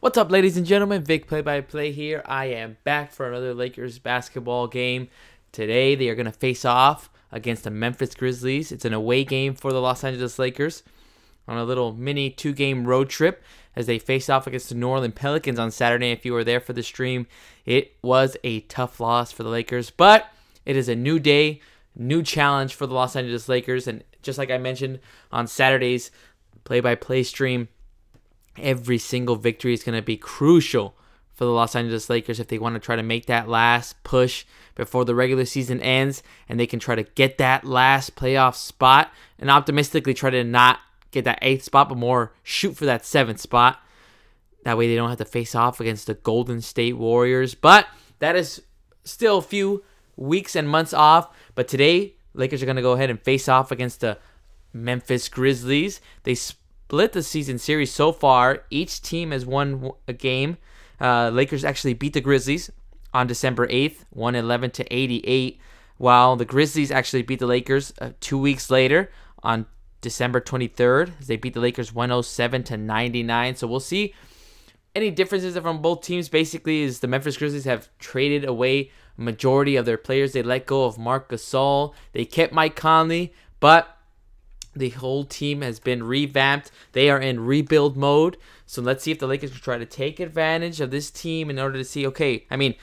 What's up, ladies and gentlemen? Vic Play-by-Play here. I am back for another Lakers basketball game. Today, they are going to face off against the Memphis Grizzlies. It's an away game for the Los Angeles Lakers on a little mini two-game road trip as they face off against the New Orleans Pelicans on Saturday. If you were there for the stream, it was a tough loss for the Lakers, but it is a new day, new challenge for the Los Angeles Lakers. And just like I mentioned on Saturday's play-by-play stream, every single victory is going to be crucial for the Los Angeles Lakers if they want to try to make that last push before the regular season ends, and they can try to get that last playoff spot and optimistically try to not get that 8th spot, but more shoot for that 7th spot. That way they don't have to face off against the Golden State Warriors. But that is still a few weeks and months off. But today, Lakers are going to go ahead and face off against the Memphis Grizzlies. They split the season series so far. Each team has won a game. Lakers actually beat the Grizzlies on December 8th, 111-88, while the Grizzlies actually beat the Lakers 2 weeks later on December 23rd. They beat the Lakers 107-99. So we'll see any differences from both teams. Basically, is the Memphis Grizzlies have traded away a majority of their players. They let go of Marc Gasol. They kept Mike Conley, but the whole team has been revamped. They are in rebuild mode. So let's see if the Lakers can try to take advantage of this team in order to see, okay, I mean,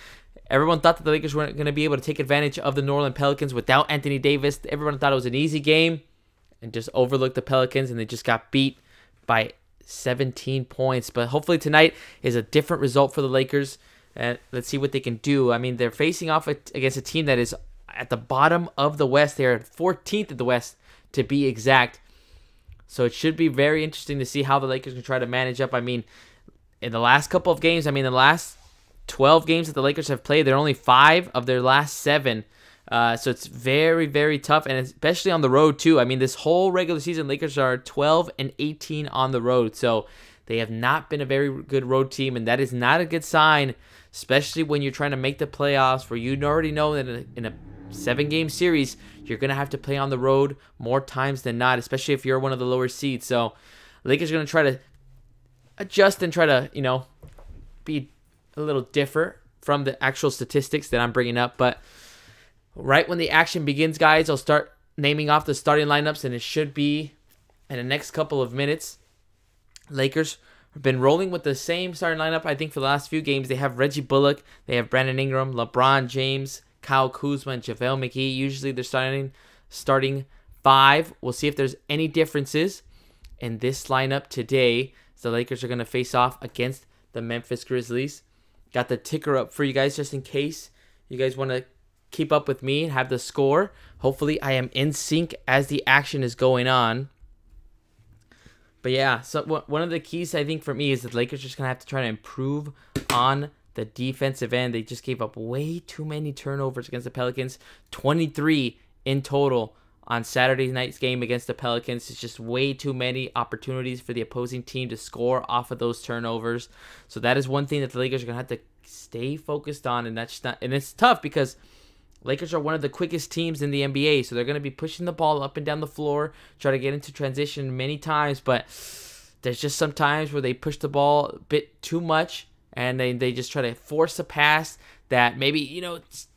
everyone thought that the Lakers weren't going to be able to take advantage of the New Orleans Pelicans without Anthony Davis. Everyone thought it was an easy game and just overlooked the Pelicans, and they just got beat by 17 points. But hopefully tonight is a different result for the Lakers. And let's see what they can do. I mean, they're facing off against a team that is at the bottom of the West. They're 14th in the West, to be exact. So it should be very interesting to see how the Lakers can try to manage up. I mean, in the last couple of games, the last 12 games that the Lakers have played, they're only 5 of their last 7. So it's very, very tough, and especially on the road too. I mean, this whole regular season, Lakers are 12-18 on the road. So they have not been a very good road team, and that is not a good sign, especially when you're trying to make the playoffs, where you already know that in a 7-game series, you're going to have to play on the road more times than not, especially if you're one of the lower seeds. So Lakers are going to try to adjust and try to, be a little different from the actual statistics that I'm bringing up. But right when the action begins, guys, I'll start naming off the starting lineups, and it should be in the next couple of minutes. Lakers have been rolling with the same starting lineup, I think, for the last few games. They have Reggie Bullock, they have Brandon Ingram, LeBron James, Kyle Kuzma, and JaVale McGee. Usually they're starting 5. We'll see if there's any differences in this lineup today. So the Lakers are going to face off against the Memphis Grizzlies. Got the ticker up for you guys just in case you guys want to keep up with me and have the score. Hopefully I am in sync as the action is going on. But yeah, so one of the keys I think for me is that the Lakers are just going to have to try to improve on the defensive end. They just gave up way too many turnovers against the Pelicans. 23 in total on Saturday night's game against the Pelicans. It's just way too many opportunities for the opposing team to score off of those turnovers. So that is one thing that the Lakers are going to have to stay focused on, and it's tough because Lakers are one of the quickest teams in the NBA, so they're going to be pushing the ball up and down the floor, try to get into transition many times, but there's just some times where they push the ball a bit too much, and they just try to force a pass that maybe,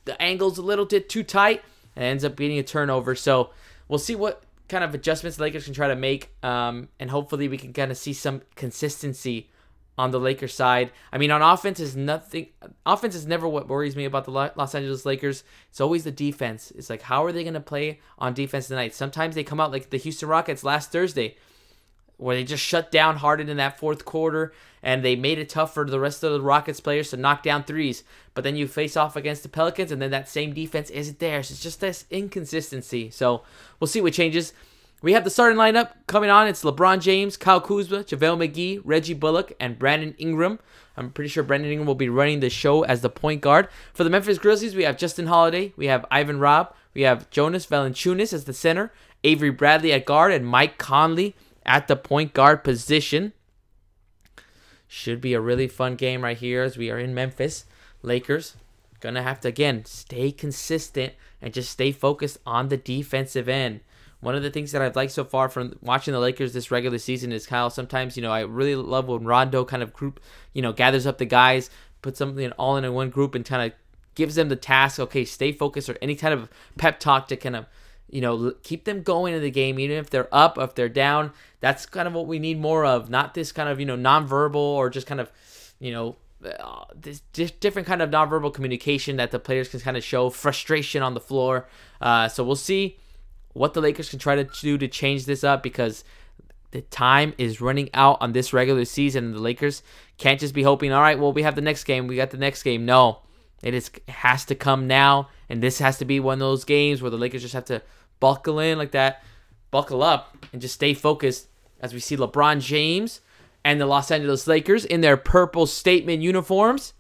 the angle's a little bit too tight and ends up being a turnover. So we'll see what kind of adjustments the Lakers can try to make, and hopefully we can kind of see some consistency on the Lakers side. I mean, on offense is nothing. Offense is never what worries me about the Los Angeles Lakers. It's always the defense. It's like, how are they going to play on defense tonight? Sometimes they come out like the Houston Rockets last Thursday, where they just shut down Harden in that fourth quarter, and they made it tough for the rest of the Rockets players to knock down threes. But then you face off against the Pelicans, and then that same defense isn't there. So it's just this inconsistency. So we'll see what changes. We have the starting lineup coming on. It's LeBron James, Kyle Kuzma, JaVale McGee, Reggie Bullock, and Brandon Ingram. I'm pretty sure Brandon Ingram will be running the show as the point guard. For the Memphis Grizzlies, we have Justin Holiday, we have Ivan Rabb, we have Jonas Valanciunas as the center, Avery Bradley at guard, and Mike Conley at the point guard position. Should be a really fun game right here as we are in Memphis. Lakers gonna have to, again, stay consistent and just stay focused on the defensive end. One of the things that I've liked so far from watching the Lakers this regular season is how sometimes, I really love when Rondo kind of group, gathers up the guys, puts something all in one group and kind of gives them the task, okay, stay focused, or any kind of pep talk to kind of, keep them going in the game, even if they're up, if they're down. That's kind of what we need more of, not this kind of, nonverbal or just kind of, this different kind of nonverbal communication that the players can kind of show frustration on the floor. So we'll see what the Lakers can try to do to change this up, because the time is running out on this regular season, and the Lakers can't just be hoping, all right, well, we have the next game, we got the next game. No, it has to come now, and this has to be one of those games where the Lakers just have to buckle in like that, buckle up, and just stay focused, as we see LeBron James and the Los Angeles Lakers in their purple statement uniforms,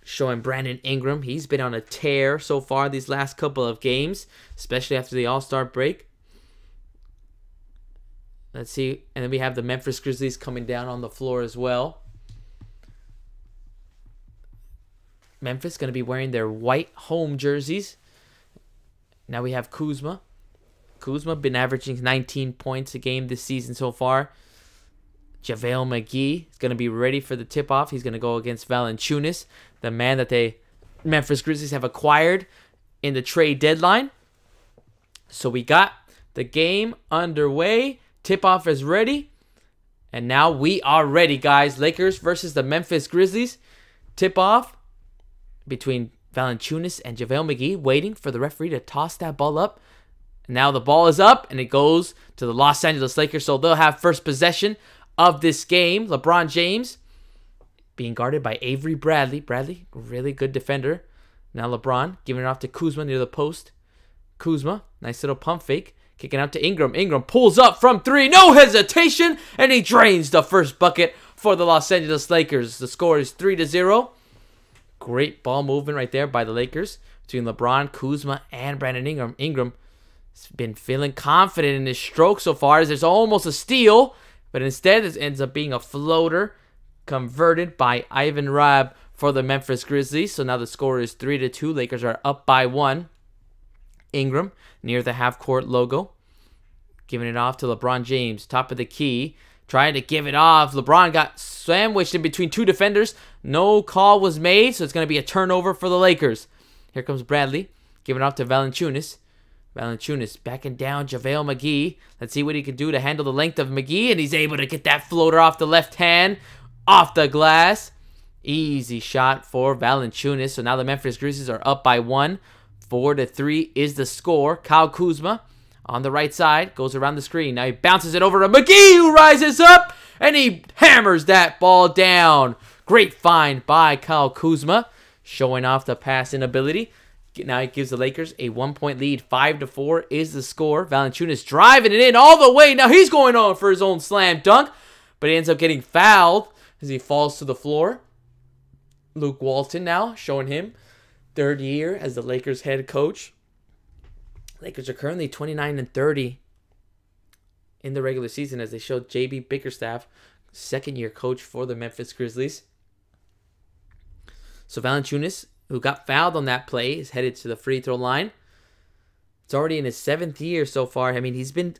showing Brandon Ingram. He's been on a tear so far these last couple of games, especially after the All-Star break. Let's see. And then we have the Memphis Grizzlies coming down on the floor as well. Memphis going to be wearing their white home jerseys. Now we have Kuzma. Kuzma been averaging 19 points a game this season so far. JaVale McGee is going to be ready for the tip-off. He's going to go against Valanciunas, the man that the Memphis Grizzlies have acquired in the trade deadline. So we got the game underway. Tip-off is ready. And now we are ready, guys. Lakers versus the Memphis Grizzlies. Tip-off between Valanciunas and JaVale McGee, waiting for the referee to toss that ball up. Now the ball is up, and it goes to the Los Angeles Lakers, so they'll have first possession of this game. LeBron James being guarded by Avery Bradley. Bradley, really good defender. Now LeBron giving it off to Kuzma near the post. Kuzma, nice little pump fake. Kicking out to Ingram. Ingram pulls up from three. No hesitation. And he drains the first bucket for the Los Angeles Lakers. The score is 3-0. Great ball movement right there by the Lakers between LeBron, Kuzma, and Brandon Ingram. Ingram has been feeling confident in his stroke so far, as there's almost a steal. But instead, it ends up being a floater converted by Ivan Rabb for the Memphis Grizzlies. So now the score is 3-2. Lakers are up by 1. Ingram near the half-court logo, giving it off to LeBron James, top of the key, trying to give it off. LeBron got sandwiched in between two defenders. No call was made, so it's going to be a turnover for the Lakers. Here comes Bradley, giving it off to Valanciunas. Valanciunas backing down JaVale McGee. Let's see what he can do to handle the length of McGee, and he's able to get that floater off the left hand, off the glass. Easy shot for Valanciunas. So now the Memphis Grizzlies are up by 1. 4-3 is the score. Kyle Kuzma on the right side goes around the screen. Now he bounces it over to McGee, who rises up, and he hammers that ball down. Great find by Kyle Kuzma, showing off the passing ability. Now he gives the Lakers a 1-point lead. 5-4 is the score. Valanciunas driving it in all the way. Now he's going on for his own slam dunk, but he ends up getting fouled as he falls to the floor. Luke Walton now showing him third year as the Lakers head coach. Lakers are currently 29-30 in the regular season, as they showed J.B. Bickerstaff, second-year coach for the Memphis Grizzlies. So Valanciunas, who got fouled on that play, is headed to the free throw line. It's already in his 7th year so far. I mean, he's been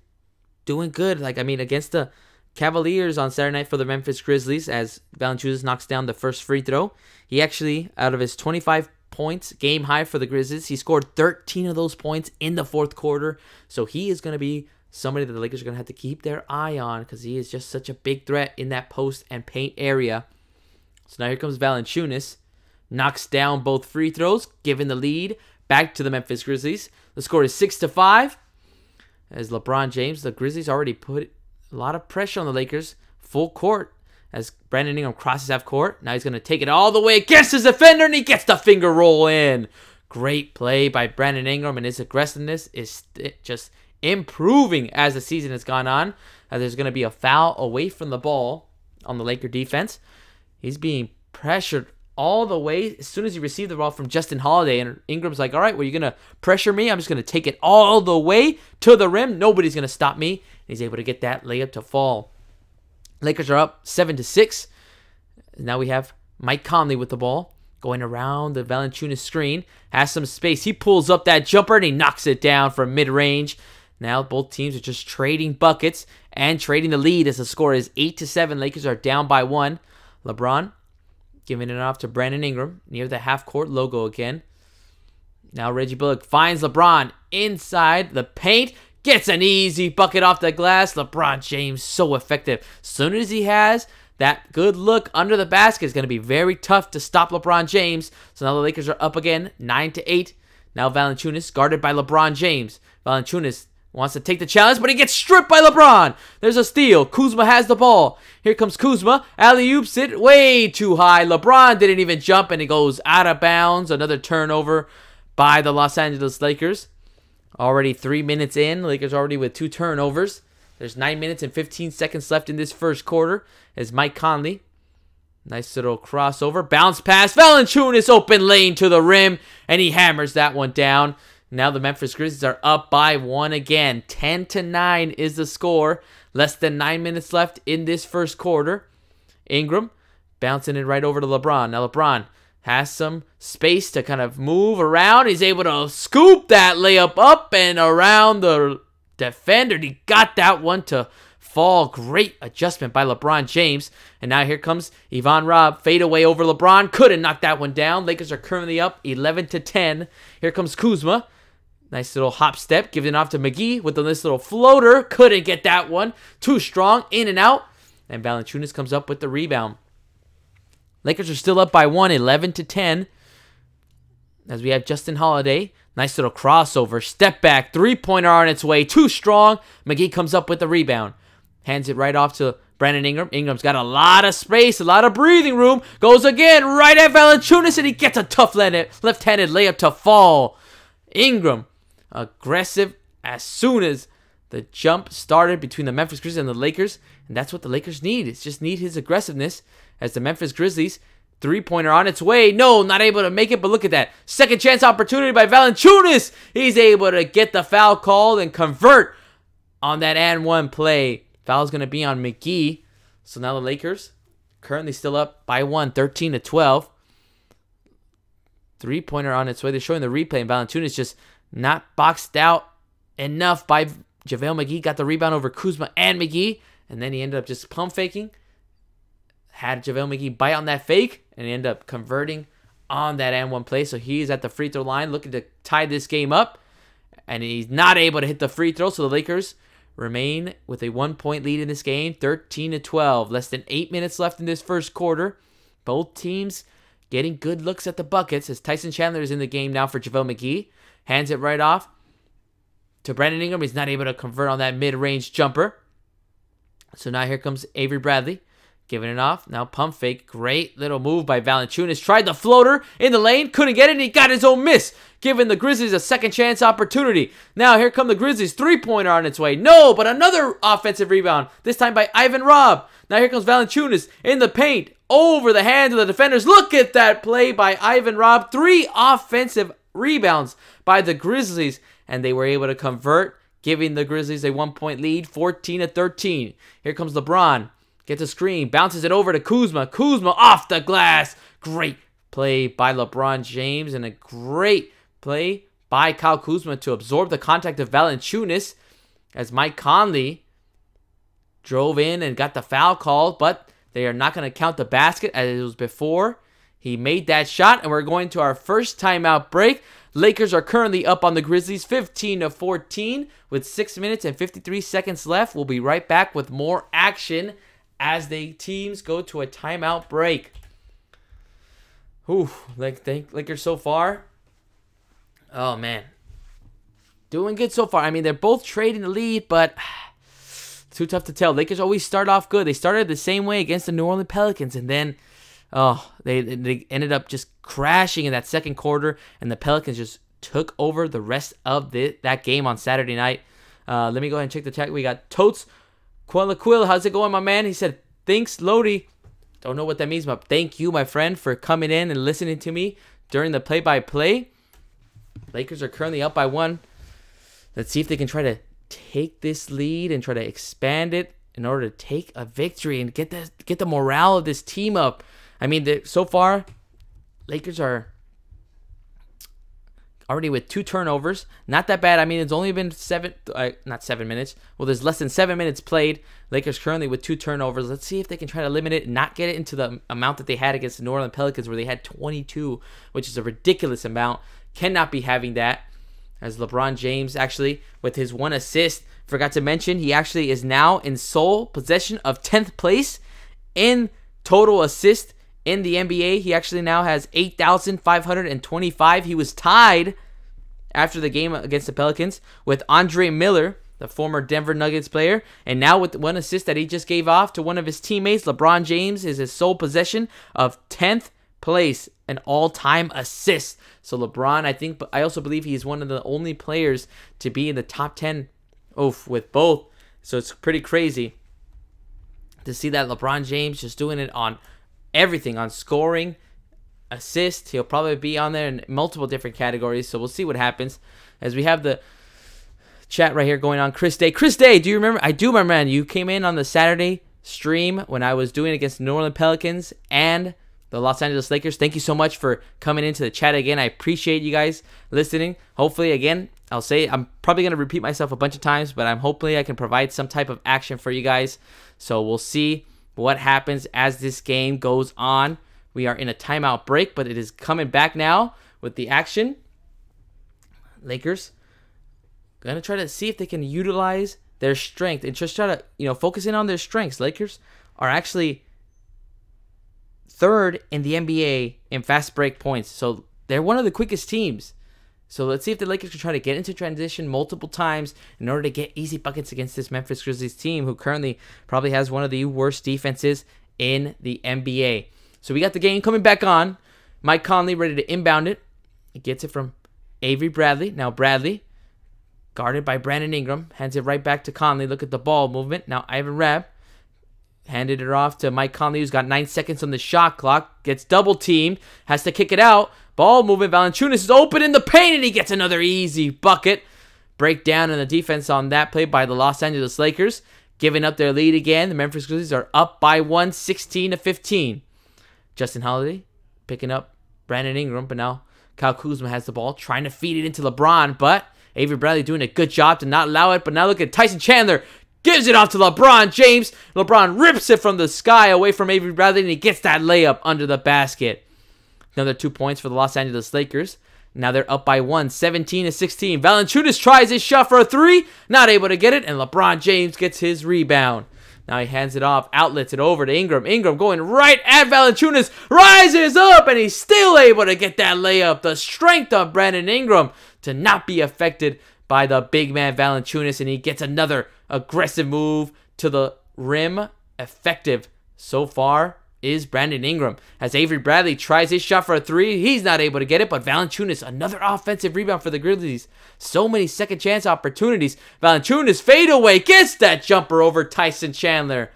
doing good. Against the Cavaliers on Saturday night for the Memphis Grizzlies, as Valanciunas knocks down the first free throw. He actually, out of his 25 points, game high for the Grizzlies, he scored 13 of those points in the fourth quarter. So he is going to be somebody that the Lakers are going to have to keep their eye on, because he is just such a big threat in that post and paint area. So now here comes Valanciunas. Knocks down both free throws, giving the lead back to the Memphis Grizzlies. The score is 6-5. As LeBron James, the Grizzlies already put a lot of pressure on the Lakers. Full court as Brandon Ingram crosses half court. Now he's going to take it all the way against his defender, and he gets the finger roll in. Great play by Brandon Ingram, and his aggressiveness is just improving as the season has gone on. There's going to be a foul away from the ball on the Laker defense. He's being pressured all the way as soon as he received the ball from Justin Holiday, and Ingram's like, all right, well, you're going to pressure me. I'm just going to take it all the way to the rim. Nobody's going to stop me. And he's able to get that layup to fall. Lakers are up 7-6. Now we have Mike Conley with the ball. Going around the Valanciunas screen. Has some space. He pulls up that jumper and he knocks it down from mid-range. Now both teams are just trading buckets and trading the lead as the score is 8-7. Lakers are down by 1. LeBron giving it off to Brandon Ingram near the half-court logo again. Now Reggie Bullock finds LeBron inside the paint. Gets an easy bucket off the glass. LeBron James so effective. As soon as he has that good look under the basket, it's going to be very tough to stop LeBron James. So now the Lakers are up again, 9-8. Now Valanciunas guarded by LeBron James. Valanciunas wants to take the challenge, but he gets stripped by LeBron. There's a steal. Kuzma has the ball. Here comes Kuzma. Alley-oops it way too high. LeBron didn't even jump, and it goes out of bounds. Another turnover by the Los Angeles Lakers. Already 3 minutes in. Lakers already with 2 turnovers. There's 9 minutes and 15 seconds left in this first quarter. As Mike Conley. Nice little crossover. Bounce pass. Valanciunas open lane to the rim. And he hammers that one down. Now the Memphis Grizzlies are up by 1 again. 10-9 is the score. Less than 9 minutes left in this first quarter. Ingram bouncing it right over to LeBron. Now LeBron has some space to kind of move around. He's able to scoop that layup up and around the defender. He got that one to fall. Great adjustment by LeBron James. And now here comes Ivan Robb. Fade away over LeBron. Couldn't knock that one down. Lakers are currently up 11-10. Here comes Kuzma. Nice little hop step. Giving it off to McGee with a nice little floater. Couldn't get that one. Too strong. In and out. And Valanciunas comes up with the rebound. Lakers are still up by 1, 11-10. As we have Justin Holiday. Nice little crossover. Step back. Three-pointer on its way. Too strong. McGee comes up with the rebound. Hands it right off to Brandon Ingram. Ingram's got a lot of space, a lot of breathing room. Goes again right at Valanciunas, and he gets a tough left-handed layup to fall. Ingram, aggressive as soon as the jump started between the Memphis Grizzlies and the Lakers. And that's what the Lakers need. It's just need his aggressiveness as the Memphis Grizzlies. Three-pointer on its way. No, not able to make it, but look at that. Second chance opportunity by Valanciunas. He's able to get the foul called and convert on that and one play. Foul's going to be on McGee. So now the Lakers currently still up by 1, 13-12. Three-pointer on its way. They're showing the replay, and Valanciunas just not boxed out enough by JaVale McGee. Got the rebound over Kuzma and McGee, and then he ended up just pump faking. Had JaVale McGee bite on that fake, and he ended up converting on that and one play. So he's at the free throw line looking to tie this game up, and he's not able to hit the free throw. So the Lakers remain with a 1-point lead in this game, 13-12. Less than 8 minutes left in this first quarter. Both teams getting good looks at the buckets as Tyson Chandler is in the game now for JaVale McGee. Hands it right off to Brandon Ingram. He's not able to convert on that mid-range jumper. So now here comes Avery Bradley. Giving it off. Now pump fake. Great little move by Valanciunas. Tried the floater in the lane. Couldn't get it. And he got his own miss. Giving the Grizzlies a second chance opportunity. Now here come the Grizzlies. Three-pointer on its way. No, but another offensive rebound. This time by Ivan Robb. Now here comes Valanciunas in the paint. Over the hands of the defenders. Look at that play by Ivan Robb. 3 offensive rebounds by the Grizzlies. And they were able to convert. Giving the Grizzlies a 1-point lead. 14-13. Here comes LeBron. Gets a screen, bounces it over to Kuzma. Kuzma off the glass. Great play by LeBron James and a great play by Kyle Kuzma to absorb the contact of Valanciunas as Mike Conley drove in and got the foul called, but they are not going to count the basket as it was before he made that shot, and we're going to our first timeout break. Lakers are currently up on the Grizzlies 15-14 with 6 minutes and 53 seconds left. We'll be right back with more action as the teams go to a timeout break. Lakers so far. Oh, man. Doing good so far. I mean, they're both trading the lead, but too tough to tell. Lakers always start off good. They started the same way against the New Orleans Pelicans, and then they ended up just crashing in that second quarter, and the Pelicans just took over the rest of that game on Saturday night. Let me go ahead and check the chat. We got Totes Quill, how's it going, my man? He said, thanks, Lodi. Don't know what that means, but thank you, my friend, for coming in and listening to me during the play-by-play. Lakers are currently up by 1. Let's see if they can try to take this lead and try to expand it in order to take a victory and get the morale of this team up. I mean, so far, Lakers are already with 2 turnovers. Not that bad. I mean, it's only been not 7 minutes. Well, there's less than 7 minutes played. Lakers currently with 2 turnovers. Let's see if they can try to limit it and not get it into the amount that they had against the New Orleans Pelicans, where they had 22, which is a ridiculous amount. Cannot be having that. As LeBron James, actually, with his 1 assist, forgot to mention, he actually is now in sole possession of 10th place in total assist in the NBA. He actually now has 8,525. He was tied after the game against the Pelicans with Andre Miller, the former Denver Nuggets player. And now with 1 assist that he just gave off to one of his teammates, LeBron James is his sole possession of 10th place, an all-time assist. So LeBron, I also believe he's one of the only players to be in the top 10 with both. So it's pretty crazy to see that LeBron James just doing it on everything, on scoring, assist. He'll probably be on there in multiple different categories. So we'll see what happens. As we have the chat right here going on. Chris Day, do you remember? I do remember, man. You came in on the Saturday stream when I was doing it against the New Orleans Pelicans and the Los Angeles Lakers. Thank you so much for coming into the chat again. I appreciate you guys listening. Hopefully, again, I'll say I'm probably going to repeat myself a bunch of times, but hopefully I can provide some type of action for you guys. So we'll see what happens as this game goes on. We are in a timeout break, but it is coming back now with the action. Lakers going to try to see if they can utilize their strength and just try to, focus in on their strengths. Lakers are actually 3rd in the NBA in fast break points. So they're one of the quickest teams. So let's see if the Lakers can try to get into transition multiple times in order to get easy buckets against this Memphis Grizzlies team, who currently probably has one of the worst defenses in the NBA. So we got the game coming back on. Mike Conley ready to inbound it. He gets it from Avery Bradley. Now Bradley, guarded by Brandon Ingram, hands it right back to Conley. Look at the ball movement. Now Ivan Rabb handed it off to Mike Conley, who's got 9 seconds on the shot clock. Gets double-teamed. Has to kick it out. Ball movement. Valanciunas is open in the paint, and he gets another easy bucket. Breakdown in the defense on that play by the Los Angeles Lakers. Giving up their lead again. The Memphis Grizzlies are up by 1, 16-15. Justin Holiday picking up Brandon Ingram, but now Kyle Kuzma has the ball, trying to feed it into LeBron, but Avery Bradley doing a good job to not allow it. But now look at Tyson Chandler. Gives it off to LeBron James. LeBron rips it from the sky away from Avery Bradley, and he gets that layup under the basket. Another 2 points for the Los Angeles Lakers. Now they're up by 1, 17-16. Valanciunas tries his shot for a 3. Not able to get it, and LeBron James gets his rebound. Now he hands it off, outlets it over to Ingram. Ingram going right at Valanciunas. Rises up, and he's still able to get that layup. The strength of Brandon Ingram to not be affected by the big man Valanciunas, and he gets another aggressive move to the rim. Effective so far is Brandon Ingram. As Avery Bradley tries his shot for a 3, he's not able to get it, but Valanciunas, another offensive rebound for the Grizzlies. So many second chance opportunities. Valanciunas fade away, gets that jumper over Tyson Chandler.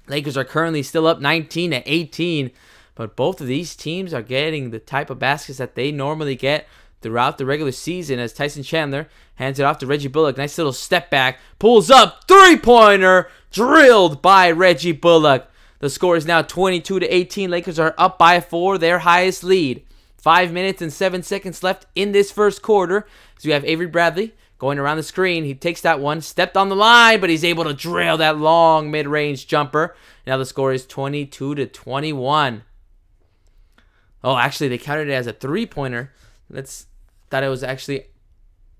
Lakers are currently still up 19-18, but both of these teams are getting the type of baskets that they normally get throughout the regular season, as Tyson Chandler hands it off to Reggie Bullock. Nice little step back. Pulls up. 3-pointer. Drilled by Reggie Bullock. The score is now 22-18. Lakers are up by 4. Their highest lead. 5 minutes and 7 seconds left in this first quarter. So you have Avery Bradley going around the screen. He takes that one. Stepped on the line, but he's able to drill that long mid-range jumper. Now the score is 22-21. Oh, actually, they counted it as a 3-pointer. Thought it was actually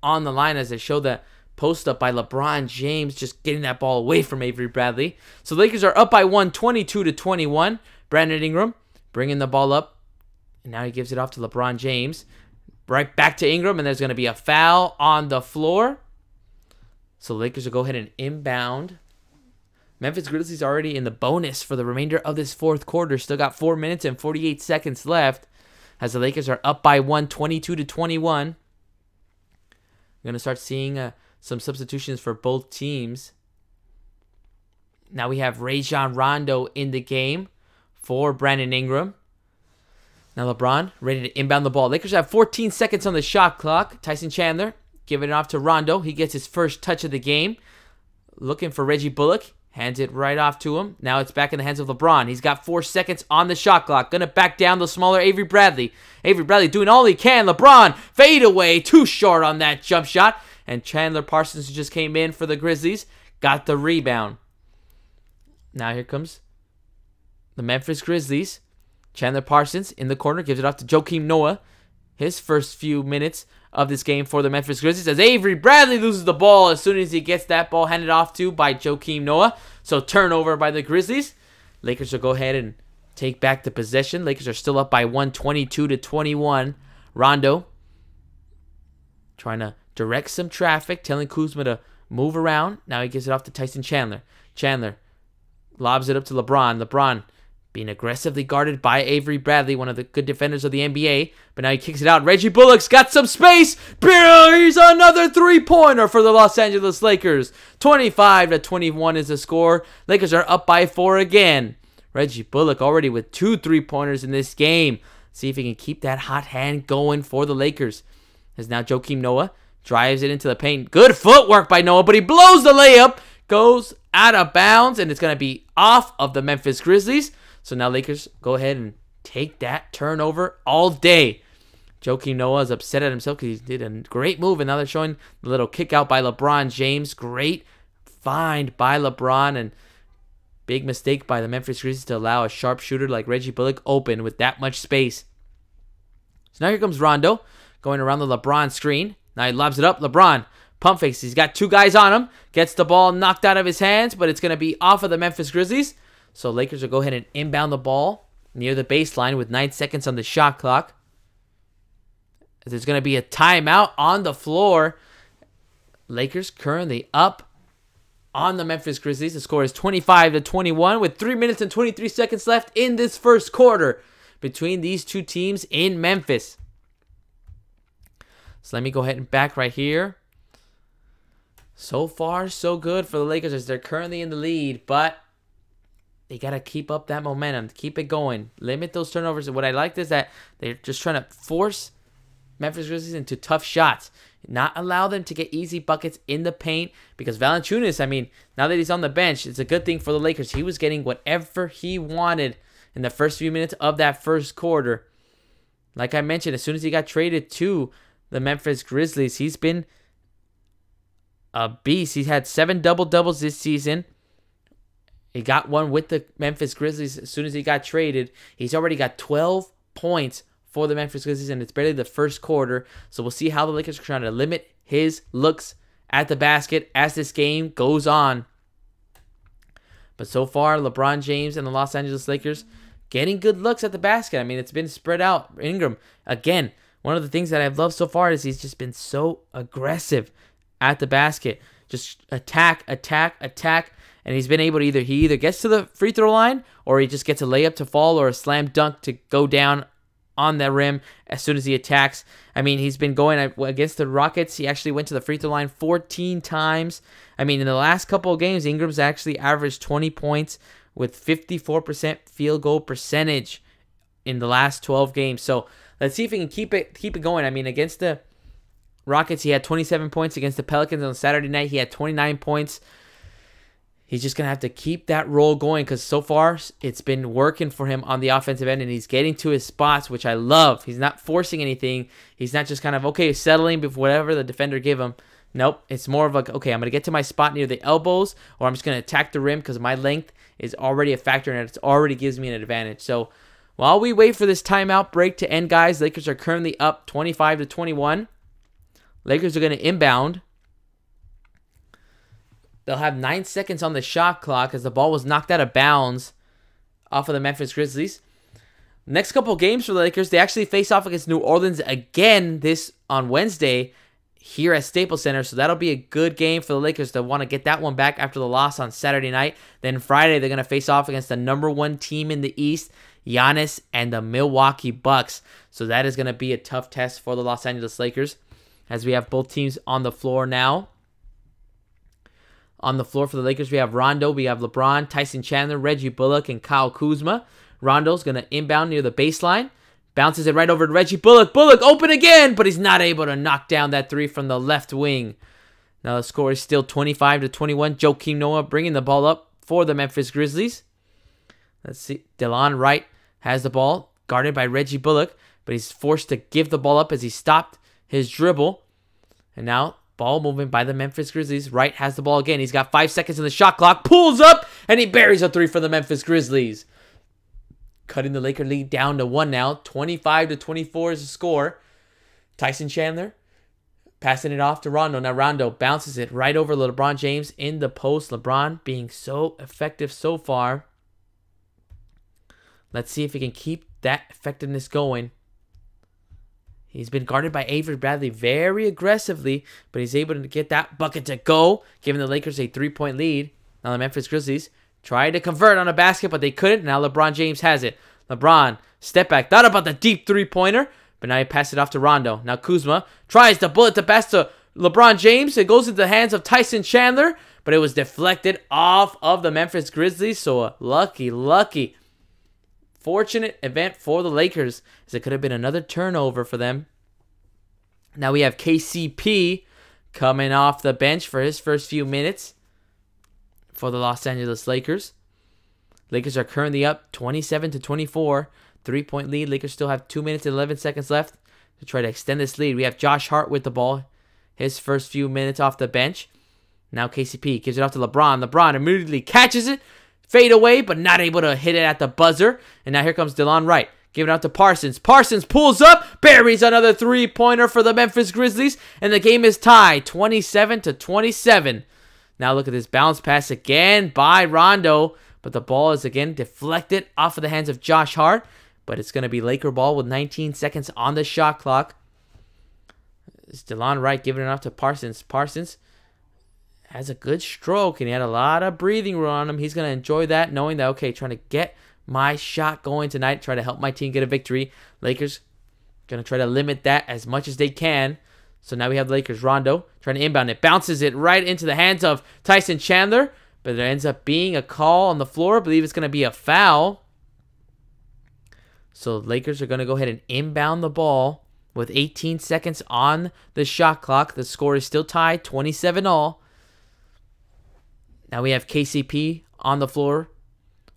on the line, as they showed that post up by LeBron James, just getting that ball away from Avery Bradley. So the Lakers are up by 1, 22-21. Brandon Ingram bringing the ball up, and now he gives it off to LeBron James. Right back to Ingram, and there's going to be a foul on the floor. So the Lakers will go ahead and inbound. Memphis Grizzlies already in the bonus for the remainder of this fourth quarter. Still got 4 minutes and 48 seconds left, as the Lakers are up by 1, 22-21. We're going to start seeing some substitutions for both teams. Now we have Rajon Rondo in the game for Brandon Ingram. Now LeBron ready to inbound the ball. Lakers have 14 seconds on the shot clock. Tyson Chandler giving it off to Rondo. He gets his first touch of the game. Looking for Reggie Bullock. Hands it right off to him. Now it's back in the hands of LeBron. He's got 4 seconds on the shot clock. Gonna back down the smaller Avery Bradley. Avery Bradley doing all he can. LeBron, fade away. Too short on that jump shot. And Chandler Parsons, who just came in for the Grizzlies, got the rebound. Now here comes the Memphis Grizzlies. Chandler Parsons in the corner gives it off to Joakim Noah. His first few minutes of this game for the Memphis Grizzlies, as Avery Bradley loses the ball as soon as he gets that ball handed off to by Joakim Noah. So turnover by the Grizzlies. Lakers will go ahead and take back the possession. Lakers are still up by 122-21. Rondo trying to direct some traffic, telling Kuzma to move around. Now he gives it off to Tyson Chandler. Chandler lobs it up to LeBron. LeBron being aggressively guarded by Avery Bradley, one of the good defenders of the NBA. But now he kicks it out. Reggie Bullock's got some space. Here's another three-pointer for the Los Angeles Lakers. 25-21 is the score. Lakers are up by 4 again. Reggie Bullock already with 2 3-pointers in this game. See if he can keep that hot hand going for the Lakers. As now Joakim Noah drives it into the paint. Good footwork by Noah, but he blows the layup. Goes out of bounds, and it's going to be off of the Memphis Grizzlies. So now Lakers go ahead and take that turnover all day. Joakim Noah is upset at himself because he did a great move, and now they're showing the little kick out by LeBron James. Great find by LeBron, and big mistake by the Memphis Grizzlies to allow a sharpshooter like Reggie Bullock open with that much space. So now here comes Rondo going around the LeBron screen. Now he lobs it up. LeBron pump fakes. He's got 2 guys on him. Gets the ball knocked out of his hands, but it's going to be off of the Memphis Grizzlies. So Lakers will go ahead and inbound the ball near the baseline with 9 seconds on the shot clock. There's going to be a timeout on the floor. Lakers currently up on the Memphis Grizzlies. The score is 25-21 with 3 minutes and 23 seconds left in this first quarter between these two teams in Memphis. So let me go ahead and back right here. So far, so good for the Lakers as they're currently in the lead, but they got to keep up that momentum, keep it going, limit those turnovers. And what I like is that they're just trying to force Memphis Grizzlies into tough shots, not allow them to get easy buckets in the paint, because Valanciunas, I mean, now that he's on the bench, it's a good thing for the Lakers. He was getting whatever he wanted in the first few minutes of that first quarter. Like I mentioned, as soon as he got traded to the Memphis Grizzlies, he's been a beast. He's had 7 double-doubles this season. He got one with the Memphis Grizzlies as soon as he got traded. He's already got 12 points for the Memphis Grizzlies, and it's barely the first quarter. So we'll see how the Lakers are trying to limit his looks at the basket as this game goes on. But so far, LeBron James and the Los Angeles Lakers getting good looks at the basket. I mean, it's been spread out. Ingram, again, one of the things that I've loved so far is he's just been so aggressive at the basket. Just attack, attack, attack. And he's been able to either gets to the free throw line, or he just gets a layup to fall or a slam dunk to go down on the rim as soon as he attacks. I mean, he's been going against the Rockets. He actually went to the free throw line 14 times. I mean, in the last couple of games, Ingram's actually averaged 20 points with 54% field goal percentage in the last 12 games. So let's see if he can keep it going. I mean, against the Rockets, he had 27 points. Against the Pelicans on Saturday night, he had 29 points. He's just going to have to keep that roll going, because so far it's been working for him on the offensive end, and he's getting to his spots, which I love. He's not forcing anything. He's not just kind of, okay, settling with whatever the defender give him. Nope. It's more of like, okay, I'm going to get to my spot near the elbows, or I'm just going to attack the rim because my length is already a factor and it already gives me an advantage. So while we wait for this timeout break to end, guys, Lakers are currently up 25-21. Lakers are going to inbound. They'll have 9 seconds on the shot clock as the ball was knocked out of bounds off of the Memphis Grizzlies. Next couple games for the Lakers, they actually face off against New Orleans again this on Wednesday here at Staples Center. So that'll be a good game for the Lakers to want to get that one back after the loss on Saturday night. Then Friday, they're going to face off against the #1 team in the East, Giannis and the Milwaukee Bucks. So that is going to be a tough test for the Los Angeles Lakers, as we have both teams on the floor now. On the floor for the Lakers, we have Rondo, we have LeBron, Tyson Chandler, Reggie Bullock, and Kyle Kuzma. Rondo's going to inbound near the baseline. Bounces it right over to Reggie Bullock. Bullock open again, but he's not able to knock down that three from the left wing. Now the score is still 25-21. Joakim Noah bringing the ball up for the Memphis Grizzlies. Let's see. DeLon Wright has the ball, guarded by Reggie Bullock, but he's forced to give the ball up as he stopped his dribble. And now, ball movement by the Memphis Grizzlies. Wright has the ball again. He's got 5 seconds in the shot clock, pulls up, and he buries a three for the Memphis Grizzlies. Cutting the Laker lead down to 1 now. 25-24 is the score. Tyson Chandler passing it off to Rondo. Now Rondo bounces it right over LeBron James in the post. LeBron being so effective so far. Let's see if he can keep that effectiveness going. He's been guarded by Avery Bradley very aggressively, but he's able to get that bucket to go, giving the Lakers a 3-point lead. Now the Memphis Grizzlies tried to convert on a basket, but they couldn't. Now LeBron James has it. LeBron, step back. Thought about the deep three-pointer, but now he passed it off to Rondo. Now Kuzma tries to bullet the pass to LeBron James. It goes into the hands of Tyson Chandler, but it was deflected off of the Memphis Grizzlies. So a lucky, fortunate event for the Lakers, as it could have been another turnover for them. Now we have KCP coming off the bench for his first few minutes for the Los Angeles Lakers. Lakers are currently up 27-24. 3-point lead. Lakers still have 2 minutes and 11 seconds left to try to extend this lead. We have Josh Hart with the ball. His first few minutes off the bench. Now KCP gives it off to LeBron. LeBron immediately catches it. Fade away, but not able to hit it at the buzzer. And now here comes DeLon Wright. Giving it out to Parsons. Parsons pulls up. Buries another three-pointer for the Memphis Grizzlies. And the game is tied 27-27. Now look at this bounce pass again by Rondo. But the ball is again deflected off of the hands of Josh Hart. But it's going to be Laker ball with 19 seconds on the shot clock. It's DeLon Wright giving it off to Parsons. Parsons has a good stroke, and he had a lot of breathing room on him. He's going to enjoy that, knowing that, okay, trying to get my shot going tonight, try to help my team get a victory. Lakers going to try to limit that as much as they can. So now we have Lakers. Rondo trying to inbound it. Bounces it right into the hands of Tyson Chandler, but there ends up being a call on the floor. I believe it's going to be a foul. So Lakers are going to go ahead and inbound the ball with 18 seconds on the shot clock. The score is still tied, 27-all. Now we have KCP on the floor.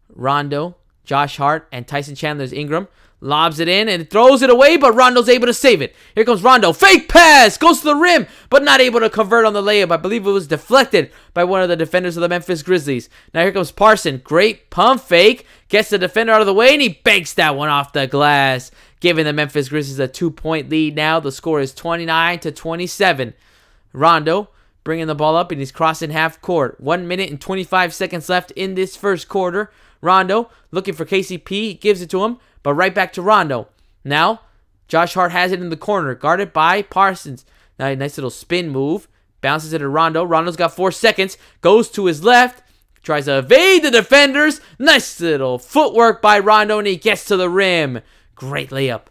Rondo, Josh Hart, and Tyson Chandler's Ingram. Lobs it in and throws it away, but Rondo's able to save it. Here comes Rondo. Fake pass. Goes to the rim, but not able to convert on the layup. I believe it was deflected by one of the defenders of the Memphis Grizzlies. Now here comes Parson. Great pump fake. Gets the defender out of the way, and he banks that one off the glass, giving the Memphis Grizzlies a 2-point lead now. The score is 29-27. Rondo bringing the ball up, and he's crossing half court. 1 minute and 25 seconds left in this first quarter. Rondo looking for KCP. He gives it to him, but right back to Rondo. Now, Josh Hart has it in the corner, guarded by Parsons. Now, a nice little spin move. Bounces it to Rondo. Rondo's got 4 seconds. Goes to his left. Tries to evade the defenders. Nice little footwork by Rondo, and he gets to the rim. Great layup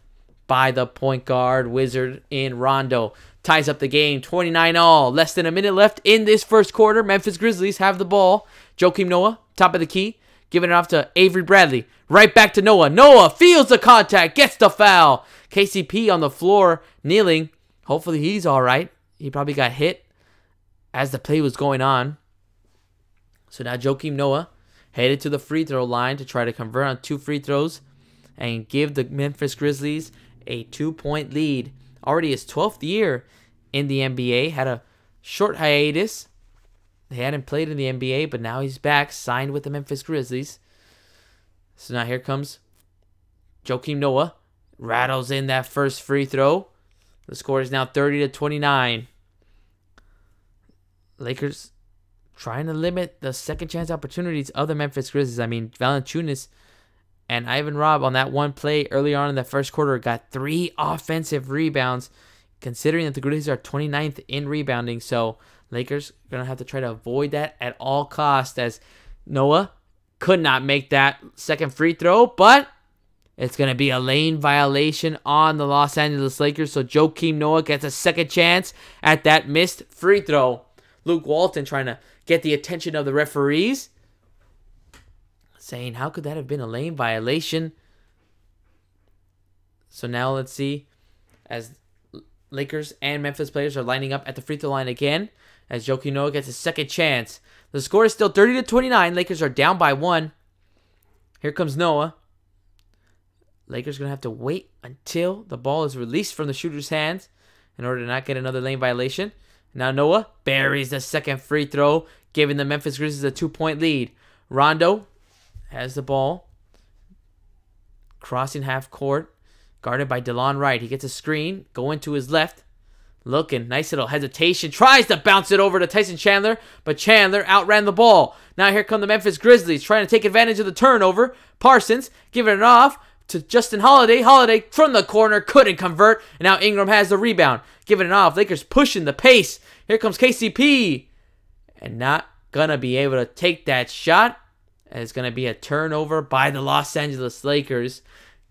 by the point guard wizard in Rondo. Ties up the game, 29-all. Less than a minute left in this first quarter. Memphis Grizzlies have the ball. Joakim Noah, top of the key. Giving it off to Avery Bradley. Right back to Noah. Noah feels the contact. Gets the foul. KCP on the floor, kneeling. Hopefully he's all right. He probably got hit as the play was going on. So now Joakim Noah headed to the free throw line to try to convert on 2 free throws and give the Memphis Grizzlies a 2-point lead. Already his 12th year in the NBA. Had a short hiatus. He hadn't played in the NBA, but now he's back, signed with the Memphis Grizzlies. So now here comes Joakim Noah. Rattles in that first free throw. The score is now 30-29. Lakers trying to limit the second chance opportunities of the Memphis Grizzlies. I mean, Valanciunas and Ivan Robb on that one play early on in the first quarter got 3 offensive rebounds, considering that the Grizzlies are 29th in rebounding. So Lakers are going to have to try to avoid that at all costs, as Noah could not make that second free throw, but it's going to be a lane violation on the Los Angeles Lakers. So Joakim Noah gets a second chance at that missed free throw. Luke Walton trying to get the attention of the referees, saying, how could that have been a lane violation? So now let's see, as Lakers and Memphis players are lining up at the free throw line again as Joakim Noah gets a second chance. The score is still 30-29. Lakers are down by 1. Here comes Noah. Lakers going to have to wait until the ball is released from the shooter's hands in order to not get another lane violation. Now Noah buries the second free throw, giving the Memphis Grizzlies a 2-point lead. Rondo has the ball, crossing half court, guarded by DeLon Wright. He gets a screen, going to his left. Looking, nice little hesitation. Tries to bounce it over to Tyson Chandler, but Chandler outran the ball. Now here come the Memphis Grizzlies trying to take advantage of the turnover. Parsons giving it off to Justin Holiday. Holiday from the corner, couldn't convert. And now Ingram has the rebound, giving it off. Lakers pushing the pace. Here comes KCP. And not going to be able to take that shot. And it's going to be a turnover by the Los Angeles Lakers,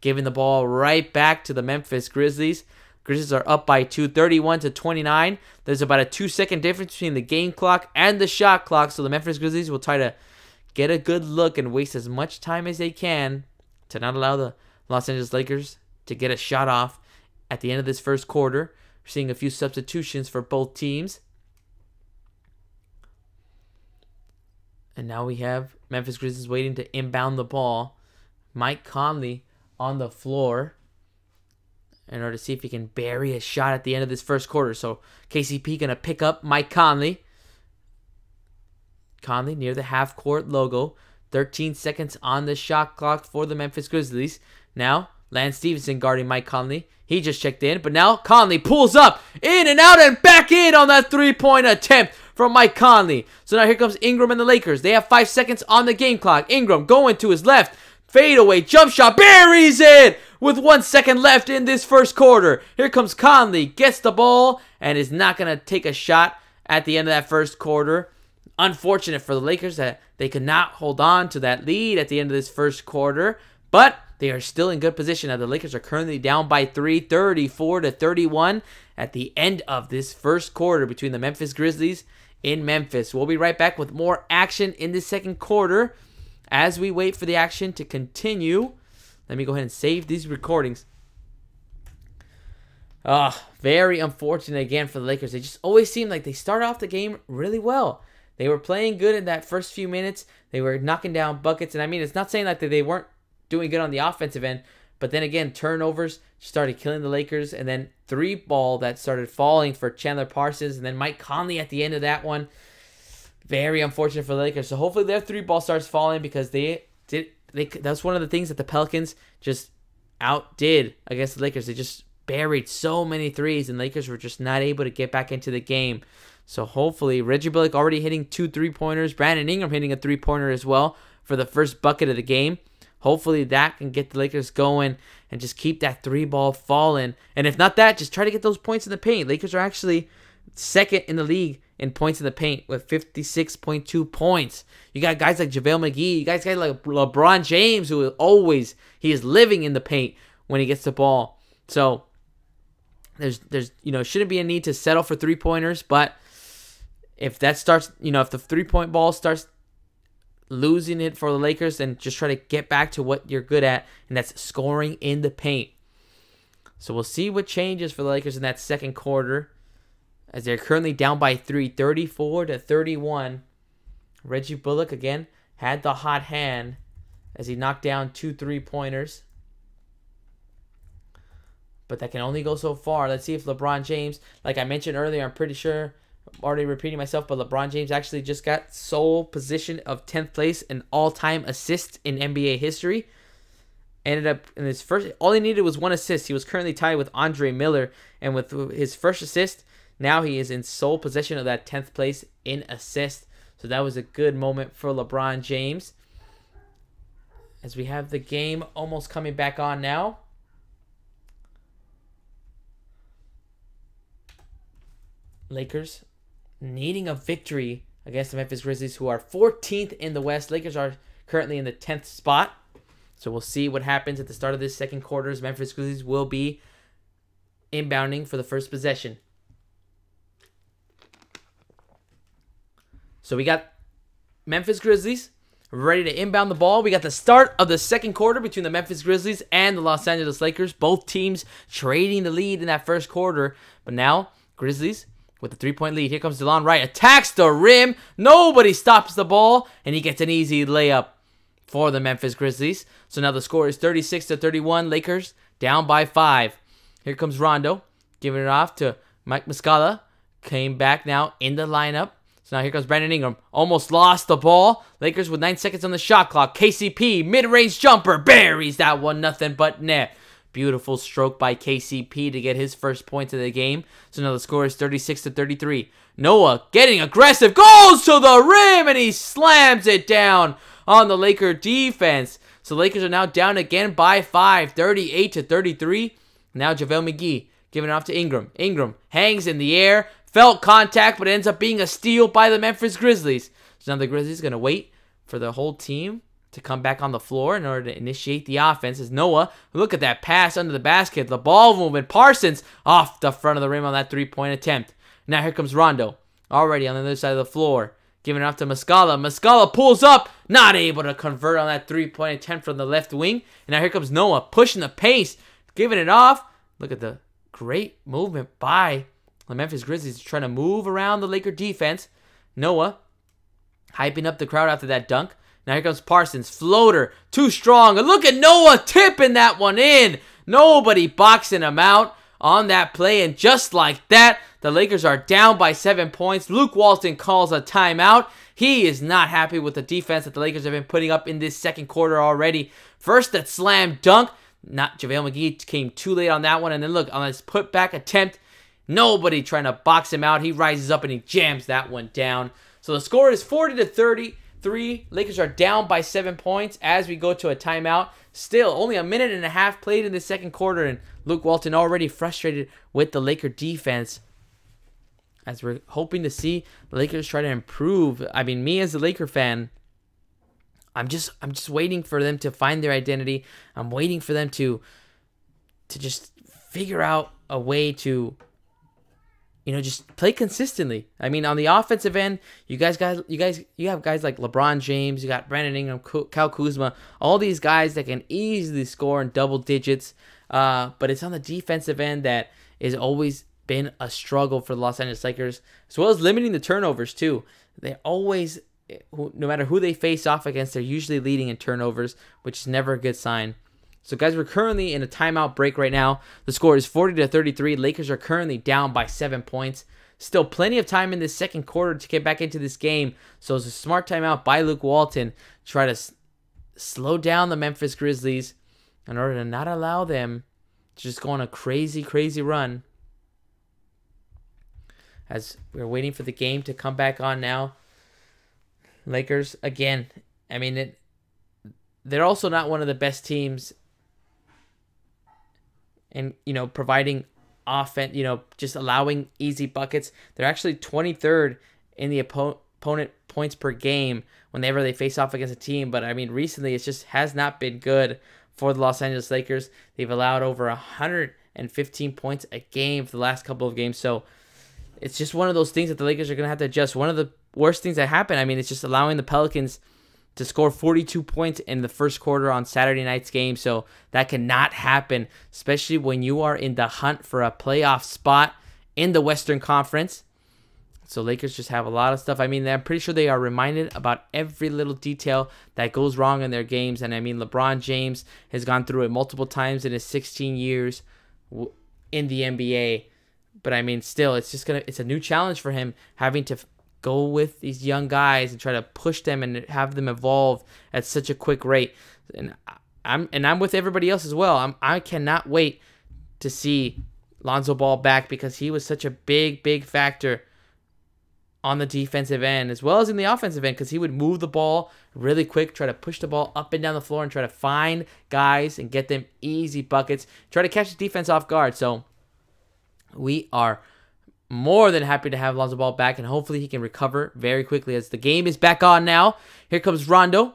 giving the ball right back to the Memphis Grizzlies. Grizzlies are up by 2, 31-29. There's about a 2-second difference between the game clock and the shot clock, so the Memphis Grizzlies will try to get a good look and waste as much time as they can to not allow the Los Angeles Lakers to get a shot off at the end of this first quarter. We're seeing a few substitutions for both teams. And now we have Memphis Grizzlies waiting to inbound the ball. Mike Conley on the floor in order to see if he can bury a shot at the end of this first quarter. So KCP going to pick up Mike Conley. Conley near the half-court logo. 13 seconds on the shot clock for the Memphis Grizzlies. Now, Lance Stevenson guarding Mike Conley. He just checked in, but now Conley pulls up, in and out and back in on that three-point attempt from Mike Conley. So now here comes Ingram and the Lakers. They have 5 seconds on the game clock. Ingram going to his left. Fadeaway jump shot, buries it with 1 second left in this first quarter. Here comes Conley, gets the ball, and is not going to take a shot at the end of that first quarter. Unfortunate for the Lakers that they could not hold on to that lead at the end of this first quarter, but they are still in good position. Now the Lakers are currently down by 3, 34-31 at the end of this first quarter between the Memphis Grizzlies in Memphis. We'll be right back with more action in the second quarter. As we wait for the action to continue, let me go ahead and save these recordings. Very unfortunate again for the Lakers. They just always seem like they start off the game really well. They were playing good in that first few minutes. They were knocking down buckets. And I mean, it's not saying like that they weren't doing good on the offensive end. But then again, turnovers started killing the Lakers. And then 3-ball that started falling for Chandler Parsons. And then Mike Conley at the end of that one. Very unfortunate for the Lakers. So hopefully their 3-ball starts falling because that's one of the things that the Pelicans just outdid against the Lakers. They just buried so many threes and Lakers were just not able to get back into the game. So hopefully Reggie Bullock already hitting 2 3-pointers. Brandon Ingram hitting a 3-pointer as well for the first bucket of the game. Hopefully that can get the Lakers going and just keep that 3-ball falling. And if not that, just try to get those points in the paint. Lakers are actually second in the league in points in the paint with 56.2 points. You got guys like JaVale McGee. You guys like LeBron James, who he is living in the paint when he gets the ball. So there's shouldn't be a need to settle for 3-pointers, but if that starts, if the 3-point ball starts losing it for the Lakers, then just try to get back to what you're good at, and that's scoring in the paint. So we'll see what changes for the Lakers in that second quarter, as they're currently down by 3, 34-31. Reggie Bullock, again, had the hot hand as he knocked down 2 3-pointers. But that can only go so far. Let's see if LeBron James, like I mentioned earlier, I'm pretty sure, I'm already repeating myself, but LeBron James actually just got sole position of 10th place in all-time assists in NBA history. Ended up in his first, all he needed was 1 assist. He was currently tied with Andre Miller, and with his first assist, now he is in sole possession of that 10th place in assist. So that was a good moment for LeBron James. As we have the game almost coming back on now. Lakers needing a victory against the Memphis Grizzlies, who are 14th in the West. Lakers are currently in the 10th spot. So we'll see what happens at the start of this second quarter. Memphis Grizzlies will be inbounding for the first possession. So we got Memphis Grizzlies ready to inbound the ball. We got the start of the second quarter between the Memphis Grizzlies and the Los Angeles Lakers. Both teams trading the lead in that first quarter. But now, Grizzlies with the 3-point lead. Here comes DeLon Wright. Attacks the rim. Nobody stops the ball. And he gets an easy layup for the Memphis Grizzlies. So now the score is 36-31. Lakers down by 5. Here comes Rondo. Giving it off to Mike Muscala. Came back now in the lineup. So now here comes Brandon Ingram. Almost lost the ball. Lakers with 9 seconds on the shot clock. KCP, mid-range jumper. Buries that one. Nothing but net. Beautiful stroke by KCP to get his first point of the game. So now the score is 36-33. Noah getting aggressive. Goes to the rim and he slams it down on the Laker defense. So Lakers are now down again by 5. 38-33. Now JaVale McGee giving it off to Ingram. Ingram hangs in the air. Felt contact, but it ends up being a steal by the Memphis Grizzlies. So now the Grizzlies are going to wait for the whole team to come back on the floor in order to initiate the offense. As Noah, look at that pass under the basket. The ball movement. Parsons off the front of the rim on that 3-point attempt. Now here comes Rondo. Already on the other side of the floor. Giving it off to Muscala. Muscala pulls up. Not able to convert on that 3-point attempt from the left wing. And now here comes Noah pushing the pace. Giving it off. Look at the great movement by the Memphis Grizzlies trying to move around the Laker defense. Noah hyping up the crowd after that dunk. Now here comes Parsons. Floater. Too strong. And look at Noah tipping that one in. Nobody boxing him out on that play. And just like that, the Lakers are down by 7 points. Luke Walton calls a timeout. He is not happy with the defense that the Lakers have been putting up in this second quarter already. First, that slam dunk. Not JaVale McGee came too late on that one. And then look, on this putback attempt, nobody trying to box him out. He rises up and he jams that one down. So the score is 40-33. Lakers are down by 7 points as we go to a timeout. Still, only a minute and a half played in the second quarter, and Luke Walton already frustrated with the Laker defense. As we're hoping to see the Lakers try to improve. I mean, me as a Laker fan, I'm just waiting for them to find their identity. I'm waiting for them to just figure out a way to, just play consistently. I mean, on the offensive end, you have guys like LeBron James, you got Brandon Ingram, Kyle Kuzma, all these guys that can easily score in double digits. But it's on the defensive end that is always been a struggle for the Los Angeles Lakers, as well as limiting the turnovers too. They always, no matter who they face off against, they're usually leading in turnovers, which is never a good sign. So guys, we're currently in a timeout break right now. The score is 40-33. Lakers are currently down by 7 points. Still plenty of time in this second quarter to get back into this game. So it's a smart timeout by Luke Walton to try to slow down the Memphis Grizzlies in order to not allow them to just go on a crazy, crazy run. As we're waiting for the game to come back on now. Lakers, again, I mean, they're also not one of the best teams and, providing offense, just allowing easy buckets. They're actually 23rd in the opponent points per game whenever they face off against a team. But, I mean, recently it just has not been good for the Los Angeles Lakers. They've allowed over 115 points a game for the last couple of games. So it's just one of those things that the Lakers are going to have to adjust. One of the worst things that happened, I mean, it's just allowing the Pelicans to score 42 points in the first quarter on Saturday night's game. So that cannot happen, especially when you are in the hunt for a playoff spot in the Western Conference. So Lakers just have a lot of stuff. I mean, I'm pretty sure they are reminded about every little detail that goes wrong in their games. And I mean, LeBron James has gone through it multiple times in his 16 years in the NBA. But I mean, still, it's a new challenge for him, having to go with these young guys and try to push them and have them evolve at such a quick rate. And I'm with everybody else as well. I cannot wait to see Lonzo Ball back, because he was such a big factor on the defensive end as well as in the offensive end, because he would move the ball really quick, try to push the ball up and down the floor and try to find guys and get them easy buckets, try to catch the defense off guard. So we are more than happy to have Lonzo Ball back, and hopefully he can recover very quickly as the game is back on now. Here comes Rondo,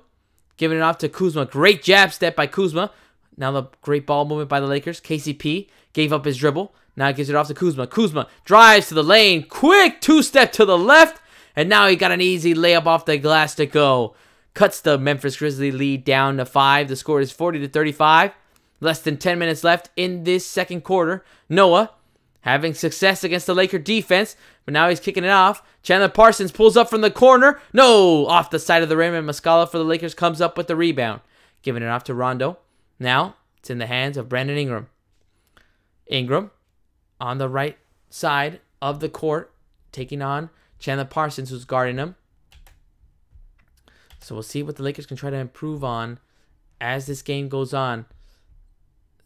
giving it off to Kuzma. Great jab step by Kuzma. Now the great ball movement by the Lakers. KCP gave up his dribble. Now he gives it off to Kuzma. Kuzma drives to the lane. Quick two-step to the left. And now he got an easy layup off the glass to go. cuts the Memphis Grizzlies lead down to 5. The score is 40-35. Less than 10 minutes left in this second quarter. Noah having success against the Laker defense, but now he's kicking it off. Chandler Parsons pulls up from the corner. No! Off the side of the rim, and Muscala for the Lakers comes up with the rebound. Giving it off to Rondo. Now, it's in the hands of Brandon Ingram. Ingram on the right side of the court, taking on Chandler Parsons, who's guarding him. So we'll see what the Lakers can try to improve on as this game goes on.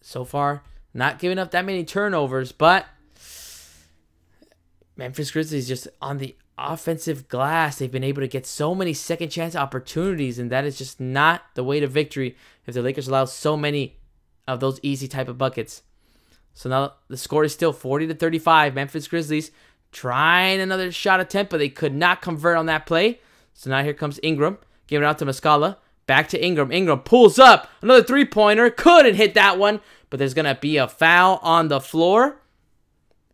So far, not giving up that many turnovers, but Memphis Grizzlies just on the offensive glass. They've been able to get so many second chance opportunities, and that is just not the way to victory if the Lakers allow so many of those easy type of buckets. So now the score is still 40-35. Memphis Grizzlies trying another shot attempt, but they could not convert on that play. So now here comes Ingram, giving it out to Muscala. Back to Ingram. Ingram pulls up. Another three-pointer. Couldn't hit that one, but there's going to be a foul on the floor.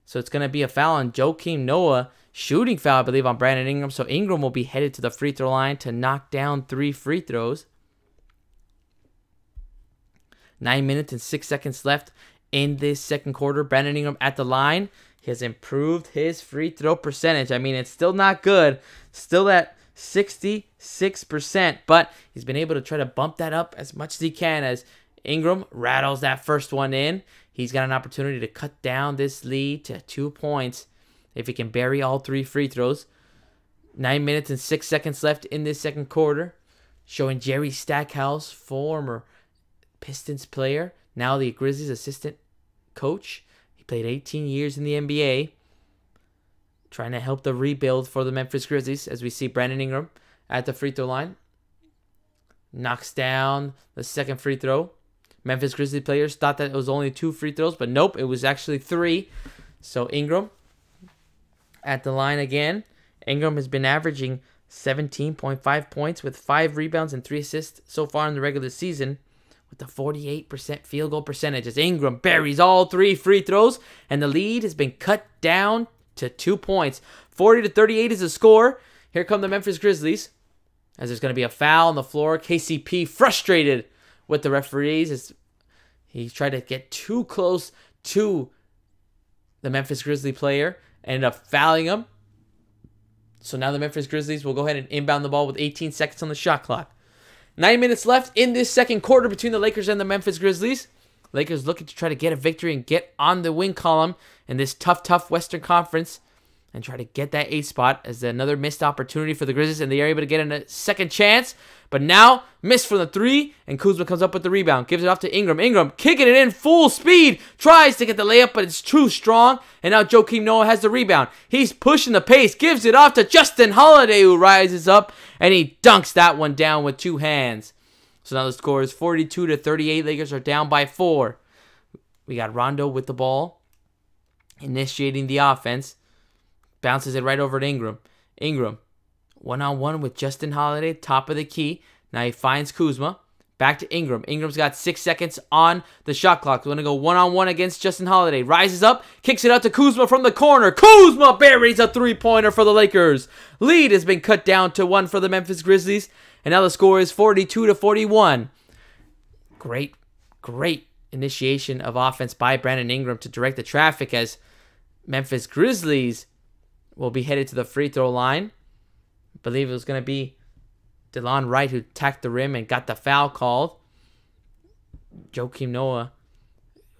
So it's going to be a foul on Joakim Noah. Shooting foul, I believe, on Brandon Ingram. So Ingram will be headed to the free throw line to knock down 3 free throws. 9 minutes and 6 seconds left in this second quarter. Brandon Ingram at the line. He has improved his free throw percentage. I mean, it's still not good. Still at 66%, but he's been able to try to bump that up as much as he can as Ingram rattles that first one in. He's got an opportunity to cut down this lead to 2 points if he can bury all 3 free throws. 9 minutes and 6 seconds left in this second quarter, showing Jerry Stackhouse, former Pistons player, now the Grizzlies assistant coach. He played 18 years in the NBA. Trying to help the rebuild for the Memphis Grizzlies as we see Brandon Ingram at the free throw line. Knocks down the second free throw. Memphis Grizzlies players thought that it was only 2 free throws, but nope, it was actually 3. So Ingram at the line again. Ingram has been averaging 17.5 points with 5 rebounds and 3 assists so far in the regular season, with a 48% field goal percentage as Ingram buries all 3 free throws, and the lead has been cut down to 2 points. 40-38 is the score. Here come the Memphis Grizzlies as there's going to be a foul on the floor. KCP frustrated with the referees as he tried to get too close to the Memphis Grizzlies player, ended up fouling him. So now the Memphis Grizzlies will go ahead and inbound the ball with 18 seconds on the shot clock. 9 minutes left in this second quarter between the Lakers and the Memphis Grizzlies. Lakers looking to try to get a victory and get on the win column in this tough Western Conference and try to get that 8th spot as another missed opportunity for the Grizzlies, and they are able to get in a second chance. But now, missed from the 3, and Kuzma comes up with the rebound. Gives it off to Ingram. Ingram kicking it in full speed. Tries to get the layup, but it's too strong. And now Joakim Noah has the rebound. He's pushing the pace. Gives it off to Justin Holiday, who rises up, and he dunks that one down with 2 hands. So now the score is 42-38. Lakers are down by 4. We got Rondo with the ball, initiating the offense. Bounces it right over to Ingram. Ingram, one-on-one with Justin Holiday, top of the key. Now he finds Kuzma. Back to Ingram. Ingram's got 6 seconds on the shot clock. We're going to go one-on-one against Justin Holiday. Rises up, kicks it out to Kuzma from the corner. Kuzma buries a 3-pointer for the Lakers. Lead has been cut down to 1 for the Memphis Grizzlies. And now the score is 42-41. Great initiation of offense by Brandon Ingram to direct the traffic as Memphis Grizzlies will be headed to the free throw line. I believe it was going to be DeLon Wright who tacked the rim and got the foul called. Joakim Noah,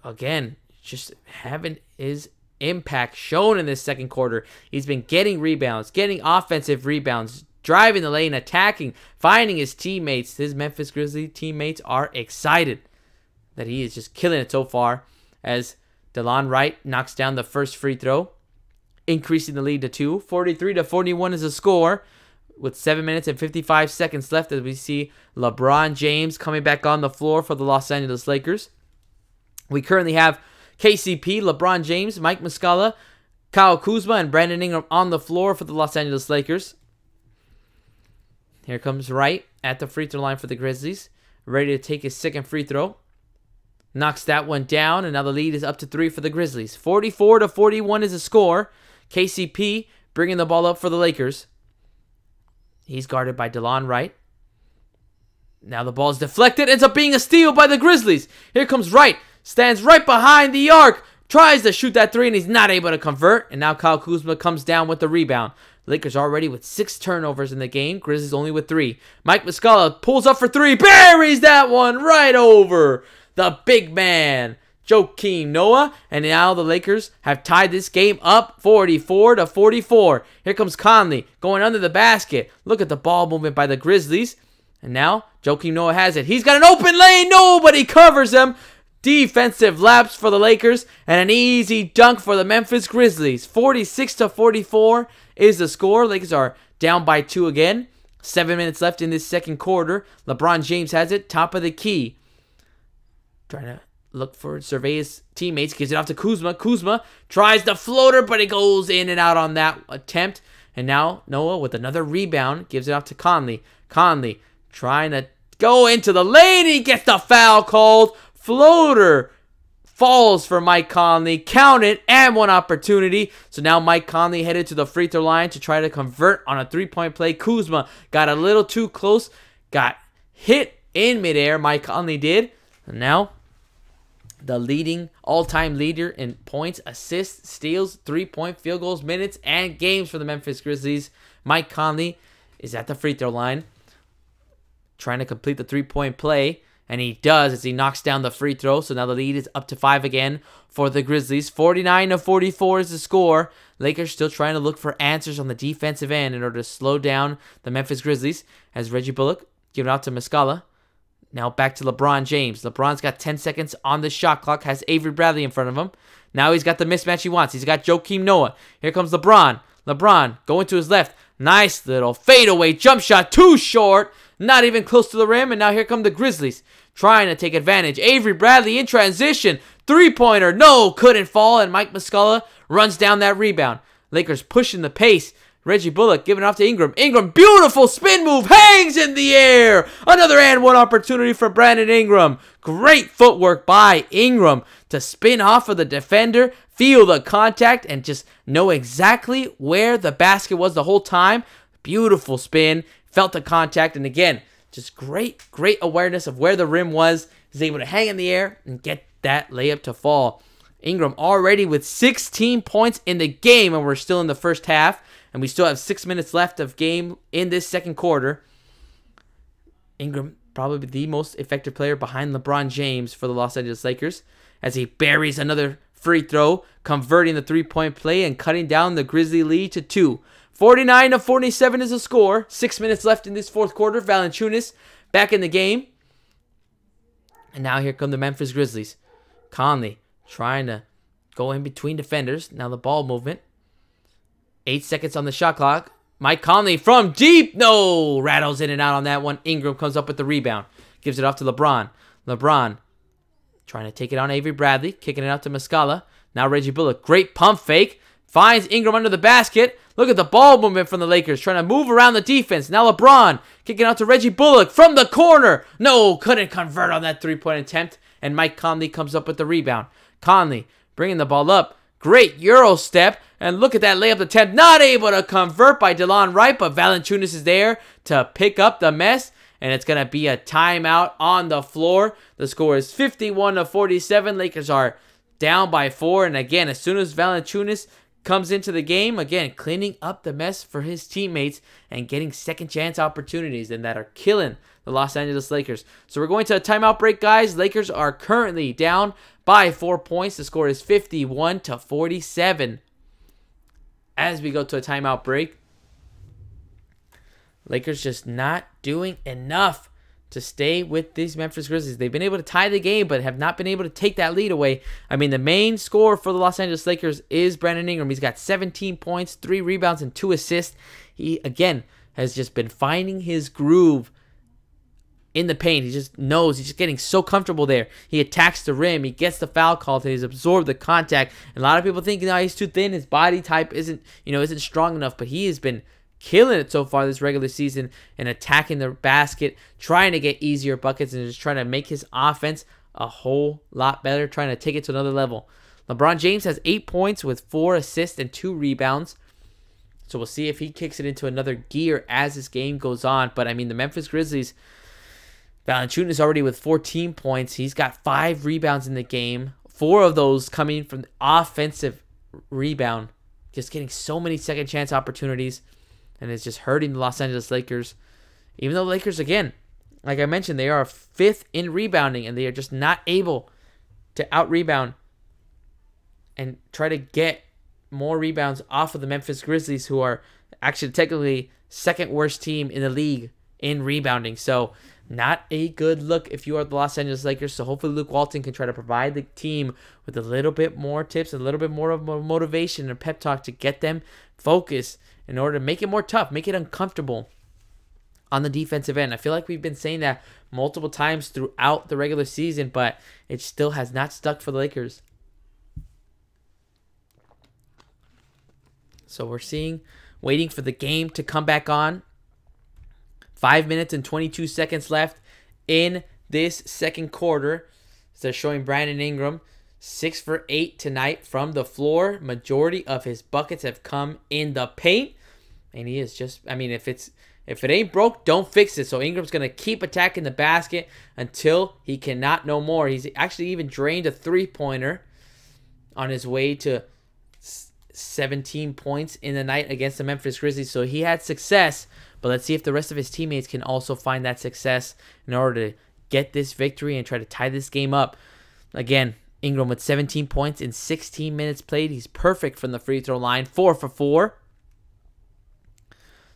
again, just having his impact shown in this second quarter. He's been getting rebounds, getting offensive rebounds, driving the lane, attacking, finding his teammates. His Memphis Grizzlies teammates are excited that he is just killing it so far as DeLon Wright knocks down the first free throw, increasing the lead to 2. 43-41 is the score with 7 minutes and 55 seconds left as we see LeBron James coming back on the floor for the Los Angeles Lakers. We currently have KCP, LeBron James, Mike Muscala, Kyle Kuzma, and Brandon Ingram on the floor for the Los Angeles Lakers. Here comes Wright at the free throw line for the Grizzlies, ready to take his second free throw. Knocks that one down, and now the lead is up to 3 for the Grizzlies. 44-41 is the score. KCP bringing the ball up for the Lakers. He's guarded by DeLon Wright. Now the ball is deflected. Ends up being a steal by the Grizzlies. Here comes Wright. Stands right behind the arc. Tries to shoot that three, and he's not able to convert. And now Kyle Kuzma comes down with the rebound. Lakers already with 6 turnovers in the game. Grizzlies only with 3. Mike Muscala pulls up for 3. Buries that one right over the big man, Joakim Noah. And now the Lakers have tied this game up 44-44. Here comes Conley going under the basket. Look at the ball movement by the Grizzlies. And now Joakim Noah has it. He's got an open lane. Nobody covers him. Defensive lapse for the Lakers and an easy dunk for the Memphis Grizzlies. 46-44 is the score. Lakers are down by 2 again. 7 minutes left in this second quarter. LeBron James has it, top of the key. Trying to look for, survey his teammates. Gives it off to Kuzma. Kuzma tries the floater, but it goes in and out on that attempt. And now Noah with another rebound. Gives it off to Conley. Conley trying to go into the lane. He gets the foul called. Floater falls for Mike Conley. Count it, and 1 opportunity. So now Mike Conley headed to the free throw line to try to convert on a 3-point play. Kuzma got a little too close. Got hit in midair. Mike Conley did. And now the leading all-time leader in points, assists, steals, 3-point field goals, minutes, and games for the Memphis Grizzlies. Mike Conley is at the free throw line trying to complete the 3-point play. And he does as he knocks down the free throw. So now the lead is up to 5 again for the Grizzlies. 49-44 is the score. Lakers still trying to look for answers on the defensive end in order to slow down the Memphis Grizzlies. As Reggie Bullock given out to Muscala. Now back to LeBron James. LeBron's got 10 seconds on the shot clock. Has Avery Bradley in front of him. Now he's got the mismatch he wants. He's got Joakim Noah. Here comes LeBron. LeBron going to his left. Nice little fadeaway jump shot. Too short. Not even close to the rim. And now here come the Grizzlies trying to take advantage. Avery Bradley in transition. 3-pointer. No, couldn't fall. And Mike Muscala runs down that rebound. Lakers pushing the pace. Reggie Bullock giving it off to Ingram. Ingram, beautiful spin move. Hangs in the air. Another and 1 opportunity for Brandon Ingram. Great footwork by Ingram to spin off of the defender. Feel the contact and just know exactly where the basket was the whole time. Beautiful spin. Felt the contact. And again, just great awareness of where the rim was. He's able to hang in the air and get that layup to fall. Ingram already with 16 points in the game, and we're still in the first half. And we still have 6 minutes left of game in this second quarter. Ingram, probably the most effective player behind LeBron James for the Los Angeles Lakers, as he buries another free throw, converting the 3-point play and cutting down the Grizzly lead to 2. 49-47 is the score. 6 minutes left in this fourth quarter. Valanciunas back in the game. And now here come the Memphis Grizzlies. Conley trying to go in between defenders. Now the ball movement. 8 seconds on the shot clock. Mike Conley from deep. No. Rattles in and out on that one. Ingram comes up with the rebound. Gives it off to LeBron. LeBron trying to take it on Avery Bradley. Kicking it out to Muscala. Now Reggie Bullock. Great pump fake. Finds Ingram under the basket. Look at the ball movement from the Lakers. Trying to move around the defense. Now LeBron kicking out to Reggie Bullock from the corner. No. Couldn't convert on that 3-point attempt. And Mike Conley comes up with the rebound. Conley bringing the ball up. Great Euro step. And look at that layup attempt. Not able to convert by DeLon Wright. But Valanciunas is there to pick up the mess. And it's going to be a timeout on the floor. The score is 51-47. Lakers are down by 4. And again, as soon as Valanciunas comes into the game, again, cleaning up the mess for his teammates and getting second chance opportunities and that are killing the Los Angeles Lakers. So we're going to a timeout break, guys. Lakers are currently down by 4 points. The score is 51-47. As we go to a timeout break, Lakers just not doing enough to stay with these Memphis Grizzlies. They've been able to tie the game, but have not been able to take that lead away. I mean, the main scorer for the Los Angeles Lakers is Brandon Ingram. He's got 17 points, 3 rebounds, and 2 assists. He, again, has just been finding his groove in the paint. He just knows. He's just getting so comfortable there. He attacks the rim. He gets the foul call. He's absorbed the contact. And a lot of people think, he's too thin. His body type isn't strong enough. But he has been killing it so far this regular season and attacking the basket, trying to get easier buckets and just trying to make his offense a whole lot better, trying to take it to another level. LeBron James has 8 points with 4 assists and 2 rebounds. So we'll see if he kicks it into another gear as this game goes on. But, I mean, the Memphis Grizzlies Valanciunas already with 14 points. He's got 5 rebounds in the game. 4 of those coming from the offensive rebound. Just getting so many second chance opportunities. And it's just hurting the Los Angeles Lakers. Even though the Lakers, again, like I mentioned, they are 5th in rebounding. And they are just not able to out-rebound and try to get more rebounds off of the Memphis Grizzlies, who are actually technically second worst team in the league in rebounding. So not a good look if you are the Los Angeles Lakers. So hopefully Luke Walton can try to provide the team with a little bit more tips, a little bit more of motivation and pep talk to get them focused in order to make it more tough, make it uncomfortable on the defensive end. I feel like we've been saying that multiple times throughout the regular season, but it still has not stuck for the Lakers. So we're waiting for the game to come back on. 5 minutes and 22 seconds left in this second quarter. So they're showing Brandon Ingram 6 for 8 tonight from the floor. Majority of his buckets have come in the paint. And he is just, I mean, if it ain't broke, don't fix it. So Ingram's going to keep attacking the basket until he cannot no more. He's actually even drained a three-pointer on his way to 17 points in the night against the Memphis Grizzlies. So he had success, but let's see if the rest of his teammates can also find that success in order to get this victory and try to tie this game up. Again, Ingram with 17 points in 16 minutes played. He's perfect from the free throw line, 4 for 4.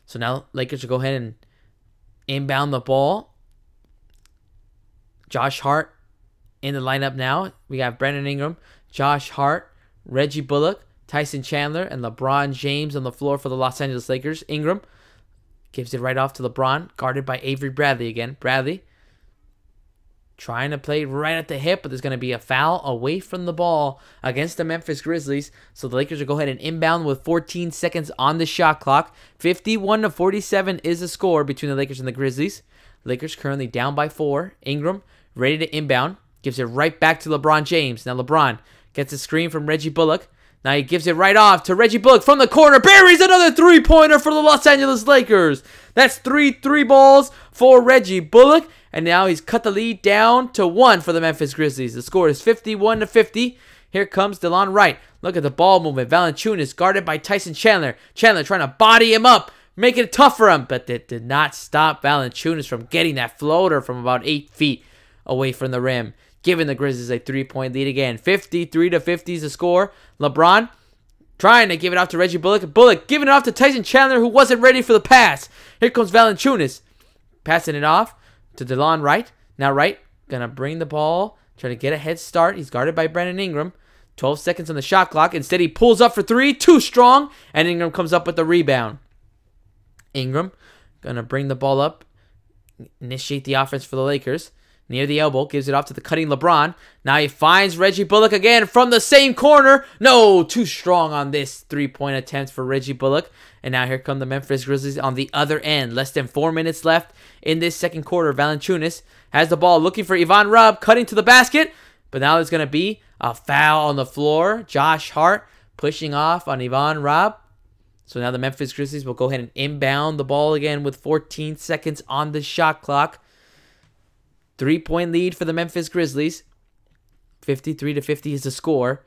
So now Lakers will go ahead and inbound the ball. Josh Hart in the lineup now. We have Brandon Ingram, Josh Hart, Reggie Bullock, Tyson Chandler, and LeBron James on the floor for the Los Angeles Lakers. Ingram gives it right off to LeBron, guarded by Avery Bradley again. Bradley trying to play right at the hip, but there's going to be a foul away from the ball against the Memphis Grizzlies. So the Lakers will go ahead and inbound with 14 seconds on the shot clock. 51-47 is the score between the Lakers and the Grizzlies. Lakers currently down by 4. Ingram ready to inbound. Gives it right back to LeBron James. Now LeBron gets a screen from Reggie Bullock. Now he gives it right off to Reggie Bullock from the corner. Buries another three-pointer for the Los Angeles Lakers. That's 3 balls for Reggie Bullock. And now he's cut the lead down to 1 for the Memphis Grizzlies. The score is 51-50. Here comes DeLon Wright. Look at the ball movement. Valanciunas guarded by Tyson Chandler. Chandler trying to body him up, making it tough for him. But it did not stop Valanciunas from getting that floater from about 8 feet away from the rim, giving the Grizzlies a 3-point lead again. 53-50 is the score. LeBron trying to give it off to Reggie Bullock. Bullock giving it off to Tyson Chandler, who wasn't ready for the pass. Here comes Valanciunas, passing it off to DeLon Wright. Now Wright going to bring the ball, try to get a head start. He's guarded by Brandon Ingram. 12 seconds on the shot clock. Instead, he pulls up for 3. Too strong. And Ingram comes up with the rebound. Ingram going to bring the ball up, initiate the offense for the Lakers. Near the elbow, gives it off to the cutting LeBron. Now he finds Reggie Bullock again from the same corner. No, too strong on this 3-point attempt for Reggie Bullock. And now here come the Memphis Grizzlies on the other end. Less than 4 minutes left in this second quarter. Valanciunas has the ball, looking for Ivan Rubb, cutting to the basket. But now there's going to be a foul on the floor. Josh Hart pushing off on Ivan Rubb. So now the Memphis Grizzlies will go ahead and inbound the ball again with 14 seconds on the shot clock. 3-point lead for the Memphis Grizzlies. 53-50 is the score.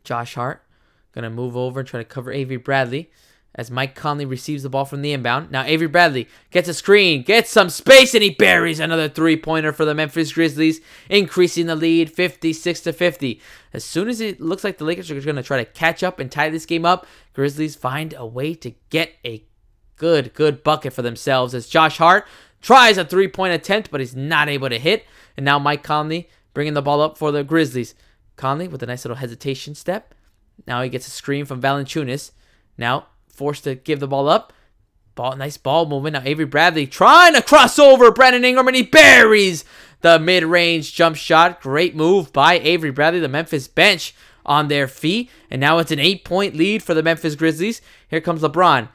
Josh Hart going to move over and try to cover Avery Bradley as Mike Conley receives the ball from the inbound. Now Avery Bradley gets a screen, gets some space, and he buries another 3-pointer for the Memphis Grizzlies, increasing the lead 56-50. As soon as it looks like the Lakers are going to try to catch up and tie this game up, Grizzlies find a way to get a good bucket for themselves as Josh Hart tries a 3-point attempt, but he's not able to hit. And now Mike Conley bringing the ball up for the Grizzlies. Conley with a nice little hesitation step. Now he gets a screen from Valanciunas. Now forced to give the ball up. Nice ball movement. Now Avery Bradley trying to cross over Brandon Ingram, and he buries the mid-range jump shot. Great move by Avery Bradley. The Memphis bench on their feet. And now it's an 8-point lead for the Memphis Grizzlies. Here comes LeBron.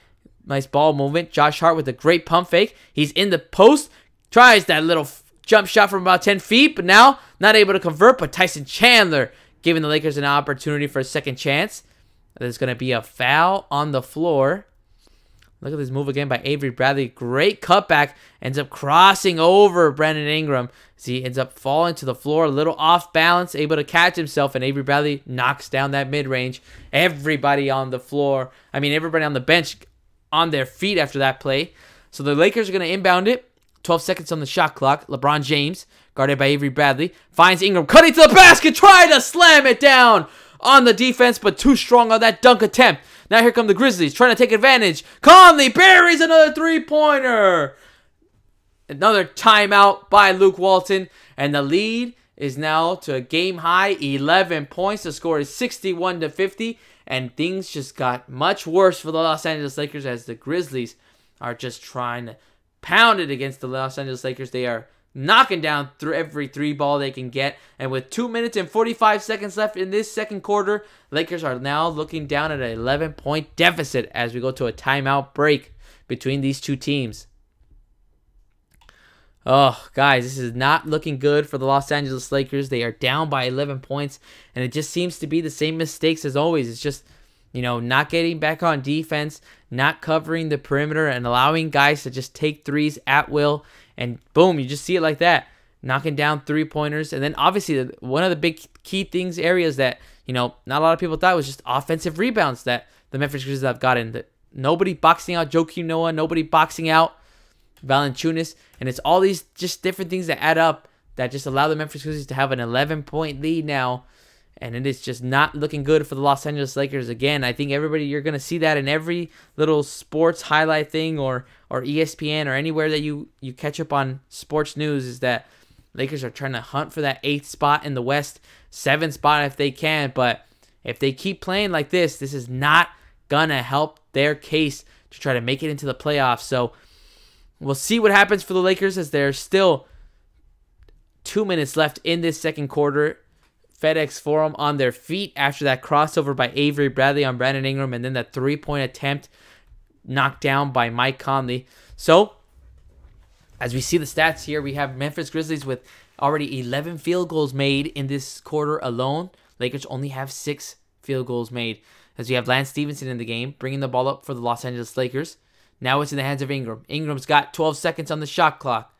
Nice ball movement. Josh Hart with a great pump fake. He's in the post. Tries that little jump shot from about 10 feet, but now not able to convert. But Tyson Chandler giving the Lakers an opportunity for a second chance. There's going to be a foul on the floor. Look at this move again by Avery Bradley. Great cutback. Ends up crossing over Brandon Ingram. As he ends up falling to the floor. A little off balance. Able to catch himself. And Avery Bradley knocks down that mid-range. Everybody on the floor. Everybody on the bench on their feet after that play. So the Lakers are going to inbound it. 12 seconds on the shot clock. LeBron James, guarded by Avery Bradley, finds Ingram. Cutting to the basket. Trying to slam it down on the defense. But too strong on that dunk attempt. Now here come the Grizzlies, trying to take advantage. Conley buries another three-pointer. Another timeout by Luke Walton. And the lead is now to a game-high 11 points. The score is 61-50. And things just got much worse for the Los Angeles Lakers as the Grizzlies are just trying to pound it against the Los Angeles Lakers. They are knocking down through every three ball they can get. And with 2 minutes and 45 seconds left in this second quarter, Lakers are now looking down at an 11-point deficit as we go to a timeout break between these two teams. Oh, guys, this is not looking good for the Los Angeles Lakers. They are down by 11 points, and it just seems to be the same mistakes as always. It's just, not getting back on defense, not covering the perimeter, and allowing guys to just take threes at will. And boom, you just see it like that. Knocking down three-pointers. And then obviously one of the big key areas that, not a lot of people thought was just offensive rebounds that the Memphis Grizzlies have gotten. Nobody boxing out Joakim Noah. Nobody boxing out Valanciunas. And it's all these just different things that add up that just allow the Memphis Grizzlies to have an 11-point lead now. And it is just not looking good for the Los Angeles Lakers again. I think you're going to see that in every little sports highlight thing or ESPN or anywhere that you catch up on sports news, is that Lakers are trying to hunt for that 8th spot in the West, 7th spot if they can. But if they keep playing like this is not going to help their case to try to make it into the playoffs. So we'll see what happens for the Lakers as there's still 2 minutes left in this second quarter. FedEx Forum on their feet after that crossover by Avery Bradley on Brandon Ingram, and then that three-point attempt knocked down by Mike Conley. So, as we see the stats here, we have Memphis Grizzlies with already 11 field goals made in this quarter alone. Lakers only have 6 field goals made. As we have Lance Stevenson in the game, bringing the ball up for the Los Angeles Lakers. Now it's in the hands of Ingram. Ingram's got 12 seconds on the shot clock.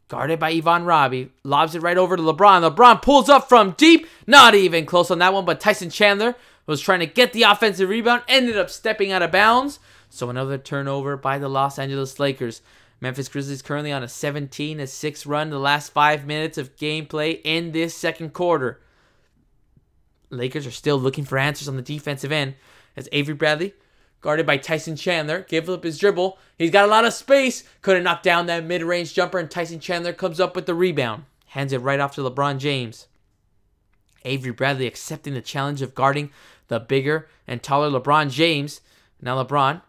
Guarded by Ivan Robbie. Lobs it right over to LeBron. LeBron pulls up from deep. Not even close on that one, but Tyson Chandler was trying to get the offensive rebound. Ended up stepping out of bounds. So another turnover by the Los Angeles Lakers. Memphis Grizzlies currently on a 17-6 run the last 5 minutes of gameplay in this second quarter. Lakers are still looking for answers on the defensive end as Avery Bradley, guarded by Tyson Chandler, gives up his dribble. He's got a lot of space. Couldn't knock down that mid-range jumper, and Tyson Chandler comes up with the rebound. Hands it right off to LeBron James. Avery Bradley accepting the challenge of guarding the bigger and taller LeBron James. Now LeBron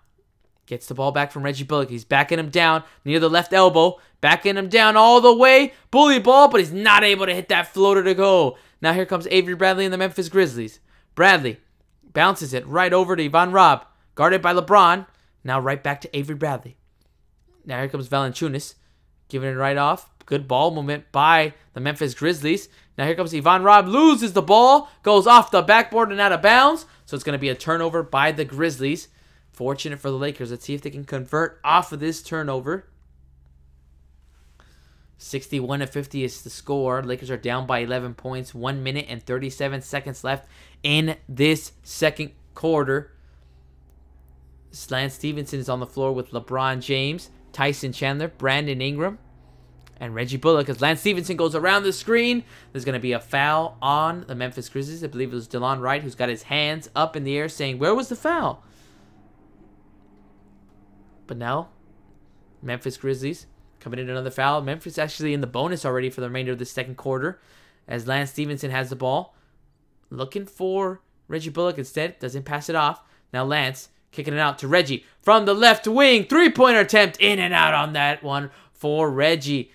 gets the ball back from Reggie Bullock. He's backing him down near the left elbow. Backing him down all the way. Bully ball, but he's not able to hit that floater to go. Now here comes Avery Bradley and the Memphis Grizzlies. Bradley bounces it right over to Ivan Robb. Guarded by LeBron. Now right back to Avery Bradley. Now here comes Valanciunas. Giving it right off. Good ball movement by the Memphis Grizzlies. Now here comes Ivan Robb. Loses the ball. Goes off the backboard and out of bounds. So it's going to be a turnover by the Grizzlies. Fortunate for the Lakers. Let's see if they can convert off of this turnover. 61-50 is the score. Lakers are down by 11 points. 1 minute and 37 seconds left in this second quarter. Lance Stevenson is on the floor with LeBron James, Tyson Chandler, Brandon Ingram, and Reggie Bullock. As Lance Stevenson goes around the screen, there's going to be a foul on the Memphis Grizzlies. I believe it was DeLon Wright who's got his hands up in the air saying, "Where was the foul?" But now, Memphis Grizzlies committed another foul. Memphis actually in the bonus already for the remainder of the second quarter as Lance Stevenson has the ball. Looking for Reggie Bullock instead. Doesn't pass it off. Now Lance kicking it out to Reggie from the left wing. Three-pointer attempt in and out on that one for Reggie.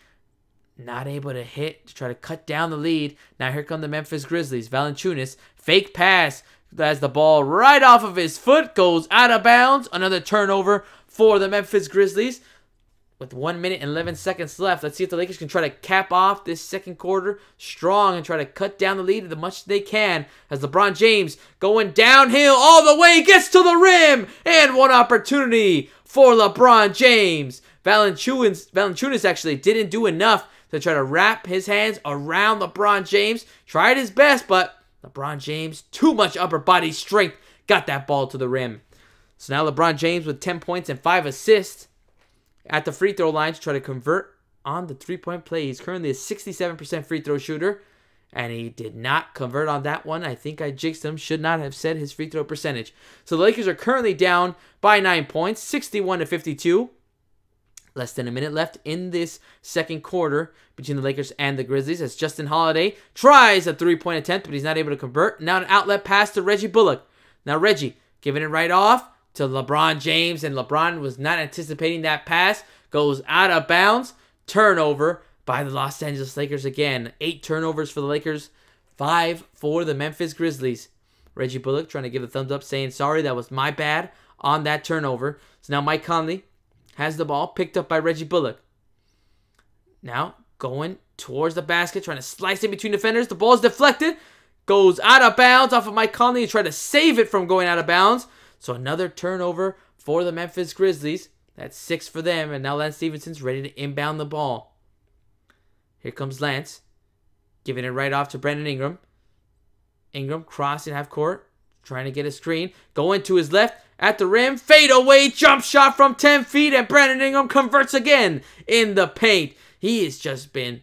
Not able to hit to try to cut down the lead. Now here come the Memphis Grizzlies. Valanciunas, fake pass. As the ball right off of his foot goes out of bounds. Another turnover for the Memphis Grizzlies. with 1 minute and 11 seconds left. Let's see if the Lakers can try to cap off this second quarter strong and try to cut down the lead as much as they can. As LeBron James going downhill all the way, gets to the rim, and one opportunity for LeBron James. Valanciunas actually didn't do enough to try to wrap his hands around LeBron James. Tried his best, but LeBron James, too much upper body strength, got that ball to the rim. So now LeBron James with 10 points and 5 assists at the free throw line to try to convert on the three-point play. He's currently a 67% free throw shooter, and he did not convert on that one. I think I jinxed him. Should not have said his free throw percentage. So the Lakers are currently down by 9 points, 61-52. Less than a minute left in this second quarter between the Lakers and the Grizzlies as Justin Holiday tries a three-point attempt, but he's not able to convert. Now an outlet pass to Reggie Bullock. Now Reggie giving it right off to LeBron James, and LeBron was not anticipating that pass. Goes out of bounds. Turnover by the Los Angeles Lakers again. 8 turnovers for the Lakers, 5 for the Memphis Grizzlies. Reggie Bullock trying to give a thumbs up, saying, sorry, that was my bad on that turnover. So now Mike Conley has the ball, picked up by Reggie Bullock. Now going towards the basket, trying to slice in between defenders. The ball is deflected. Goes out of bounds off of Mike Conley and try to save it from going out of bounds. So another turnover for the Memphis Grizzlies. That's 6 for them. And now Lance Stephenson's ready to inbound the ball. Here comes Lance. Giving it right off to Brandon Ingram. Ingram crossing half court. Trying to get a screen. Going to his left at the rim. Fade away. Jump shot from 10 feet. And Brandon Ingram converts again in the paint. He has just been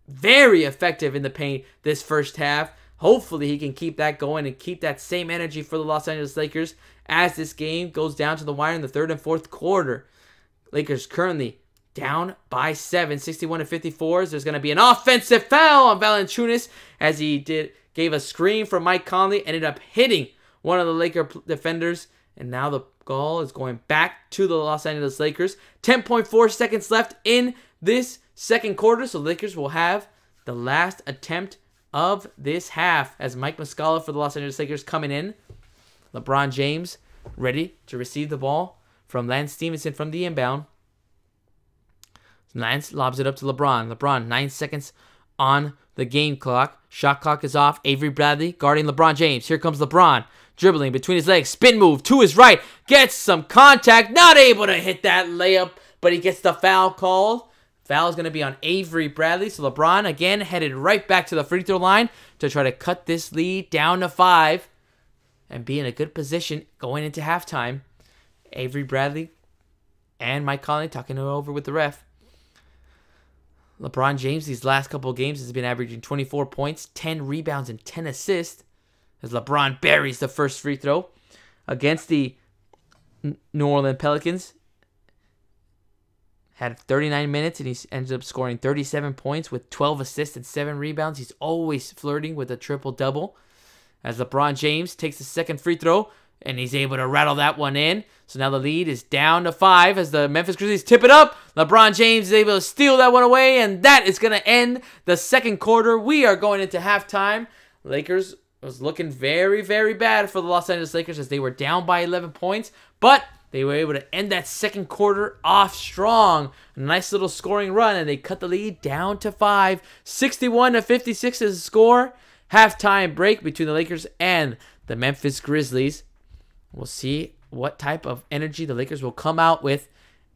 very effective in the paint this first half. Hopefully he can keep that going and keep that same energy for the Los Angeles Lakers as this game goes down to the wire in the third and fourth quarter. Lakers currently down by 7, 61-54. There's going to be an offensive foul on Valanciunas as he gave a screen from Mike Conley, ended up hitting one of the Laker defenders, and now the ball is going back to the Los Angeles Lakers. 10.4 seconds left in this second quarter, so Lakers will have the last attempt of this half as Mike Muscala for the Los Angeles Lakers coming in. LeBron James ready to receive the ball from Lance Stevenson from the inbound. Lance lobs it up to LeBron. LeBron, 9 seconds on the game clock. Shot clock is off. Avery Bradley guarding LeBron James. Here comes LeBron. Dribbling between his legs. Spin move to his right. Gets some contact. Not able to hit that layup, but he gets the foul called. Foul is going to be on Avery Bradley. So LeBron, again, headed right back to the free throw line to try to cut this lead down to 5 and be in a good position going into halftime. Avery Bradley and Mike Conley talking it over with the ref. LeBron James, these last couple of games, has been averaging 24 points, 10 rebounds, and 10 assists as LeBron buries the first free throw against the New Orleans Pelicans. Had 39 minutes, and he ended up scoring 37 points with 12 assists and 7 rebounds. He's always flirting with a triple-double. As LeBron James takes the second free throw, and he's able to rattle that one in. So now the lead is down to 5 as the Memphis Grizzlies tip it up. LeBron James is able to steal that one away, and that is going to end the second quarter. We are going into halftime. Lakers was looking very, very bad for the Los Angeles Lakers as they were down by 11 points, but they were able to end that second quarter off strong. A nice little scoring run, and they cut the lead down to 5. 61-56 is the score. Halftime break between the Lakers and the Memphis Grizzlies. We'll see what type of energy the Lakers will come out with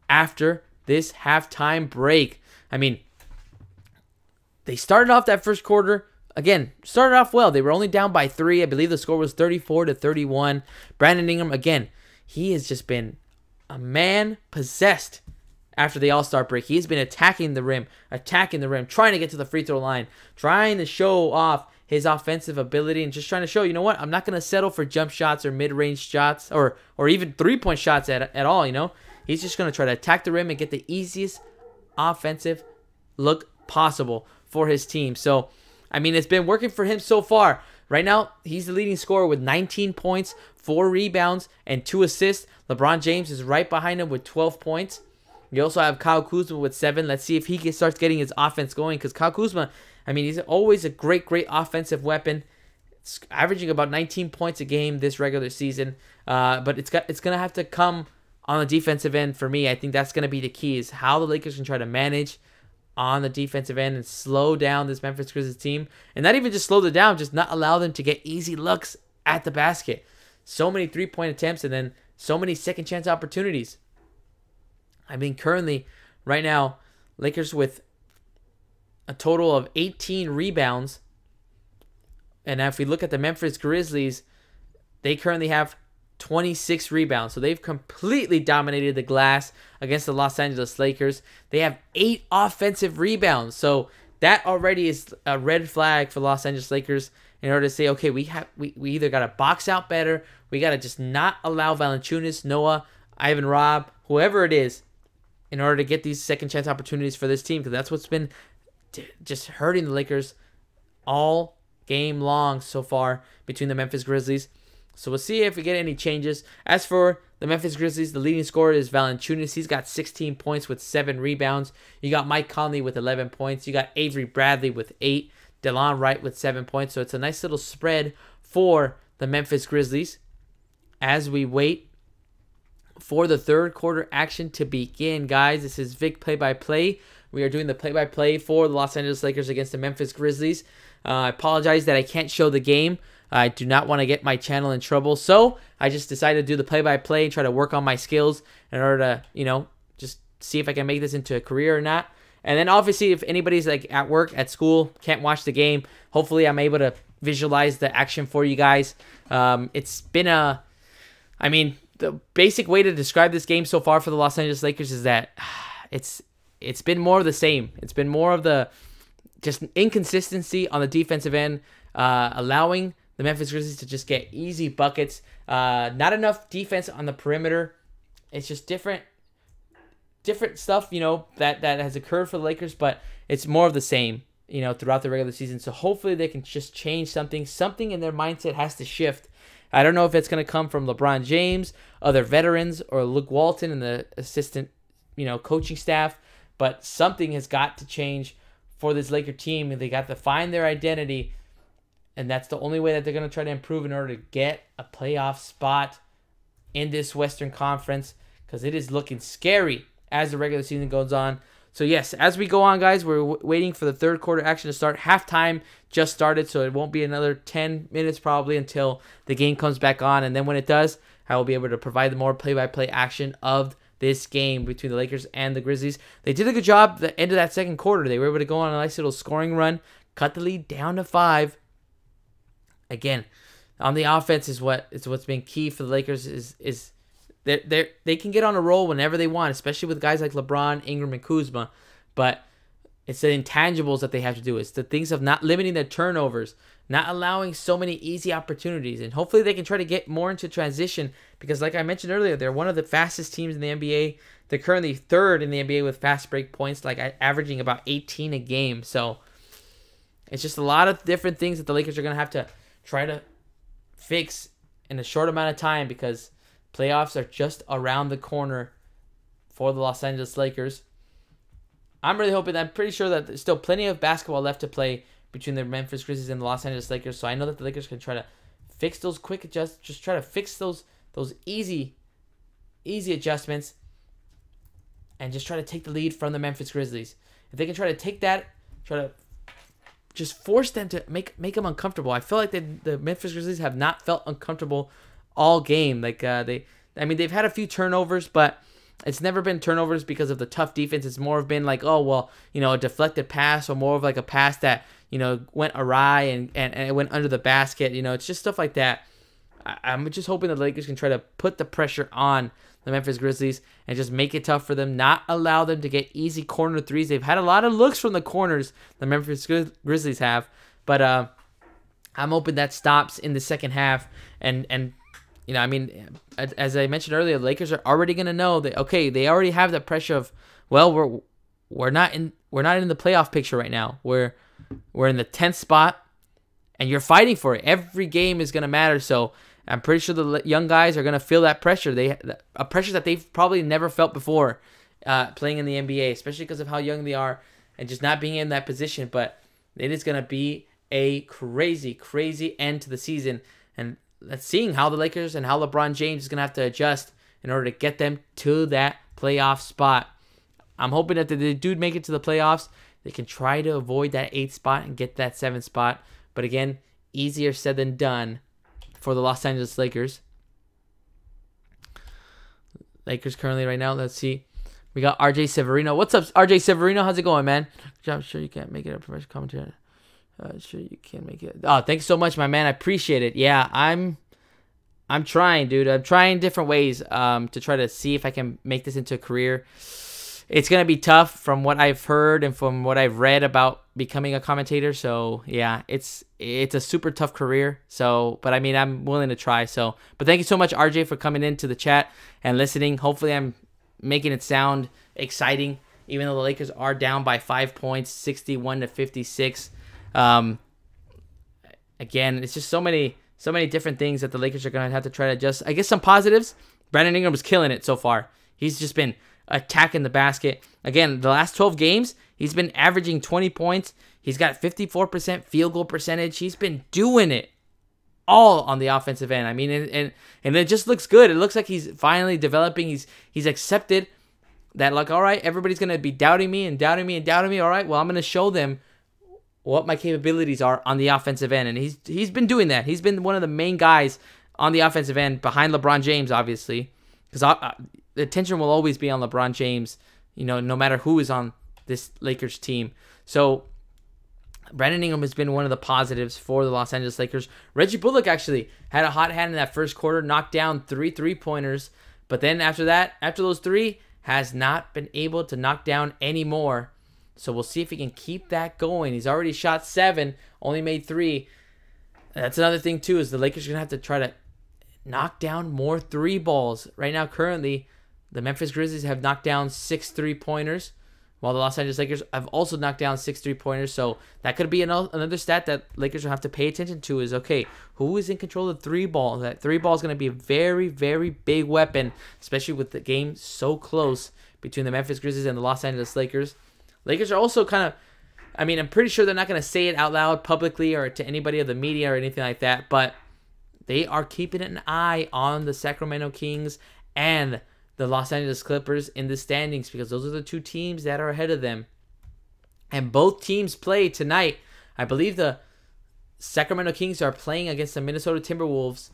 after this halftime break. I mean, they started off that first quarter. Again, started off well. They were only down by 3. I believe the score was 34-31. Brandon Ingram, again, he has just been a man possessed after the All-Star break. He's been attacking the rim, trying to get to the free throw line, trying to show off his offensive ability and just trying to show, you know what, I'm not going to settle for jump shots or mid-range shots or even three-point shots at all, you know. He's just going to try to attack the rim and get the easiest offensive look possible for his team. So, I mean, it's been working for him so far. Right now, he's the leading scorer with 19 points, 4 rebounds, and 2 assists. LeBron James is right behind him with 12 points. You also have Kyle Kuzma with 7. Let's see if he starts getting his offense going, because Kyle Kuzma, I mean, he's always a great offensive weapon. It's averaging about 19 points a game this regular season. But it's going to have to come on the defensive end, for me, I think that's going to be the key, is how the Lakers can try to manage on the defensive end and slow down this Memphis Grizzlies team. And not even just slow them down, just not allow them to get easy looks at the basket. So many three-point attempts and then so many second chance opportunities. I mean, currently, right now, Lakers with a total of 18 rebounds. And if we look at the Memphis Grizzlies, they currently have 26 rebounds. So they've completely dominated the glass against the Los Angeles Lakers. They have 8 offensive rebounds. So that already is a red flag for the Los Angeles Lakers in order to say, okay, we either got to box out better, we got to just not allow Valanciunas, Noah, Ivan Robb, whoever it is, in order to get these second chance opportunities for this team, because that's what's been just hurting the Lakers all game long so far between the Memphis Grizzlies. So we'll see if we get any changes. As for the Memphis Grizzlies, the leading scorer is Valanciunas. He's got 16 points with 7 rebounds. You got Mike Conley with 11 points. You got Avery Bradley with 8. Delon Wright with 7 points. So it's a nice little spread for the Memphis Grizzlies as we wait for the third quarter action to begin. Guys, this is Vic Play-by-Play. We are doing the play-by-play for the Los Angeles Lakers against the Memphis Grizzlies. I apologize that I can't show the game. I do not want to get my channel in trouble, so I just decided to do the play-by-play and try to work on my skills in order to, just see if I can make this into a career or not. And then obviously, if anybody's like at work, at school, can't watch the game, hopefully I'm able to visualize the action for you guys. It's been the basic way to describe this game so far for the Los Angeles Lakers is that it's been more of the same. It's been more of the just inconsistency on the defensive end, allowing the Memphis Grizzlies to just get easy buckets. Not enough defense on the perimeter. It's just different stuff, that has occurred for the Lakers, but it's more of the same, throughout the regular season. So hopefully they can just change something. Something in their mindset has to shift. I don't know if it's going to come from LeBron James, other veterans, or Luke Walton and the assistant, coaching staff, but something has got to change for this Laker team, and they got to find their identity, and that's the only way that they're going to try to improve in order to get a playoff spot in this Western Conference, because it is looking scary as the regular season goes on. So yes, as we go on, guys, we're waiting for the third quarter action to start. Halftime just started, so it won't be another 10 minutes probably until the game comes back on, and then when it does, I will be able to provide the more play-by-play action of this game between the Lakers and the Grizzlies. They did a good job at the end of that second quarter. They were able to go on a nice little scoring run, cut the lead down to 5. Again, on the offense is what's been key for the Lakers is they can get on a roll whenever they want, especially with guys like LeBron, Ingram, and Kuzma. But it's the intangibles that they have to do. It's the things of not limiting their turnovers, not allowing so many easy opportunities. And hopefully they can try to get more into transition because, like I mentioned earlier, they're one of the fastest teams in the NBA. They're currently 3rd in the NBA with fast break points, averaging about 18 a game. So it's just a lot of different things that the Lakers are going to have to try to fix in a short amount of time because playoffs are just around the corner for the Los Angeles Lakers. I'm really hoping I'm pretty sure that there's still plenty of basketball left to play between the Memphis Grizzlies and the Los Angeles Lakers. So I know that the Lakers can try to fix those quick adjustments, just try to fix those easy adjustments and just try to take the lead from the Memphis Grizzlies. If they can try to take that, try to just force them to make them uncomfortable. I feel like the Memphis Grizzlies have not felt uncomfortable all game. They've had a few turnovers, but it's never been turnovers because of the tough defense. It's more of been like, a deflected pass or more of like a pass that, went awry and it went under the basket. It's just stuff like that. I'm just hoping the Lakers can try to put the pressure on the Memphis Grizzlies and just make it tough for them, not allow them to get easy corner threes. They've had a lot of looks from the corners, the Memphis Grizzlies have, but I'm hoping that stops in the second half. And as I mentioned earlier, the Lakers are already going to know that, okay, they already have the pressure of, well, we're not in the playoff picture right now. We're in the 10th spot, and you're fighting for it. Every game is going to matter, so I'm pretty sure the young guys are going to feel that pressure. A pressure that they've probably never felt before playing in the NBA, especially because of how young they are and just not being in that position. But it is going to be a crazy, crazy end to the season. And let's see how the Lakers and how LeBron James is going to have to adjust in order to get them to that playoff spot. I'm hoping that they do make it to the playoffs. They can try to avoid that 8th spot and get that 7th spot. But again, easier said than done for the Los Angeles Lakers. Lakers currently right now, let's see. We got RJ Severino. What's up, RJ Severino? How's it going, man? I'm sure you can't make it a professional commentator. Sure you can make it. Oh, thanks so much, my man. I appreciate it. Yeah, I'm trying, dude. I'm trying different ways to try to see if I can make this into a career. It's going to be tough from what I've heard and from what I've read about becoming a commentator. So, yeah, it's a super tough career. So, but I mean, I'm willing to try. So, but thank you so much, RJ, for coming into the chat and listening. Hopefully, I'm making it sound exciting, even though the Lakers are down by 5 points, 61-56. Again, it's just so many different things that the Lakers are going to have to try to adjust. I guess some positives. Brandon Ingram's killing it so far. He's just been attacking the basket. Again, the last 12 games, he's been averaging 20 points. He's got 54% field goal percentage. He's been doing it all on the offensive end. I mean, and it just looks good. It looks like he's finally developing. He's accepted that, like, all right, everybody's going to be doubting me and doubting me and doubting me. All right, well, I'm going to show them what my capabilities are on the offensive end. And he's been doing that. He's been one of the main guys on the offensive end behind LeBron James, obviously, because the attention will always be on LeBron James, you know, no matter who is on this Lakers team. So Brandon Ingram has been one of the positives for the Los Angeles Lakers. Reggie Bullock actually had a hot hand in that first quarter, knocked down 3 3-pointers. But then after that, after those 3, has not been able to knock down any more. So we'll see if he can keep that going. He's already shot 7, only made 3. That's another thing, too, is the Lakers are going to have to try to knock down more 3 balls. Right now, currently, the Memphis Grizzlies have knocked down 6 3-pointers, while the Los Angeles Lakers have also knocked down 6 3-pointers. So that could be another stat that Lakers will have to pay attention to is, okay, who is in control of the 3 ball? That 3 ball is going to be a very, very big weapon, especially with the game so close between the Memphis Grizzlies and the Los Angeles Lakers. Lakers are also kind of, I mean, I'm pretty sure they're not going to say it out loud publicly or to anybody of the media or anything like that, but they are keeping an eye on the Sacramento Kings and the Los Angeles Clippers in the standings because those are the 2 teams that are ahead of them. And both teams play tonight. I believe the Sacramento Kings are playing against the Minnesota Timberwolves,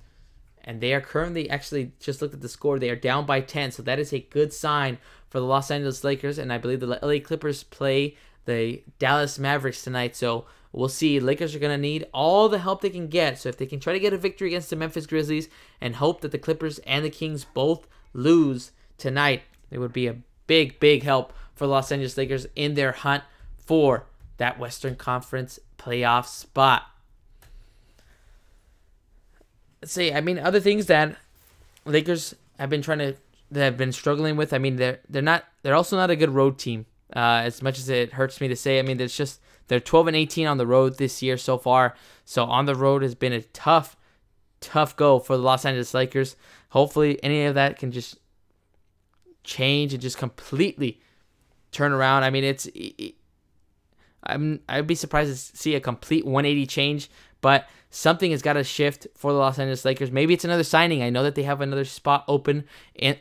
and they are currently, actually just looked at the score, they are down by 10, so that is a good sign for the Los Angeles Lakers, and I believe the LA Clippers play the Dallas Mavericks tonight, so we'll see. Lakers are going to need all the help they can get, so if they can try to get a victory against the Memphis Grizzlies and hope that the Clippers and the Kings both lose tonight, it would be a big, big help for the Los Angeles Lakers in their hunt for that Western Conference playoff spot. Let's see, I mean, other things that Lakers have been struggling with. I mean, they're also not a good road team. As much as it hurts me to say, I mean, they're 12-18 on the road this year so far. So on the road has been a tough go for the Los Angeles Lakers. Hopefully, any of that can just change and just completely turn around. I mean, I'd be surprised to see a complete 180 change, but something has got to shift for the Los Angeles Lakers. Maybe it's another signing. I know that they have another spot open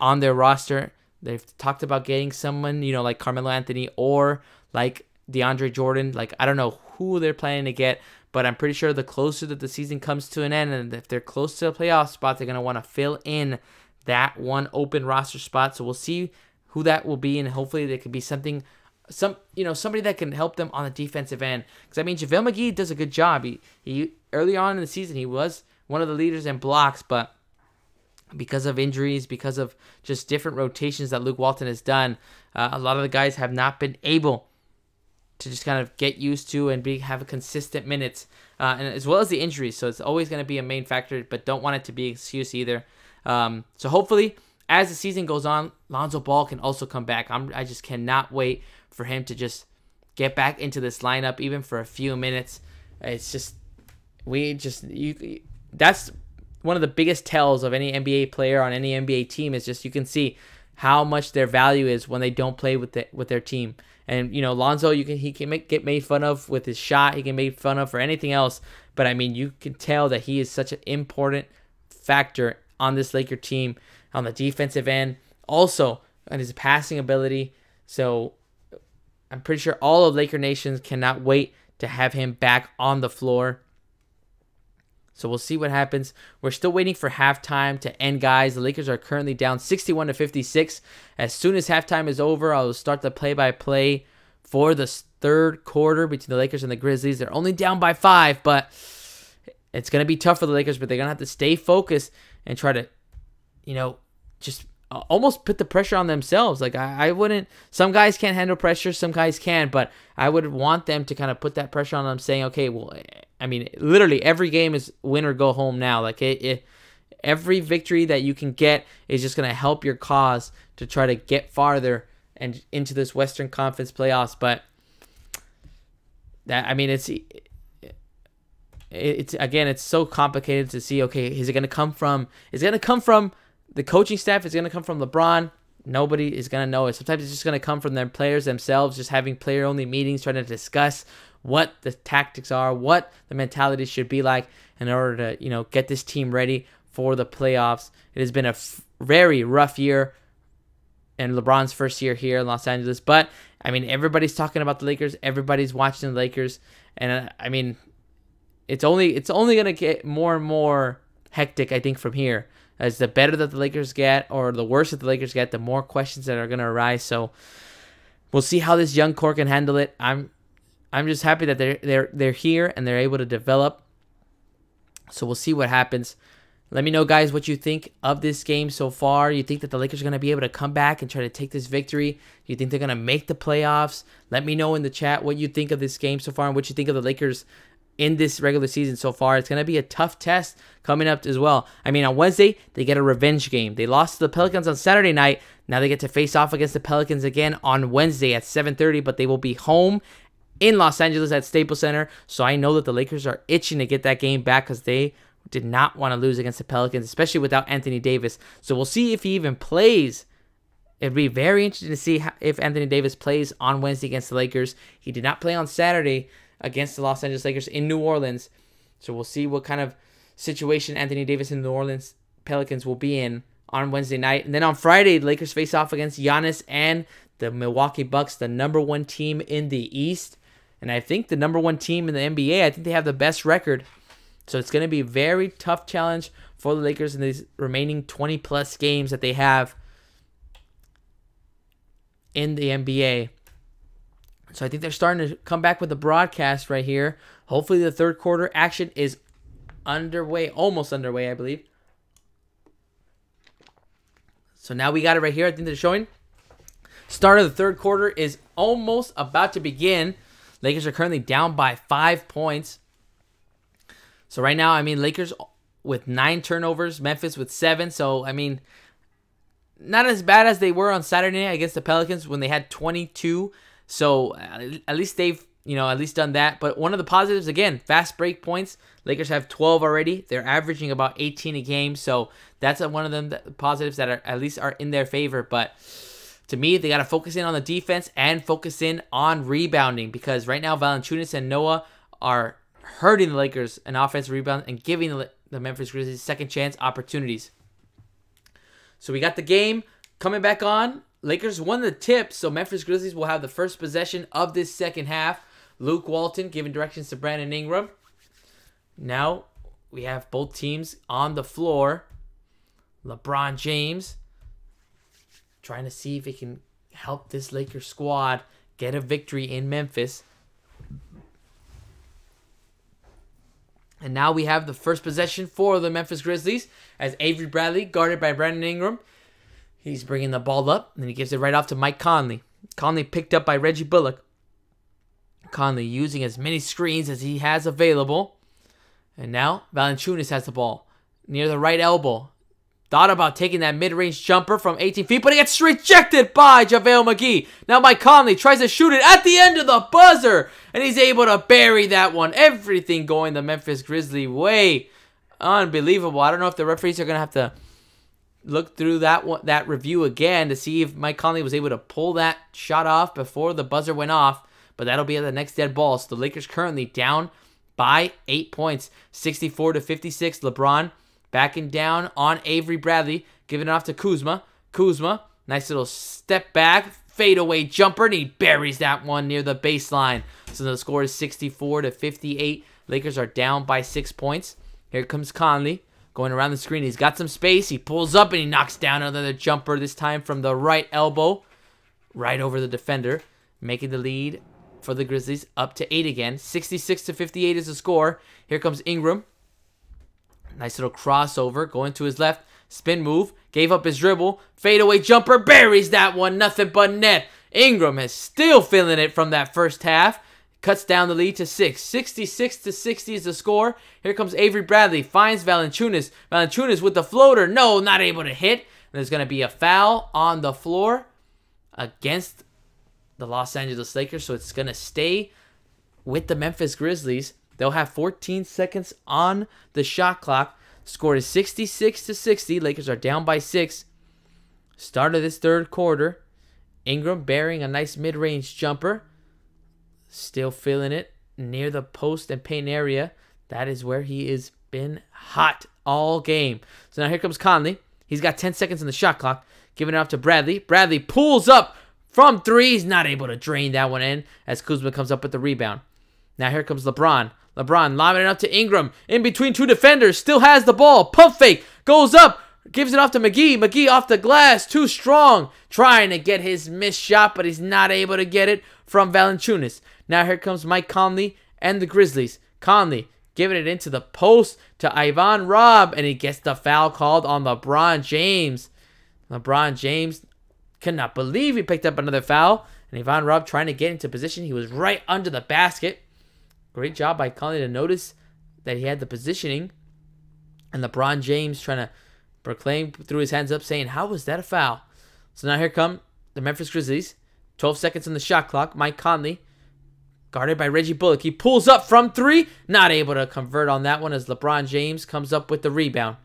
on their roster. They've talked about getting someone, you know, like Carmelo Anthony or like DeAndre Jordan. Like, I don't know who they're planning to get, but I'm pretty sure the closer that the season comes to an end, and if they're close to a playoff spot, they're going to want to fill in that one open roster spot. So we'll see who that will be, and hopefully there could be somebody that can help them on the defensive end. Because I mean, JaVale McGee does a good job. He early on in the season he was one of the leaders in blocks, but because of injuries, because of just different rotations that Luke Walton has done, a lot of the guys have not been able to just kind of get used to and have a consistent minutes, and as well as the injuries. So it's always going to be a main factor, but don't want it to be an excuse either. So hopefully, as the season goes on, Lonzo Ball can also come back. I just cannot wait for him to just get back into this lineup, even for a few minutes. It's just, that's one of the biggest tells of any NBA player on any NBA team is just you can see how much their value is when they don't play with their team. And, you know, Lonzo, he can get made fun of with his shot. He can be made fun of for anything else. But, I mean, you can tell that he is such an important factor on this Laker team. on the defensive end, also on his passing ability. So I'm pretty sure all of Laker Nation cannot wait to have him back on the floor. So we'll see what happens. We're still waiting for halftime to end, guys. The Lakers are currently down 61-56. As soon as halftime is over, I'll start the play-by-play for the third quarter between the Lakers and the Grizzlies. They're only down by 5, but it's going to be tough for the Lakers, but they're going to have to stay focused and try to, just almost put the pressure on themselves. Like, I wouldn't, some guys can't handle pressure, some guys can, but I would want them to kind of put that pressure on them, saying, okay, well, I mean, literally every game is win or go home now. Like, every victory that you can get is just going to help your cause to try to get farther and into this Western Conference playoffs. But that, I mean, it's again, it's so complicated to see, okay, is it going to come from the coaching staff? Is it going to come from LeBron? Nobody is going to know it. Sometimes it's just going to come from their players themselves, just having player-only meetings, trying to discuss what the tactics are, what the mentality should be like in order to, get this team ready for the playoffs. It has been a very rough year in LeBron's first year here in Los Angeles. But, I mean, everybody's talking about the Lakers. Everybody's watching the Lakers. And, I mean, it's only going to get more and more hectic, I think, from here. As the better that the Lakers get, or the worse that the Lakers get, the more questions that are going to arise. So we'll see how this young core can handle it. I'm just happy that they're here and they're able to develop. So we'll see what happens. Let me know, guys, what you think of this game so far. You think that the Lakers are going to be able to come back and try to take this victory? Do you think they're going to make the playoffs? Let me know in the chat what you think of this game so far and what you think of the Lakers in this regular season so far. It's going to be a tough test coming up as well. I mean, on Wednesday, they get a revenge game. They lost to the Pelicans on Saturday night. Now they get to face off against the Pelicans again on Wednesday at 7:30, but they will be home in Los Angeles at Staples Center. So I know that the Lakers are itching to get that game back because they did not want to lose against the Pelicans, especially without Anthony Davis. So we'll see if he even plays. It'd be very interesting to see if Anthony Davis plays on Wednesday against the Lakers. He did not play on Saturday against the Los Angeles Lakers in New Orleans. So we'll see what kind of situation Anthony Davis and the New Orleans Pelicans will be in on Wednesday night. And then on Friday, the Lakers face off against Giannis and the Milwaukee Bucks, the #1 team in the East. And I think the #1 team in the NBA, I think they have the best record. So it's going to be a very tough challenge for the Lakers in these remaining 20-plus games that they have in the NBA. So I think they're starting to come back with the broadcast right here. Hopefully the third quarter action is underway, almost underway, I believe. So now we got it right here. I think they're showing. Start of the third quarter is almost about to begin. Lakers are currently down by 5 points. So right now, I mean, Lakers with 9 turnovers, Memphis with 7. So, I mean, not as bad as they were on Saturday night against the Pelicans when they had 22. So at least they've, at least done that. But one of the positives, again, fast break points. Lakers have 12 already. They're averaging about 18 a game. So that's one of them positives that are at least are in their favor. But to me, they got to focus in on the defense and focus in on rebounding, because right now Valanciunas and Noah are hurting the Lakers in offensive rebound and giving the Memphis Grizzlies second chance opportunities. So we got the game coming back on. Lakers won the tip, so Memphis Grizzlies will have the first possession of this second half. Luke Walton giving directions to Brandon Ingram. Now we have both teams on the floor. LeBron James trying to see if he can help this Lakers squad get a victory in Memphis. And now we have the first possession for the Memphis Grizzlies as Avery Bradley, guarded by Brandon Ingram. He's bringing the ball up, and he gives it right off to Mike Conley. Conley picked up by Reggie Bullock. Conley using as many screens as he has available. And now Valanciunas has the ball near the right elbow. Thought about taking that mid-range jumper from 18 feet, but it gets rejected by JaVale McGee. Now Mike Conley tries to shoot it at the end of the buzzer, and he's able to bury that one. Everything going the Memphis Grizzlies way. Unbelievable. I don't know if the referees are going to have to look through that review again to see if Mike Conley was able to pull that shot off before the buzzer went off, but that'll be at the next dead ball. So the Lakers currently down by 8 points, 64-56. LeBron backing down on Avery Bradley. Giving it off to Kuzma. Kuzma, nice little step back, fadeaway jumper, and he buries that one near the baseline. So the score is 64-58. Lakers are down by 6 points. Here comes Conley going around the screen. He's got some space. He pulls up and he knocks down another jumper, this time from the right elbow, right over the defender, making the lead for the Grizzlies up to 8 again. 66-58 is the score. Here comes Ingram. Nice little crossover, going to his left. Spin move, gave up his dribble. Fadeaway jumper, buries that one. Nothing but net. Ingram is still feeling it from that first half. Cuts down the lead to 6. 66-60 is the score. Here comes Avery Bradley. Finds Valanciunas. Valanciunas with the floater. No, not able to hit. There's going to be a foul on the floor against the Los Angeles Lakers. So it's going to stay with the Memphis Grizzlies. They'll have 14 seconds on the shot clock. Score is 66-60. Lakers are down by 6. Start of this third quarter. Ingram burying a nice mid-range jumper. Still feeling it near the post and paint area. That is where he has been hot all game. So now here comes Conley. He's got 10 seconds on the shot clock. Giving it off to Bradley. Bradley pulls up from 3. He's not able to drain that one in as Kuzma comes up with the rebound. Now here comes LeBron. LeBron lobbing it up to Ingram. In between 2 defenders. Still has the ball. Pump fake. Goes up. Gives it off to McGee. McGee off the glass. Too strong. Trying to get his missed shot, but he's not able to get it from Valanciunas. Now here comes Mike Conley and the Grizzlies. Conley giving it into the post to Ivan Robb, and he gets the foul called on LeBron James. LeBron James cannot believe he picked up another foul. And Ivan Robb trying to get into position. He was right under the basket. Great job by Conley to notice that he had the positioning. And LeBron James trying to proclaim through his hands up, saying, how was that a foul? So now here come the Memphis Grizzlies. 12 seconds on the shot clock. Mike Conley, guarded by Reggie Bullock. He pulls up from 3. Not able to convert on that one as LeBron James comes up with the rebound.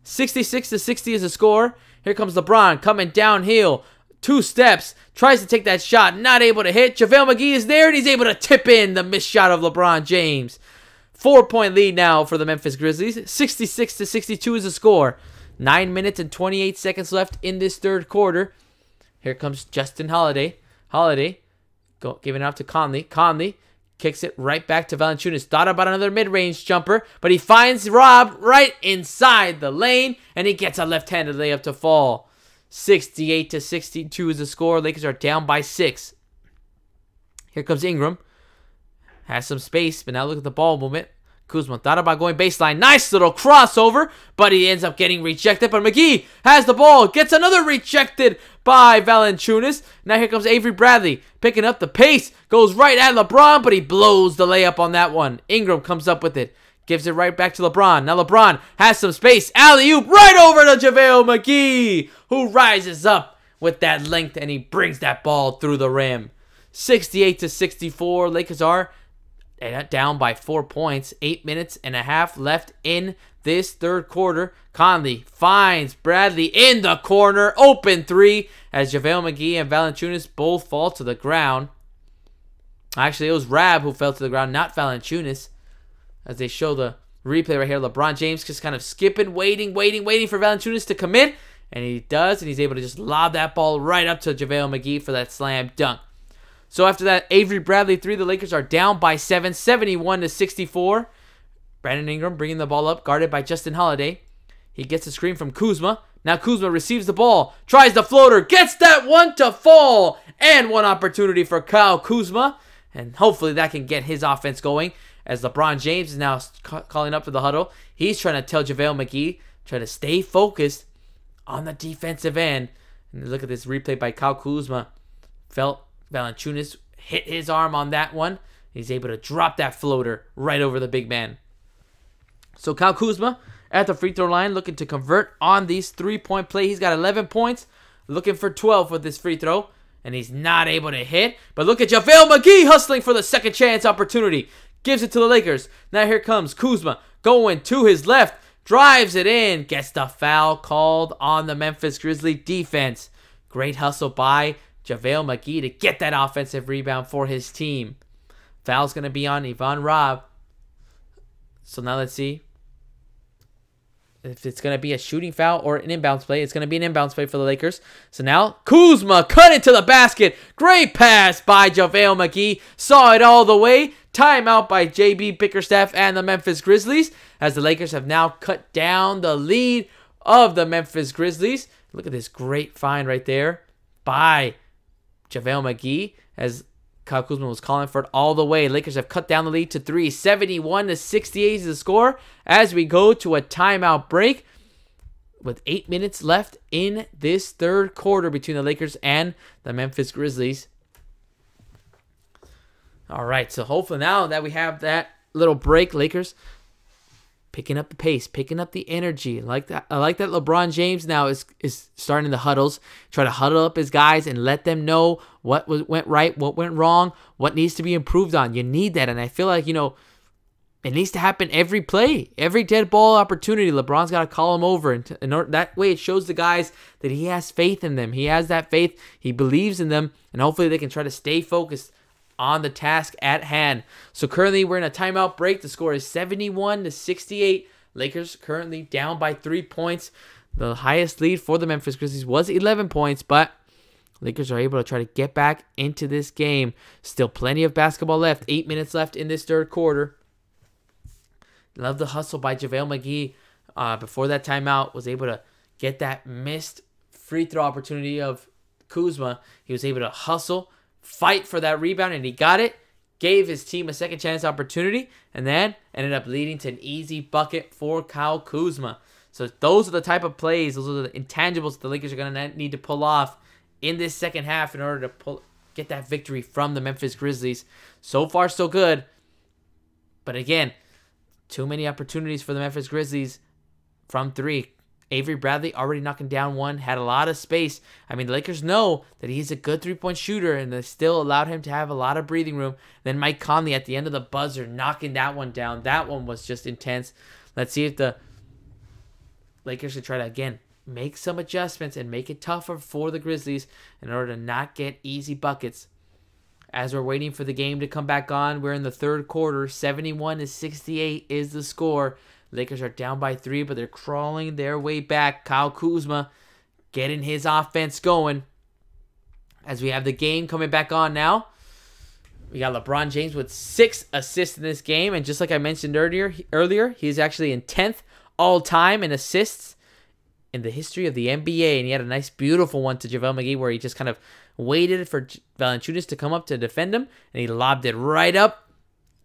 66-60 is the score. Here comes LeBron coming downhill. 2 steps. Tries to take that shot. Not able to hit. JaVale McGee is there, and he's able to tip in the missed shot of LeBron James. 4-point lead now for the Memphis Grizzlies. 66-62 is the score. 9 minutes and 28 seconds left in this third quarter. Here comes Justin Holiday. Holiday giving it up to Conley. Conley kicks it right back to Valanciunas. Thought about another mid-range jumper, but he finds Robb right inside the lane, and he gets a left-handed layup to fall. 68-62 is the score. Lakers are down by 6. Here comes Ingram. Has some space, but now look at the ball movement. Kuzma thought about going baseline. Nice little crossover, but he ends up getting rejected. But McGee has the ball. Gets another rejected by Valanciunas. Now here comes Avery Bradley picking up the pace. Goes right at LeBron, but he blows the layup on that one. Ingram comes up with it. Gives it right back to LeBron. Now LeBron has some space. Alley-oop right over to JaVale McGee, who rises up with that length, and he brings that ball through the rim. 68-64. Lakers are down by 4 points. 8 minutes and a half left in this third quarter. Conley finds Bradley in the corner. Open 3 as JaVale McGee and Valanciunas both fall to the ground. Actually, it was Rab who fell to the ground, not Valanciunas. As they show the replay right here, LeBron James just kind of skipping, waiting for Valanciunas to commit. And he does, and he's able to just lob that ball right up to JaVale McGee for that slam dunk. So after that Avery Bradley 3, the Lakers are down by 7, 71-64. Brandon Ingram bringing the ball up, guarded by Justin Holiday. He gets a screen from Kuzma. Now Kuzma receives the ball, tries the floater, gets that one to fall. And one opportunity for Kyle Kuzma. And hopefully that can get his offense going, as LeBron James is now calling up to the huddle. He's trying to tell JaVale McGee, trying to stay focused on the defensive end. And look at this replay by Kyle Kuzma. Felt Valanciunas hit his arm on that one. He's able to drop that floater right over the big man. So Kyle Kuzma at the free throw line, looking to convert on these 3-point play. He's got 11 points, looking for 12 with this free throw, and he's not able to hit. But look at JaVale McGee hustling for the second chance opportunity. Gives it to the Lakers. Now here comes Kuzma going to his left. Drives it in. Gets the foul called on the Memphis Grizzlies defense. Great hustle by JaVale McGee to get that offensive rebound for his team. Foul's going to be on Ivan Robb. So now let's see if it's going to be a shooting foul or an inbounds play. It's going to be an inbounds play for the Lakers. So now Kuzma cut into the basket. Great pass by JaVale McGee. Saw it all the way. Timeout by JB Bickerstaff and the Memphis Grizzlies, as the Lakers have now cut down the lead of the Memphis Grizzlies. Look at this great find right there by JaVale McGee, as Kyle Kuzma was calling for it all the way. Lakers have cut down the lead to 3. 71-68 is the score as we go to a timeout break with 8 minutes left in this third quarter between the Lakers and the Memphis Grizzlies. All right, so hopefully now that we have that little break, Lakers picking up the pace, picking up the energy. I like that LeBron James now is starting the huddles, try to huddle up his guys and let them know what went right, what went wrong, what needs to be improved on. You need that, and I feel like, it needs to happen every play, every dead ball opportunity. LeBron's got to call them over, and that way it shows the guys that he has faith in them. He has that faith. He believes in them, and hopefully they can try to stay focused on the task at hand. So currently we're in a timeout break. The score is 71-68. Lakers currently down by 3 points. The highest lead for the Memphis Grizzlies was 11 points, but Lakers are able to try to get back into this game. Still plenty of basketball left. 8 minutes left in this third quarter. Love the hustle by JaVale McGee. Before that timeout, was able to get that missed free throw opportunity of Kuzma. He was able to hustle, fight for that rebound, and he got it. Gave his team a second chance opportunity, and then ended up leading to an easy bucket for Kyle Kuzma. So those are the type of plays, those are the intangibles that the Lakers are going to need to pull off in this second half in order to get that victory from the Memphis Grizzlies. So far, so good. But again, too many opportunities for the Memphis Grizzlies from 3. Avery Bradley already knocking down one, had a lot of space. I mean, the Lakers know that he's a good three-point shooter, and they still allowed him to have a lot of breathing room. Then Mike Conley at the end of the buzzer knocking that one down. That one was just intense. Let's see if the Lakers should try to, again, make some adjustments and make it tougher for the Grizzlies in order to not get easy buckets. As we're waiting for the game to come back on, we're in the third quarter. 71-68 is the score. Lakers are down by 3, but they're crawling their way back. Kyle Kuzma getting his offense going. As we have the game coming back on now. We got LeBron James with 6 assists in this game. And just like I mentioned earlier, he's actually in 10th all-time in assists in the history of the NBA. And he had a nice, beautiful one to JaVale McGee where he just kind of waited for Valanciunas to come up to defend him. And he lobbed it right up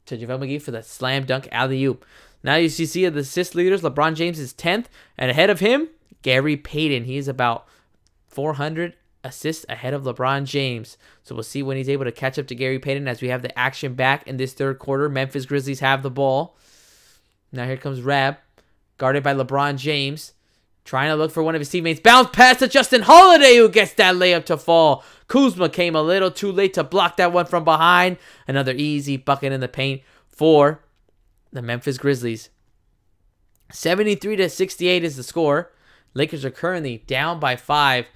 to JaVale McGee for that slam dunk alley-oop. Now you see the assist leaders. LeBron James is 10th. And ahead of him, Gary Payton. He's about 400 assists ahead of LeBron James. So we'll see when he's able to catch up to Gary Payton as we have the action back in this third quarter. Memphis Grizzlies have the ball. Now here comes Rab, guarded by LeBron James. Trying to look for one of his teammates. Bounce pass to Justin Holiday, who gets that layup to fall. Kuzma came a little too late to block that one from behind. Another easy bucket in the paint for the Memphis Grizzlies. 73-68 is the score. Lakers are currently down by 5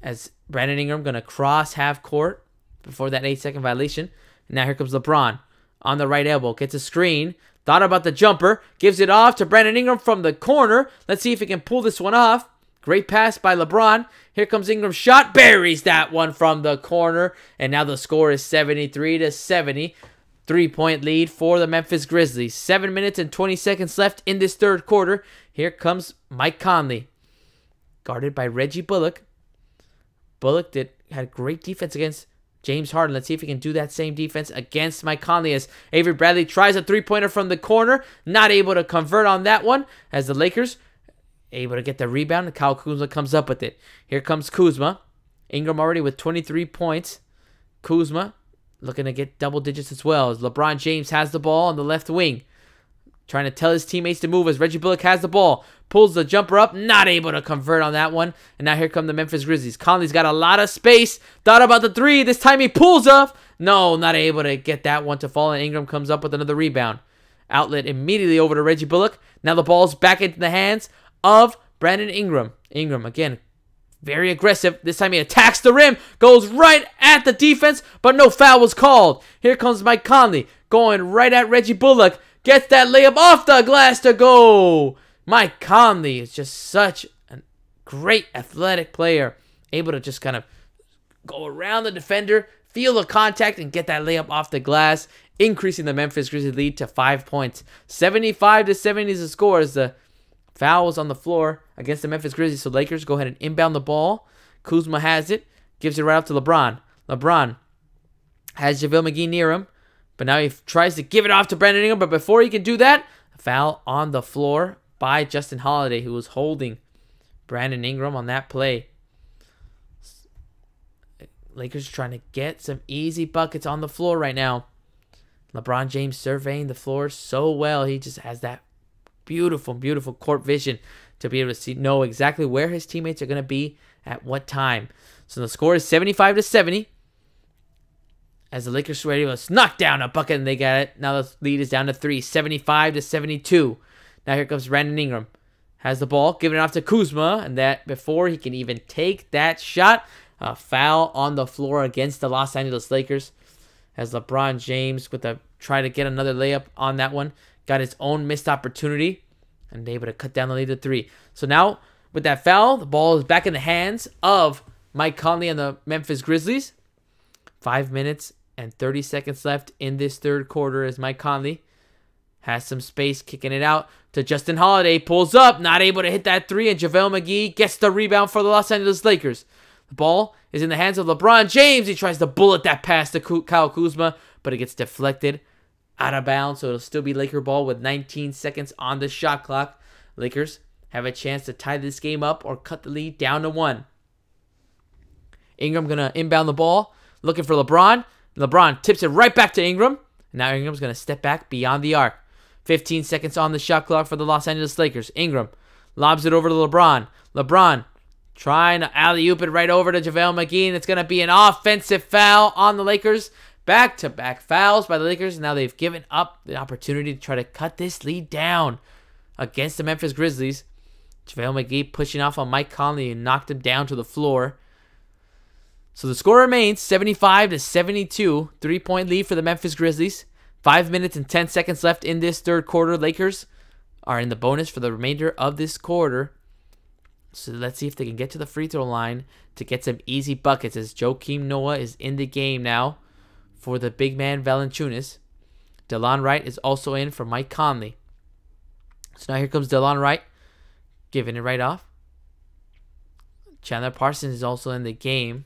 as Brandon Ingram going to cross half court before that 8-second violation. And now here comes LeBron on the right elbow. Gets a screen. Thought about the jumper. Gives it off to Brandon Ingram from the corner. Let's see if he can pull this one off. Great pass by LeBron. Here comes Ingram's shot. Buries that one from the corner. And now the score is 73-70. 3-point lead for the Memphis Grizzlies. 7 minutes and 20 seconds left in this third quarter. Here comes Mike Conley, guarded by Reggie Bullock. Bullock had great defense against James Harden. Let's see if he can do that same defense against Mike Conley as Avery Bradley tries a three-pointer from the corner. Not able to convert on that one as the Lakers able to get the rebound. And Kyle Kuzma comes up with it. Here comes Kuzma. Ingram already with 23 points. Kuzma looking to get double digits as well as LeBron James has the ball on the left wing. Trying to tell his teammates to move as Reggie Bullock has the ball. Pulls the jumper up. Not able to convert on that one. And now here come the Memphis Grizzlies. Conley's got a lot of space. Thought about the three. This time he pulls up. No, not able to get that one to fall. And Ingram comes up with another rebound. Outlet immediately over to Reggie Bullock. Now the ball's back into the hands of Brandon Ingram. Ingram, again, very aggressive. This time he attacks the rim. Goes right at the defense, but no foul was called. Here comes Mike Conley going right at Reggie Bullock. Gets that layup off the glass to go. Mike Conley is just such a great athletic player, able to just kind of go around the defender, feel the contact, and get that layup off the glass, increasing the Memphis Grizzlies lead to 5 points. 75-70 is the score as the foul was on the floor against the Memphis Grizzlies. So Lakers go ahead and inbound the ball. Kuzma has it, gives it right up to LeBron. LeBron has JaVale McGee near him, but now he tries to give it off to Brandon Ingram. But before he can do that, a foul on the floor by Justin Holiday, who was holding Brandon Ingram on that play. Lakers are trying to get some easy buckets on the floor right now. LeBron James surveying the floor so well. He just has that beautiful, beautiful court vision to be able to know exactly where his teammates are going to be at what time. So the score is 75-70. As the Lakers were able to knock down a bucket and they got it. Now the lead is down to 3, 75-72. Now here comes Brandon Ingram. Has the ball, giving it off to Kuzma. And that before he can even take that shot, a foul on the floor against the Los Angeles Lakers. As LeBron James try to get another layup on that one. Got his own missed opportunity and able to cut down the lead to 3. So now with that foul, the ball is back in the hands of Mike Conley and the Memphis Grizzlies. 5 minutes and 30 seconds left in this third quarter as Mike Conley has some space, kicking it out to Justin Holiday. Pulls up, not able to hit that 3, and JaVale McGee gets the rebound for the Los Angeles Lakers. The ball is in the hands of LeBron James. He tries to bullet that pass to Kyle Kuzma, but it gets deflected out of bounds, so it'll still be Laker ball with 19 seconds on the shot clock. Lakers have a chance to tie this game up or cut the lead down to 1. Ingram going to inbound the ball, looking for LeBron. LeBron tips it right back to Ingram. Now Ingram's going to step back beyond the arc. 15 seconds on the shot clock for the Los Angeles Lakers. Ingram lobs it over to LeBron. LeBron trying to alley-oop it right over to JaVale McGee, and it's going to be an offensive foul on the Lakers. Back-to-back fouls by the Lakers. Now they've given up the opportunity to try to cut this lead down against the Memphis Grizzlies. JaVale McGee pushing off on Mike Conley and knocked him down to the floor. So the score remains 75-72. 3-point lead for the Memphis Grizzlies. 5 minutes and 10 seconds left in this third quarter. Lakers are in the bonus for the remainder of this quarter. So let's see if they can get to the free throw line to get some easy buckets as Joakim Noah is in the game now for the big man Valanciunas. Delon Wright is also in for Mike Conley. So now here comes Delon Wright, giving it right off. Chandler Parsons is also in the game,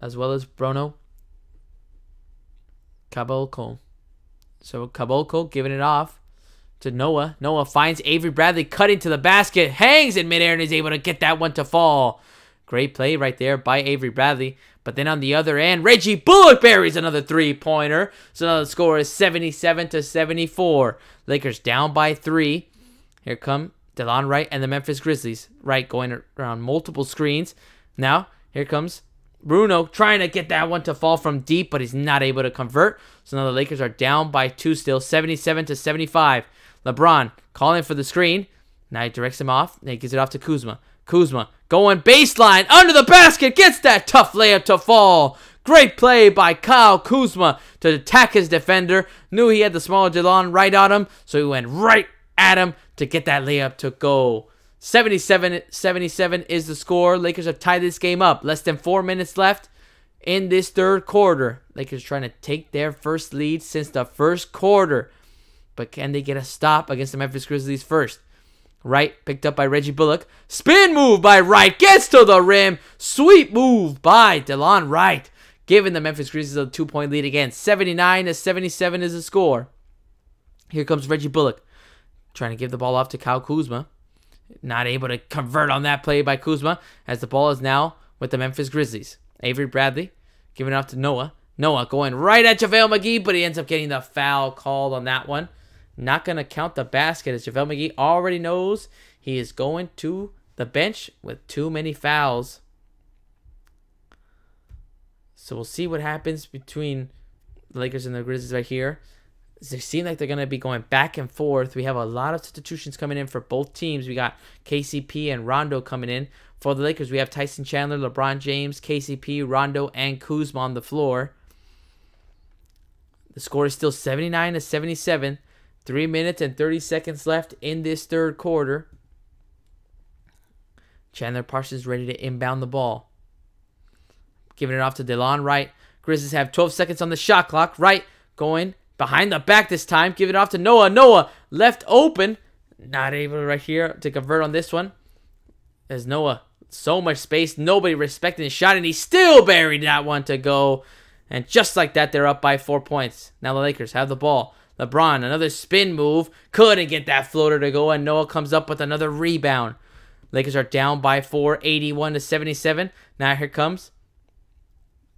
as well as Bruno Caboclo. So Caboclo giving it off to Noah. Noah finds Avery Bradley cutting to the basket, hangs in midair, and is able to get that one to fall. Great play right there by Avery Bradley. But then on the other end, Reggie Bullock buries another three-pointer. So now the score is 77-74. Lakers down by 3. Here come Delon Wright and the Memphis Grizzlies. Wright going around multiple screens. Now, here comes Bruno trying to get that one to fall from deep, but he's not able to convert. So now the Lakers are down by 2 still, 77-75. LeBron calling for the screen. Now he directs him off, and he gives it off to Kuzma. Kuzma going baseline, under the basket, gets that tough layup to fall. Great play by Kyle Kuzma to attack his defender. Knew he had the smaller Delon Wright on him, so he went right at him to get that layup to go. 77-77 is the score. Lakers have tied this game up. Less than 4 minutes left in this third quarter. Lakers trying to take their first lead since the first quarter. But can they get a stop against the Memphis Grizzlies first? Wright picked up by Reggie Bullock. Spin move by Wright. Gets to the rim. Sweep move by Delon Wright. Giving the Memphis Grizzlies a 2-point lead again. 79-77 is the score. Here comes Reggie Bullock. Trying to give the ball off to Kyle Kuzma. Not able to convert on that play by Kuzma, as the ball is now with the Memphis Grizzlies. Avery Bradley giving it off to Noah. Noah going right at JaVale McGee, but he ends up getting the foul called on that one. Not going to count the basket, as JaVale McGee already knows he is going to the bench with too many fouls. So we'll see what happens between the Lakers and the Grizzlies right here. They seem like they're going to be going back and forth. We have a lot of substitutions coming in for both teams. We got KCP and Rondo coming in. For the Lakers, we have Tyson Chandler, LeBron James, KCP, Rondo, and Kuzma on the floor. The score is still 79-77. 3 minutes and 30 seconds left in this third quarter. Chandler Parsons ready to inbound the ball. Giving it off to DeLon Wright. Grizzlies have 12 seconds on the shot clock. Wright going behind the back this time. Give it off to Noah. Noah left open. Not able right here to convert on this one. As Noah, so much space. Nobody respecting his shot. And he still buried that one to go. And just like that, they're up by 4 points. Now the Lakers have the ball. LeBron, another spin move. Couldn't get that floater to go. And Noah comes up with another rebound. Lakers are down by 4, 81-77. Now here comes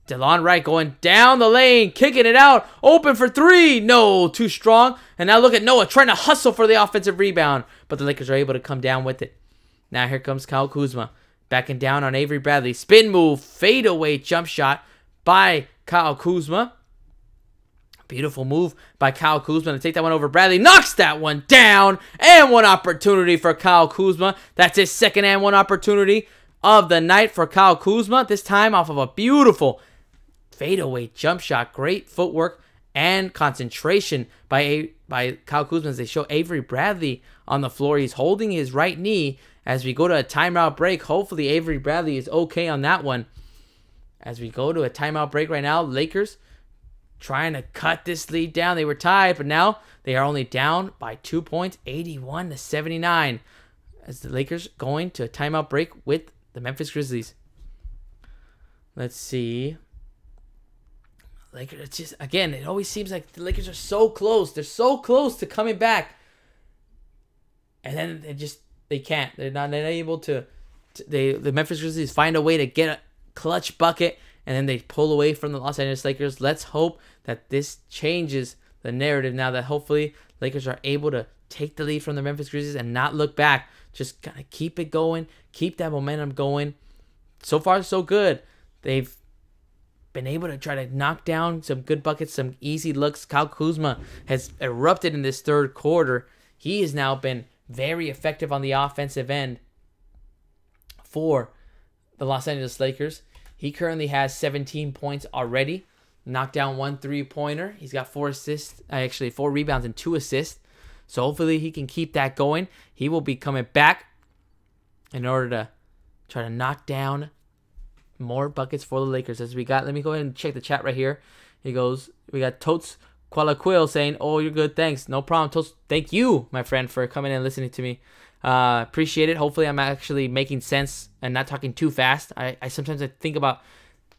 DeLon Wright going down the lane, kicking it out, open for three. No, too strong. And now look at Noah trying to hustle for the offensive rebound, but the Lakers are able to come down with it. Now here comes Kyle Kuzma, backing down on Avery Bradley. Spin move, fadeaway jump shot by Kyle Kuzma. Beautiful move by Kyle Kuzma to take that one over Bradley. Knocks that one down. And one opportunity for Kyle Kuzma. That's his second and one opportunity of the night for Kyle Kuzma. This time off of a beautiful fadeaway jump shot. Great footwork and concentration by Kyle Kuzma as they show Avery Bradley on the floor. He's holding his right knee as we go to a timeout break. Hopefully Avery Bradley is okay on that one. As we go to a timeout break right now, Lakers trying to cut this lead down. They were tied, but now they are only down by 2 points, 81-79. As the Lakers going to a timeout break with the Memphis Grizzlies. Let's see. Lakers, it's just, again, it always seems like the Lakers are so close. They're so close to coming back. And then they can't. They're not able to. The Memphis Grizzlies find a way to get a clutch bucket, and then they pull away from the Los Angeles Lakers. Let's hope that this changes the narrative now, that hopefully Lakers are able to take the lead from the Memphis Grizzlies and not look back. Just kind of keep it going. Keep that momentum going. So far, so good. They've been able to try to knock down some good buckets, some easy looks. Kyle Kuzma has erupted in this third quarter. He has now been very effective on the offensive end for the Los Angeles Lakers. He currently has 17 points already. Knocked down 1 3-pointer. He's got 4 assists, actually 4 rebounds and 2 assists. So hopefully he can keep that going. He will be coming back in order to try to knock down more buckets for the Lakers. As we got, let me go ahead and check the chat right here. He goes, we got Totes Qualaquil saying, "Oh, you're good, thanks." No problem, Totes. Thank you, my friend, for coming and listening to me. Appreciate it. Hopefully I'm actually making sense and not talking too fast. I sometimes think about,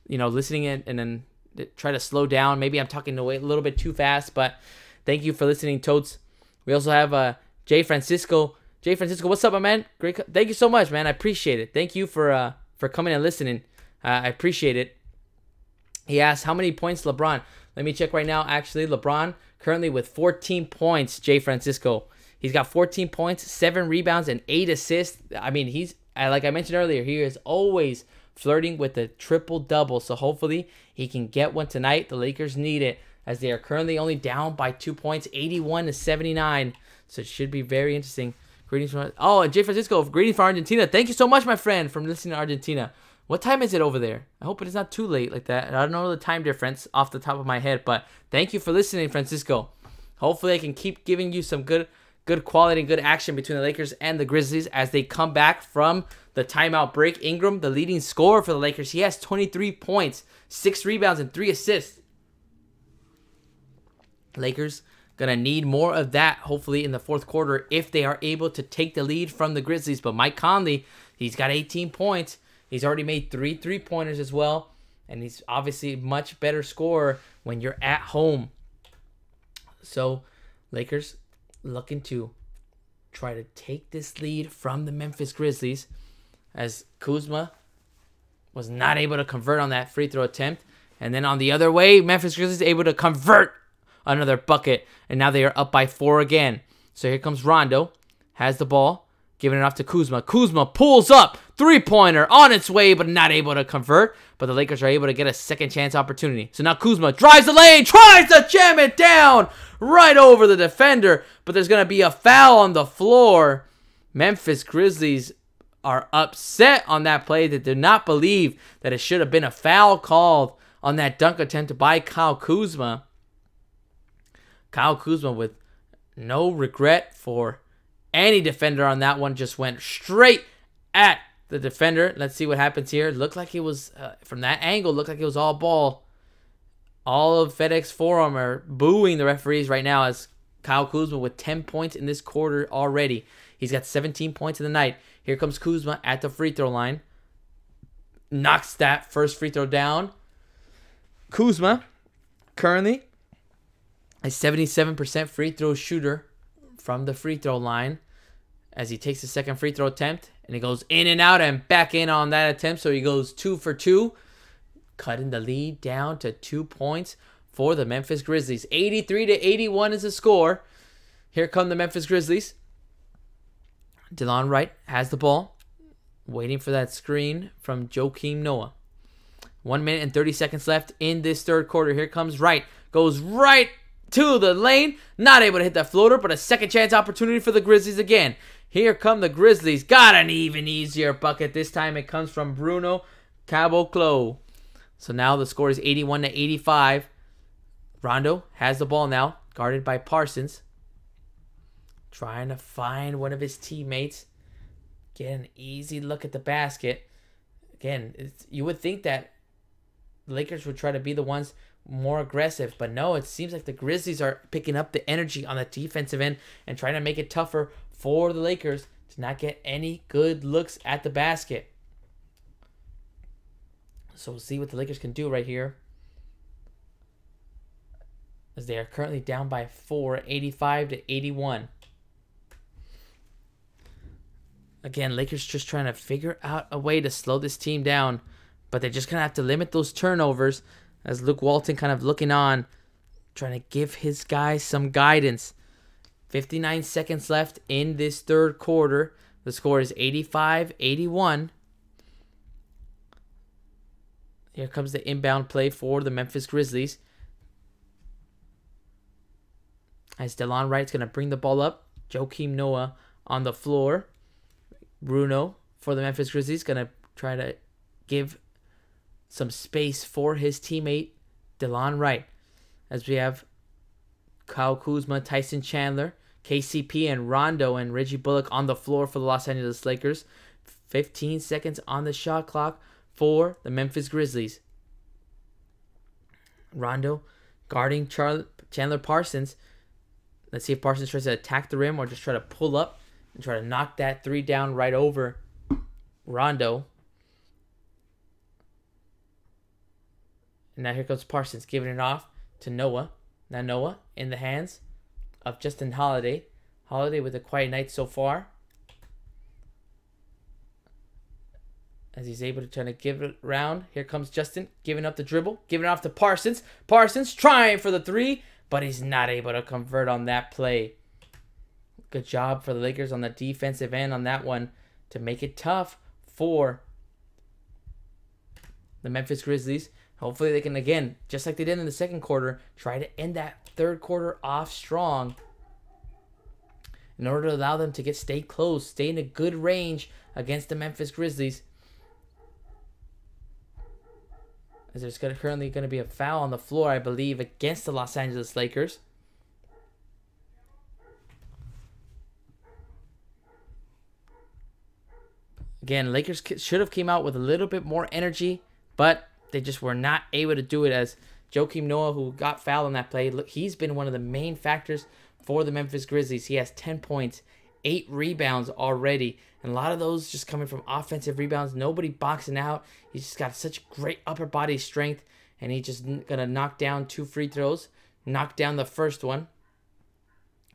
listening in and then try to slow down. Maybe I'm talking a little bit too fast, but thank you for listening, Totes. We also have Jay Francisco. Jay Francisco, what's up, my man? Great. Thank you so much, man. I appreciate it. Thank you for coming and listening. I appreciate it. He asked, how many points LeBron? Let me check right now. Actually, LeBron currently with 14 points, Jay Francisco. He's got 14 points, 7 rebounds, and 8 assists. I mean, he's, like I mentioned earlier, he is always flirting with a triple-double. So hopefully he can get one tonight. The Lakers need it as they are currently only down by 2 points, 81-79. So it should be very interesting. Greetings from, and Jay Francisco, greetings from Argentina. Thank you so much, my friend, from listening to Argentina. What time is it over there? I hope it is not too late like that. I don't know the time difference off the top of my head, but thank you for listening, Francisco. Hopefully I can keep giving you some good quality and good action between the Lakers and the Grizzlies as they come back from the timeout break. Ingram, the leading scorer for the Lakers, he has 23 points, 6 rebounds, and 3 assists. Lakers gonna need more of that, hopefully, in the fourth quarter if they are able to take the lead from the Grizzlies. But Mike Conley, he's got 18 points. He's already made 3 3-pointers as well. And he's obviously a much better scorer when you're at home. So, Lakers looking to try to take this lead from the Memphis Grizzlies as Kuzma was not able to convert on that free throw attempt. And then on the other way, Memphis Grizzlies able to convert another bucket. And now they are up by 4 again. So here comes Rondo. Has the ball. Giving it off to Kuzma. Kuzma pulls up. 3-pointer on its way, but not able to convert. But the Lakers are able to get a second chance opportunity. So now Kuzma drives the lane. Tries to jam it down. Right over the defender. But there's going to be a foul on the floor. Memphis Grizzlies are upset on that play. They do not believe that it should have been a foul called on that dunk attempt by Kyle Kuzma. Kyle Kuzma with No regret for any defender on that one. Just went straight at the defender. Let's see what happens here. Looked like it was, from that angle, looked like it was all ball. All of FedEx Forum are booing the referees right now as Kyle Kuzma with 10 points in this quarter already. He's got 17 points in the night. Here comes Kuzma at the free throw line. Knocks that first free throw down. Kuzma currently a 77% free throw shooter from the free throw line as he takes the second free throw attempt, and he goes in and out and back in on that attempt, so he goes 2 for 2, cutting the lead down to 2 points for the Memphis Grizzlies. 83-81 is the score. Here come the Memphis Grizzlies. DeLon Wright has the ball, waiting for that screen from Joakim Noah. 1 minute and 30 seconds left in this third quarter. Here comes Wright. Goes right to the lane. Not able to hit that floater, but a second chance opportunity for the Grizzlies again. Here come the Grizzlies. Got an even easier bucket. This time it comes from Bruno Caboclo. So now the score is 81-85. Rondo has the ball now, guarded by Parsons. Trying to find one of his teammates. Get an easy look at the basket. Again, you would think that the Lakers would try to be the ones more aggressive, but no, it seems like the Grizzlies are picking up the energy on the defensive end and trying to make it tougher for the Lakers to not get any good looks at the basket. So we'll see what the Lakers can do right here, as they are currently down by 4, 85-81. Again, Lakers just trying to figure out a way to slow this team down, but they're just going to have to limit those turnovers, as Luke Walton kind of looking on, trying to give his guys some guidance. 59 seconds left in this third quarter. The score is 85-81. Here comes the inbound play for the Memphis Grizzlies, as DeLon Wright's going to bring the ball up. Joakim Noah on the floor. Bruno for the Memphis Grizzlies going to try to give some space for his teammate DeLon Wright, as we have Kyle Kuzma, Tyson Chandler, KCP, and Rondo and Reggie Bullock on the floor for the Los Angeles Lakers. 15 seconds on the shot clock for the Memphis Grizzlies. Rondo guarding Chandler Parsons. Let's see if Parsons tries to attack the rim or just try to pull up and try to knock that three down right over Rondo. And now here comes Parsons giving it off to Noah. Now Noah in the hands of Justin Holiday. Holiday with a quiet night so far, as he's able to try to give it around. Here comes Justin giving up the dribble, giving it off to Parsons. Parsons trying for the three, but he's not able to convert on that play. Good job for the Lakers on the defensive end on that one to make it tough for the Memphis Grizzlies. Hopefully they can, again, just like they did in the second quarter, try to end that third quarter off strong in order to allow them to stay close, stay in a good range against the Memphis Grizzlies. As there's currently going to be a foul on the floor, I believe, against the Los Angeles Lakers. Again, Lakers should have came out with a little bit more energy, but they just were not able to do it, as Joakim Noah, who got fouled on that play, look, he's been one of the main factors for the Memphis Grizzlies. He has 10 points, 8 rebounds already, and a lot of those just coming from offensive rebounds. Nobody boxing out. He's just got such great upper body strength, and he's just going to knock down 2 free throws, knock down the first one.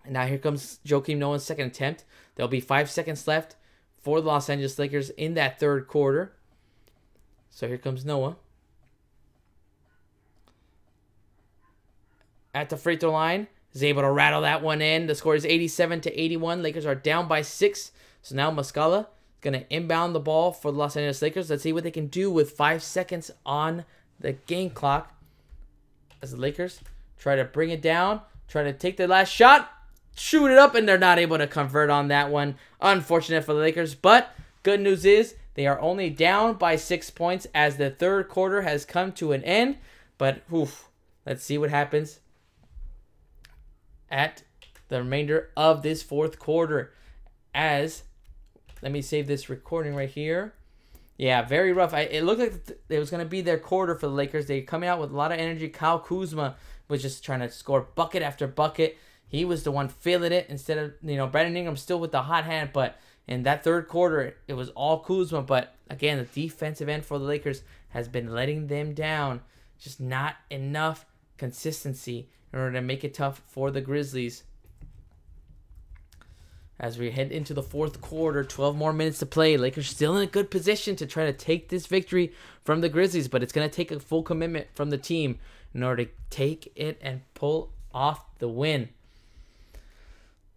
And now here comes Joakim Noah's second attempt. There'll be 5 seconds left for the Los Angeles Lakers in that third quarter. So here comes Noah at the free throw line. Is able to rattle that one in. The score is 87-81. Lakers are down by 6. So now Muscala is going to inbound the ball for the Los Angeles Lakers. Let's see what they can do with 5 seconds on the game clock, as the Lakers try to bring it down, try to take their last shot, shoot it up, and they're not able to convert on that one. Unfortunate for the Lakers, but good news is they are only down by 6 points as the third quarter has come to an end. But let's see what happens at the remainder of this fourth quarter. As, let me save this recording right here. Yeah, very rough. It looked like it was going to be their quarter for the Lakers. They're coming out with a lot of energy. Kyle Kuzma was just trying to score bucket after bucket. He was the one feeling it instead of, Brandon Ingram still with the hot hand. But in that third quarter, it was all Kuzma. But again, the defensive end for the Lakers has been letting them down. Just not enough consistency in order to make it tough for the Grizzlies. As we head into the fourth quarter, 12 more minutes to play. Lakers still in a good position to try to take this victory from the Grizzlies, but it's going to take a full commitment from the team in order to take it and pull off the win.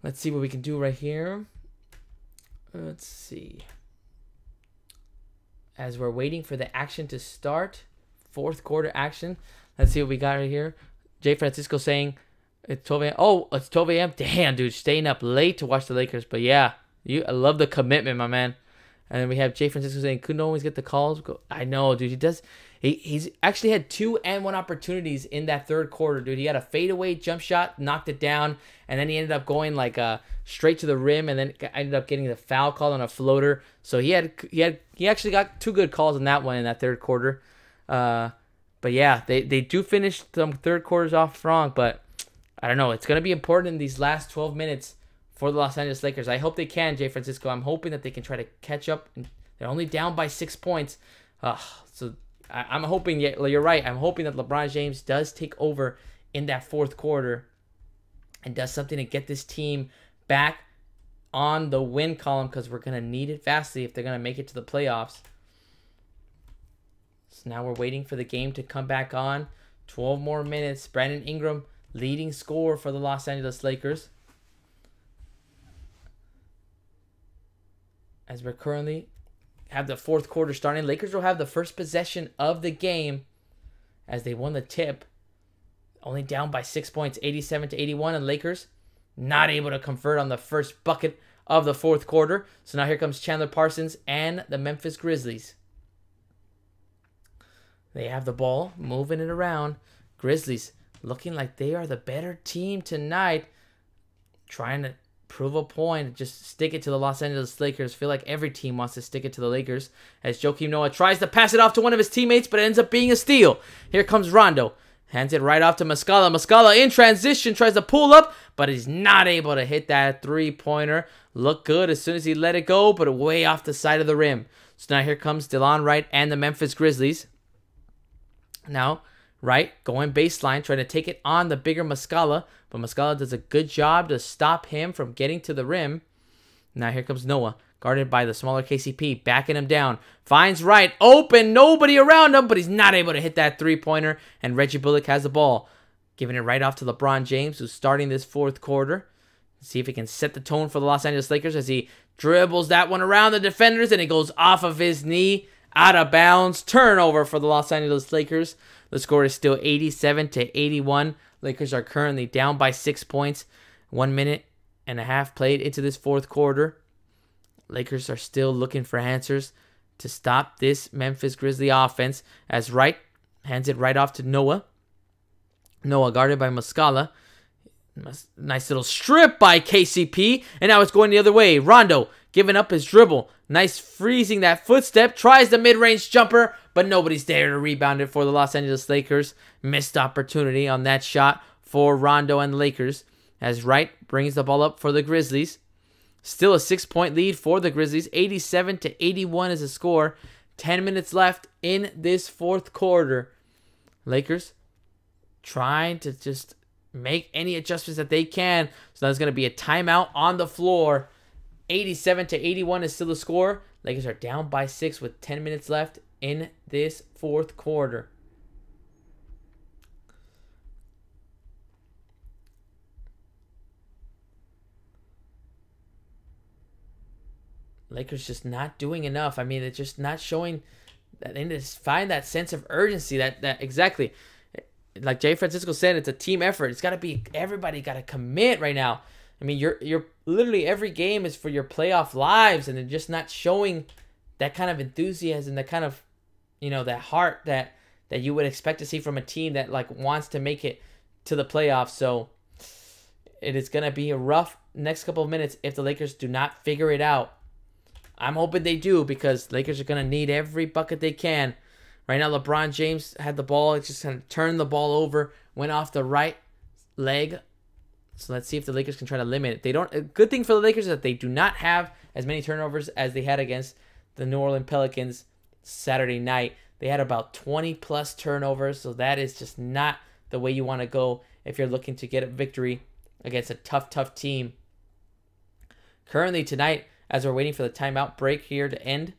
Let's see what we can do right here. Let's see. As we're waiting for the action to start, fourth quarter action, let's see what we got right here. Jay Francisco saying, it's 12 a.m. Oh, it's 12 a.m. Damn, dude, staying up late to watch the Lakers. But yeah, I love the commitment, my man. And then we have Jay Francisco saying, couldn't always get the calls. I know, dude. He does. He's actually had 2-and-1 opportunities in that third quarter, dude. He had a fadeaway jump shot, knocked it down, and then he ended up going like straight to the rim, and then ended up getting the foul call on a floater. So he actually got 2 good calls on that one in that third quarter. But yeah, they do finish some third quarters off strong, but I don't know. It's going to be important in these last 12 minutes for the Los Angeles Lakers. I hope they can, Jay Francisco. I'm hoping that they can try to catch up. They're only down by 6 points. So I'm hoping, you're right. I'm hoping that LeBron James does take over in that fourth quarter and does something to get this team back on the win column, because we're going to need it vastly if they're going to make it to the playoffs. So now we're waiting for the game to come back on. 12 more minutes. Brandon Ingram, leading scorer for the Los Angeles Lakers. As we're currently have the fourth quarter starting, Lakers will have the first possession of the game as they won the tip. Only down by 6 points, 87-81, and Lakers not able to convert on the first bucket of the fourth quarter. So now here comes Chandler Parsons and the Memphis Grizzlies. They have the ball, moving it around. Grizzlies looking like they are the better team tonight, trying to prove a point, just stick it to the Los Angeles Lakers. Feel like every team wants to stick it to the Lakers, as Joakim Noah tries to pass it off to one of his teammates, but it ends up being a steal. Here comes Rondo. Hands it right off to Muscala. Muscala in transition, tries to pull up, but he's not able to hit that three-pointer. Looked good as soon as he let it go, but way off the side of the rim. So now here comes Delon Wright and the Memphis Grizzlies. Now, Wright going baseline, trying to take it on the bigger Muscala, but Muscala does a good job to stop him from getting to the rim. Now here comes Noah, guarded by the smaller KCP, backing him down. Finds Wright open, nobody around him, but he's not able to hit that three-pointer, and Reggie Bullock has the ball, giving it right off to LeBron James, who's starting this fourth quarter. See if he can set the tone for the Los Angeles Lakers as he dribbles that one around the defenders, and it goes off of his knee, out of bounds. Turnover for the Los Angeles Lakers. The score is still 87-81. Lakers are currently down by 6 points. 1 minute and a half played into this fourth quarter. Lakers are still looking for answers to stop this Memphis Grizzly offense, as Wright hands it right off to Noah. Noah guarded by Muscala. Nice little strip by KCP, and now it's going the other way. Rondo giving up his dribble. Nice freezing that footstep. Tries the mid-range jumper, but nobody's there to rebound it for the Los Angeles Lakers. Missed opportunity on that shot for Rondo and the Lakers, as Wright brings the ball up for the Grizzlies. Still a 6-point lead for the Grizzlies. 87-81 is the score. 10 minutes left in this fourth quarter. Lakers trying to just make any adjustments that they can. So there's going to be a timeout on the floor. 87-81 is still the score. Lakers are down by 6 with 10 minutes left in this fourth quarter. Lakers just not doing enough. I mean, they're just not showing that. They need to find that sense of urgency. That exactly, like Jay Francisco said, it's a team effort. It's got to be, everybody got to commit right now. I mean, you're literally, every game is for your playoff lives, and they're just not showing that kind of enthusiasm, that kind of, that heart that you would expect to see from a team that like wants to make it to the playoffs. So it is going to be a rough next couple of minutes if the Lakers do not figure it out. I'm hoping they do, because Lakers are going to need every bucket they can. Right now, LeBron James had the ball. It's just kind of turned the ball over, went off the right leg. So let's see if the Lakers can try to limit it. They don't. A good thing for the Lakers is that they do not have as many turnovers as they had against the New Orleans Pelicans Saturday night. They had about 20 plus turnovers, so that is just not the way you want to go if you're looking to get a victory against a tough team. Currently tonight, as we're waiting for the timeout break here to end,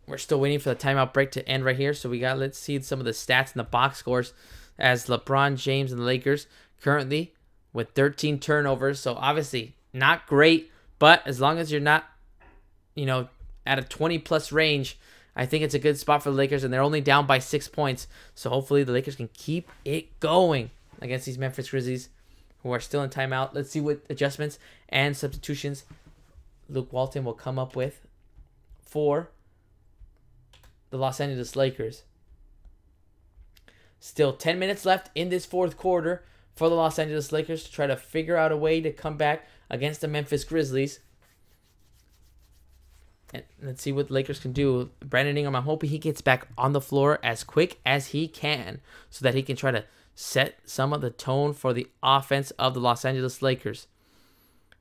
we're still waiting for the timeout break to end right here. So let's see some of the stats and the box scores as LeBron James and the Lakers currently with 13 turnovers. So obviously not great, but as long as you're not, at a 20 plus range, I think it's a good spot for the Lakers, and they're only down by 6 points. So hopefully the Lakers can keep it going against these Memphis Grizzlies, who are still in timeout. Let's see what adjustments and substitutions Luke Walton will come up with for the Los Angeles Lakers. Still 10 minutes left in this fourth quarter for the Los Angeles Lakers to try to figure out a way to come back against the Memphis Grizzlies. And let's see what the Lakers can do. Brandon Ingram, I'm hoping he gets back on the floor as quick as he can so that he can try to set some of the tone for the offense of the Los Angeles Lakers.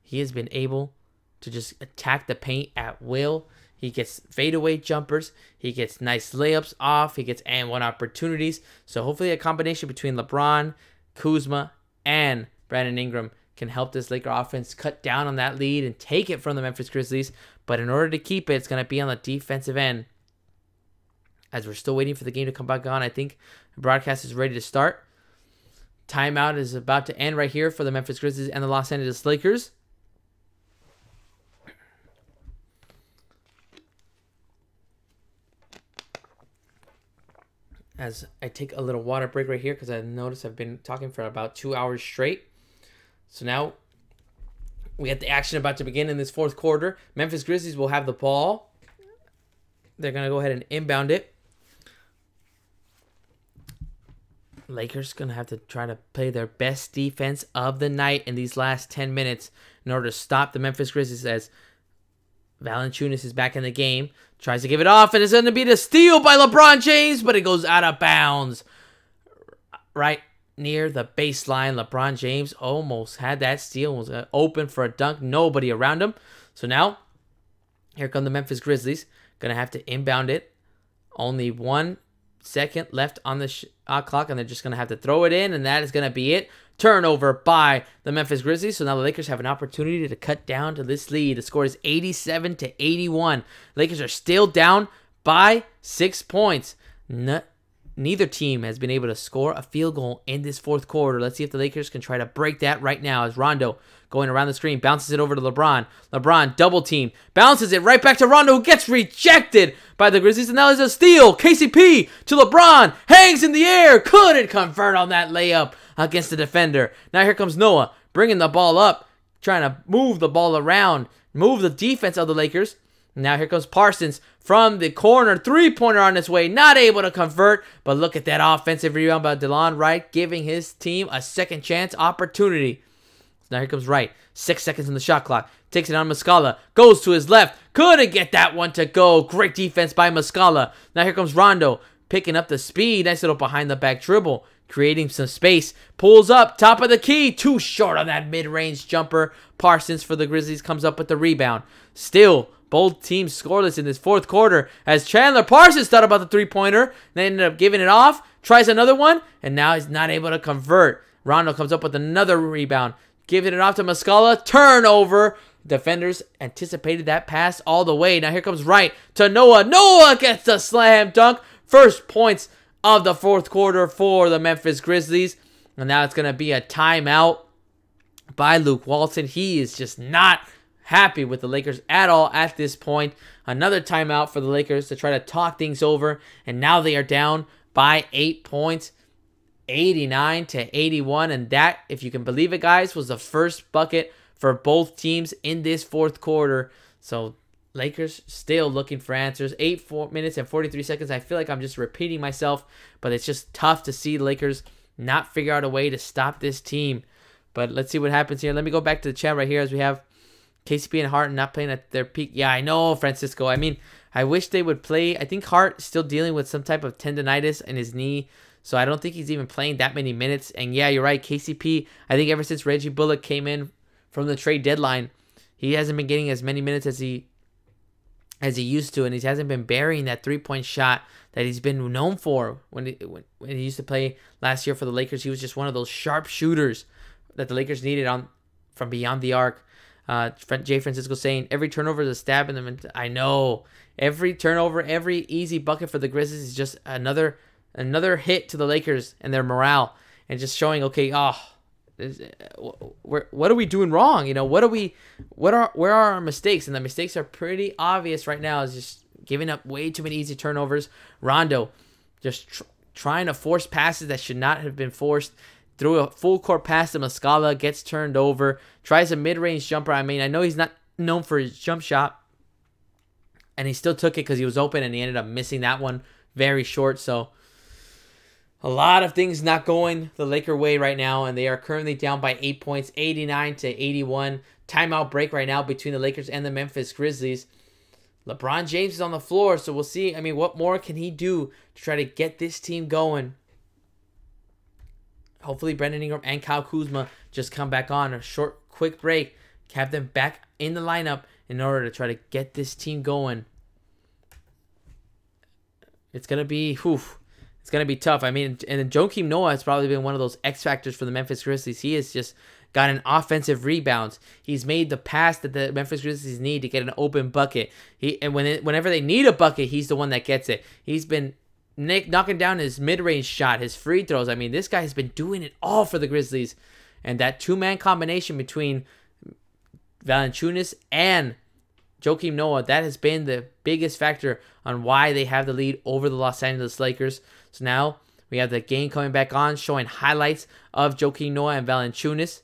He has been able to just attack the paint at will. He gets fadeaway jumpers. He gets nice layups off. He gets and-one opportunities. So hopefully a combination between LeBron, Kuzma, and Brandon Ingram can help this Laker offense cut down on that lead and take it from the Memphis Grizzlies. But in order to keep it, it's going to be on the defensive end. As we're still waiting for the game to come back on, I think the broadcast is ready to start. Timeout is about to end right here for the Memphis Grizzlies and the Los Angeles Lakers. As I take a little water break right here, because I noticed I've been talking for about 2 hours straight. So now we have the action about to begin in this fourth quarter. Memphis Grizzlies will have the ball. They're going to go ahead and inbound it. Lakers going to have to try to play their best defense of the night in these last 10 minutes in order to stop the Memphis Grizzlies, as Valanciunas is back in the game. Tries to give it off, and it's going to be the steal by LeBron James, but it goes out of bounds. Right near the baseline, LeBron James almost had that steal. Was open for a dunk. Nobody around him. So now, here come the Memphis Grizzlies. Going to have to inbound it. Only 1 second left on the shot clock, and they're just going to have to throw it in, and that is going to be it. Turnover by the Memphis Grizzlies. So now the Lakers have an opportunity to cut down to this lead. The score is 87-81. Lakers are still down by 6 points. Neither team has been able to score a field goal in this fourth quarter. Let's see if the Lakers can try to break that right now, as Rondo, going around the screen, bounces it over to LeBron. LeBron, double team, bounces it right back to Rondo, who gets rejected by the Grizzlies, and now there's a steal. KCP to LeBron, hangs in the air, couldn't convert on that layup against the defender. Now here comes Noah, bringing the ball up, trying to move the ball around, move the defense of the Lakers. Now here comes Parsons from the corner, three-pointer on its way, not able to convert, but look at that offensive rebound by DeLon Wright, giving his team a second chance opportunity. Now here comes Wright, 6 seconds on the shot clock, takes it on Muscala, goes to his left, couldn't get that one to go. Great defense by Muscala. Now here comes Rondo, picking up the speed, nice little behind-the-back dribble, creating some space, pulls up, top of the key, too short on that mid-range jumper. Parsons for the Grizzlies comes up with the rebound. Still, both teams scoreless in this fourth quarter, as Chandler Parsons thought about the three-pointer, then ended up giving it off, tries another one, and now he's not able to convert. Rondo comes up with another rebound, giving it off to Muscala, turnover. Defenders anticipated that pass all the way. Now here comes Wright to Noah. Noah gets the slam dunk. First points of the fourth quarter for the Memphis Grizzlies. And now it's going to be a timeout by Luke Walton. He is just not happy with the Lakers at all at this point. Another timeout for the Lakers to try to talk things over. And now they are down by 8 points, 89-81. And that, if you can believe it, guys, was the first bucket for both teams in this fourth quarter. So Lakers still looking for answers. 4 minutes and 43 seconds. I feel like I'm just repeating myself, but it's just tough to see the Lakers not figure out a way to stop this team. But let's see what happens here. Let me go back to the chat right here as we have KCP and Hart not playing at their peak. Yeah, I know, Francisco. I mean, I wish they would play. I think Hart still dealing with some type of tendonitis in his knee, so I don't think he's even playing that many minutes. And yeah, you're right, KCP, I think ever since Reggie Bullock came in from the trade deadline, he hasn't been getting as many minutes as he used to, and he hasn't been burying that three-point shot that he's been known for. When he used to play last year for the Lakers, he was just one of those sharp shooters that the Lakers needed from beyond the arc. Jay Francisco saying, every turnover is a stab in them. I know. Every turnover, every easy bucket for the Grizzlies is just another hit to the Lakers and their morale, and just showing, okay, what are we doing wrong? Where are our mistakes? And the mistakes are pretty obvious right now. Is just giving up way too many easy turnovers. Rondo just trying to force passes that should not have been forced. Threw a full court pass to Muscala, gets turned over, tries a mid-range jumper. I mean, I know he's not known for his jump shot, and he still took it because he was open, and he ended up missing that one very short. So a lot of things not going the Laker way right now, and they are currently down by 8 points, 89-81. Timeout break right now between the Lakers and the Memphis Grizzlies. LeBron James is on the floor, so we'll see. I mean, what more can he do to try to get this team going? Hopefully, Brandon Ingram and Kyle Kuzma just come back on a short, quick break. Have them back in the lineup in order to try to get this team going. It's going to be, it's going to be tough. I mean, and Joakim Noah has probably been one of those X factors for the Memphis Grizzlies. He has just gotten offensive rebounds. He's made the pass that the Memphis Grizzlies need to get an open bucket. Whenever they need a bucket, he's the one that gets it. He's been knocking down his mid-range shot, his free throws. I mean, this guy has been doing it all for the Grizzlies. And that two-man combination between Valanciunas and Joakim Noah, that has been the biggest factor on why they have the lead over the Los Angeles Lakers. So now we have the game coming back on, showing highlights of Joakim Noah and Valanciunas,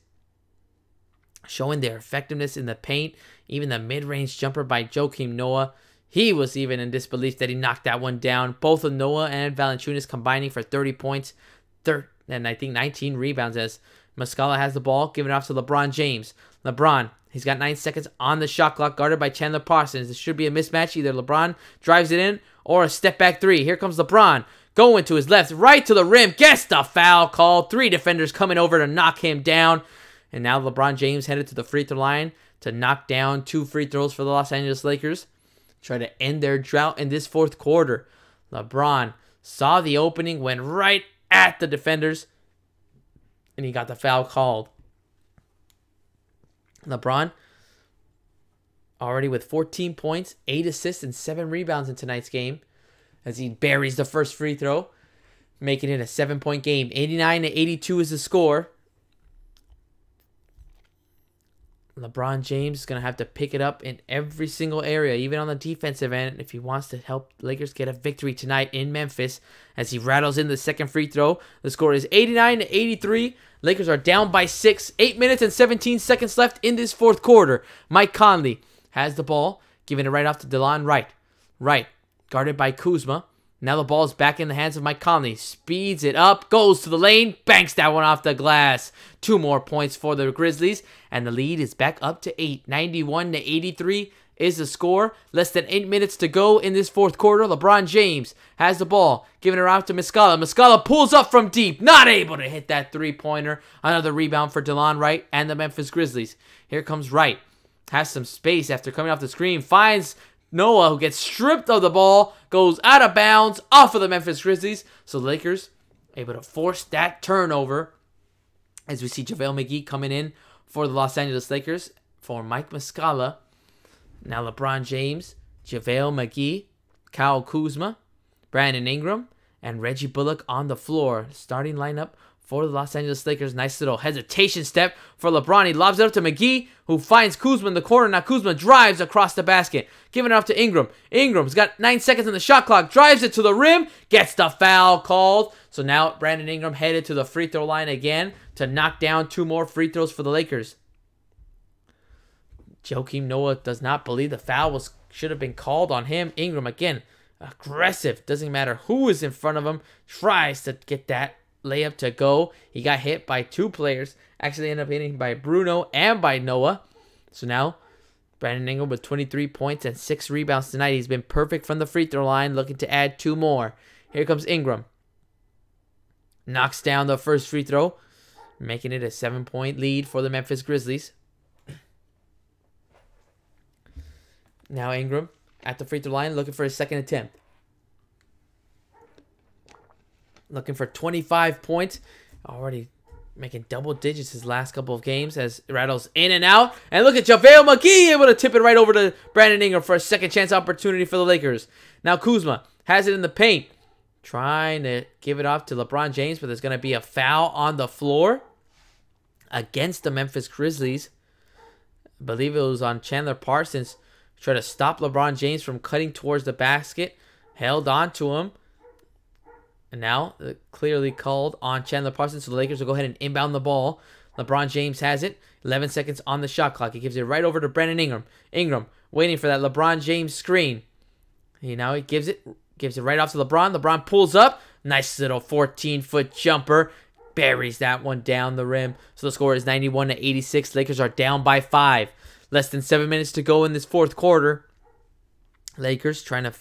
showing their effectiveness in the paint. Even the mid-range jumper by Joakim Noah, he was even in disbelief that he knocked that one down. Both of Noah and Valanciunas combining for 30 points, and I think 19 rebounds as Muscala has the ball, giving it off to LeBron James. LeBron, he's got 9 seconds on the shot clock, guarded by Chandler Parsons. This should be a mismatch. Either LeBron drives it in or a step-back three. Here comes LeBron, going to his left, right to the rim, gets the foul called. 3 defenders coming over to knock him down. And now LeBron James headed to the free throw line to knock down 2 free throws for the Los Angeles Lakers. Try to end their drought in this fourth quarter. LeBron saw the opening, went right at the defenders, and he got the foul called. LeBron already with 14 points, 8 assists, and 7 rebounds in tonight's game as he buries the first free throw, making it a 7-point game. 89-82 is the score. LeBron James is going to have to pick it up in every single area, even on the defensive end, if he wants to help the Lakers get a victory tonight in Memphis. As he rattles in the second free throw, the score is 89-83. Lakers are down by 6. 8 minutes and 17 seconds left in this fourth quarter. Mike Conley has the ball, giving it right off to Delon Wright. Wright, guarded by Kuzma. Now the ball is back in the hands of Mike Conley. Speeds it up, goes to the lane, banks that one off the glass. 2 more points for the Grizzlies, and the lead is back up to 8. 91-83 is the score. Less than 8 minutes to go in this fourth quarter. LeBron James has the ball, giving it out to Muscala. Muscala pulls up from deep, not able to hit that three-pointer. Another rebound for Delon Wright and the Memphis Grizzlies. Here comes Wright. Has some space after coming off the screen. Finds Noah, who gets stripped of the ball, goes out of bounds off of the Memphis Grizzlies. So the Lakers able to force that turnover as we see JaVale McGee coming in for the Los Angeles Lakers for Mike Muscala. Now LeBron James, JaVale McGee, Kyle Kuzma, Brandon Ingram, and Reggie Bullock on the floor. Starting lineup for the Los Angeles Lakers. Nice little hesitation step for LeBron. He lobs it up to McGee, who finds Kuzma in the corner. Now Kuzma drives across the basket, giving it off to Ingram. Ingram's got 9 seconds on the shot clock, drives it to the rim, gets the foul called. So now Brandon Ingram headed to the free throw line again to knock down 2 more free throws for the Lakers. Joakim Noah does not believe the foul should have been called on him. Ingram again, aggressive. Doesn't matter who is in front of him. Tries to get that layup to go. He got hit by 2 players. Actually ended up hitting by Bruno and by Noah. So now Brandon Ingram with 23 points and 6 rebounds tonight. He's been perfect from the free throw line, looking to add 2 more. Here comes Ingram. Knocks down the first free throw, making it a 7-point lead for the Memphis Grizzlies. Now Ingram at the free throw line, looking for his second attempt. Looking for 25 points. Already making double digits his last couple of games as it rattles in and out. And look at JaVale McGee able to tip it right over to Brandon Ingram for a second chance opportunity for the Lakers. Now Kuzma has it in the paint. Trying to give it off to LeBron James, but there's going to be a foul on the floor against the Memphis Grizzlies. I believe it was on Chandler Parsons. Try to stop LeBron James from cutting towards the basket. Held on to him. And now, clearly called on Chandler Parsons, so the Lakers will go ahead and inbound the ball. LeBron James has it. 11 seconds on the shot clock. He gives it right over to Brandon Ingram. Ingram waiting for that LeBron James screen. He gives it right off to LeBron. LeBron pulls up. Nice little 14-foot jumper. Buries that one down the rim. So the score is 91-86. Lakers are down by 5. Less than 7 minutes to go in this fourth quarter. Lakers trying to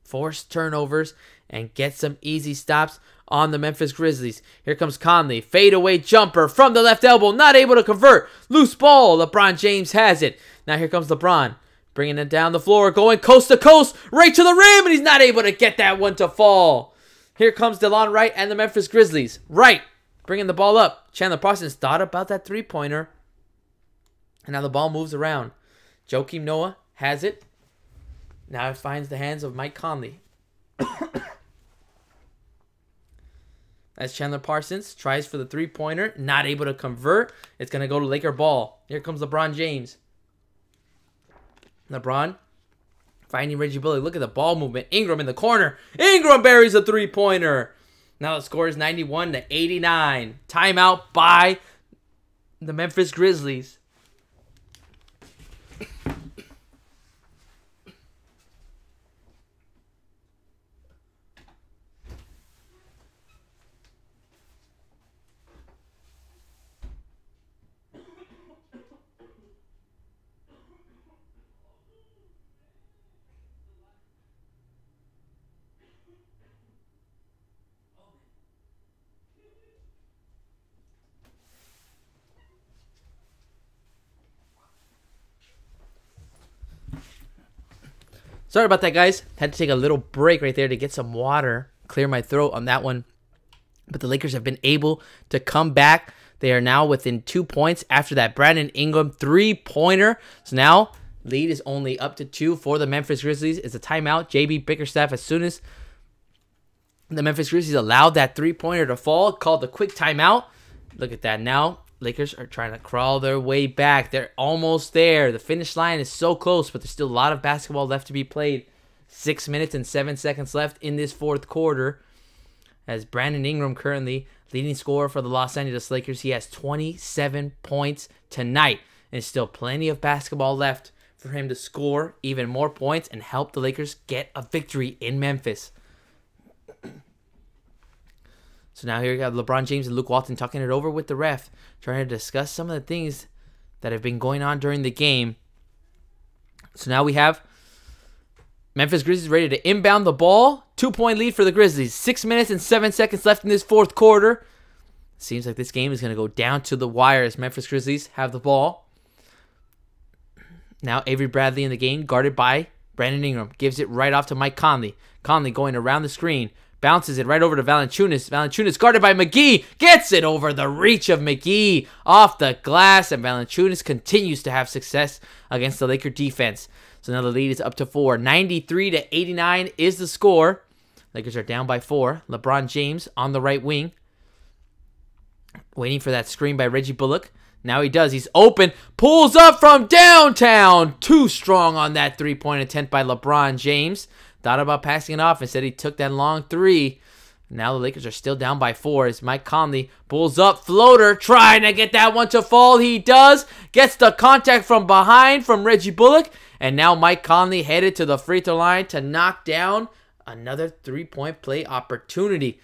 force turnovers and get some easy stops on the Memphis Grizzlies. Here comes Conley. Fadeaway jumper from the left elbow. Not able to convert. Loose ball. LeBron James has it. Now here comes LeBron. Bringing it down the floor. Going coast to coast. Right to the rim. And he's not able to get that one to fall. Here comes DeLon Wright and the Memphis Grizzlies. Wright bringing the ball up. Chandler Parsons thought about that three-pointer. And now the ball moves around. Joakim Noah has it. Now it finds the hands of Mike Conley. As Chandler Parsons tries for the three-pointer. Not able to convert. It's going to go to Laker ball. Here comes LeBron James. LeBron finding Reggie Bullock. Look at the ball movement. Ingram in the corner. Ingram buries a three-pointer. Now the score is 91-89. Timeout by the Memphis Grizzlies. Sorry about that, guys. Had to take a little break right there to get some water, clear my throat on that one. But the Lakers have been able to come back. They are now within 2 points after that Brandon Ingram three-pointer. So now, lead is only up to 2 for the Memphis Grizzlies. It's a timeout. JB Bickerstaff, as soon as the Memphis Grizzlies allowed that three-pointer to fall, called the quick timeout. Look at that now. Lakers are trying to crawl their way back. They're almost there. The finish line is so close, but there's still a lot of basketball left to be played. 6 minutes and 7 seconds left in this fourth quarter. As Brandon Ingram currently leading scorer for the Los Angeles Lakers. He has 27 points tonight. And there's still plenty of basketball left for him to score even more points and help the Lakers get a victory in Memphis. So now here we got LeBron James and Luke Walton talking it over with the ref, trying to discuss some of the things that have been going on during the game. So now we have Memphis Grizzlies ready to inbound the ball. 2-point lead for the Grizzlies. 6 minutes and 7 seconds left in this fourth quarter. Seems like this game is going to go down to the wire as Memphis Grizzlies have the ball. Now Avery Bradley in the game, guarded by Brandon Ingram. Gives it right off to Mike Conley. Conley going around the screen. Bounces it right over to Valanciunas. Valanciunas guarded by McGee. Gets it over the reach of McGee off the glass. And Valanciunas continues to have success against the Laker defense. So now the lead is up to 4. 93-89 is the score. Lakers are down by 4. LeBron James on the right wing. Waiting for that screen by Reggie Bullock. Now he does. He's open. Pulls up from downtown. Too strong on that three-point attempt by LeBron James. Thought about passing it off. Instead, he took that long three. Now the Lakers are still down by 4 as Mike Conley pulls up. Floater trying to get that one to fall. He does. Gets the contact from behind from Reggie Bullock. And now Mike Conley headed to the free throw line to knock down another three-point play opportunity.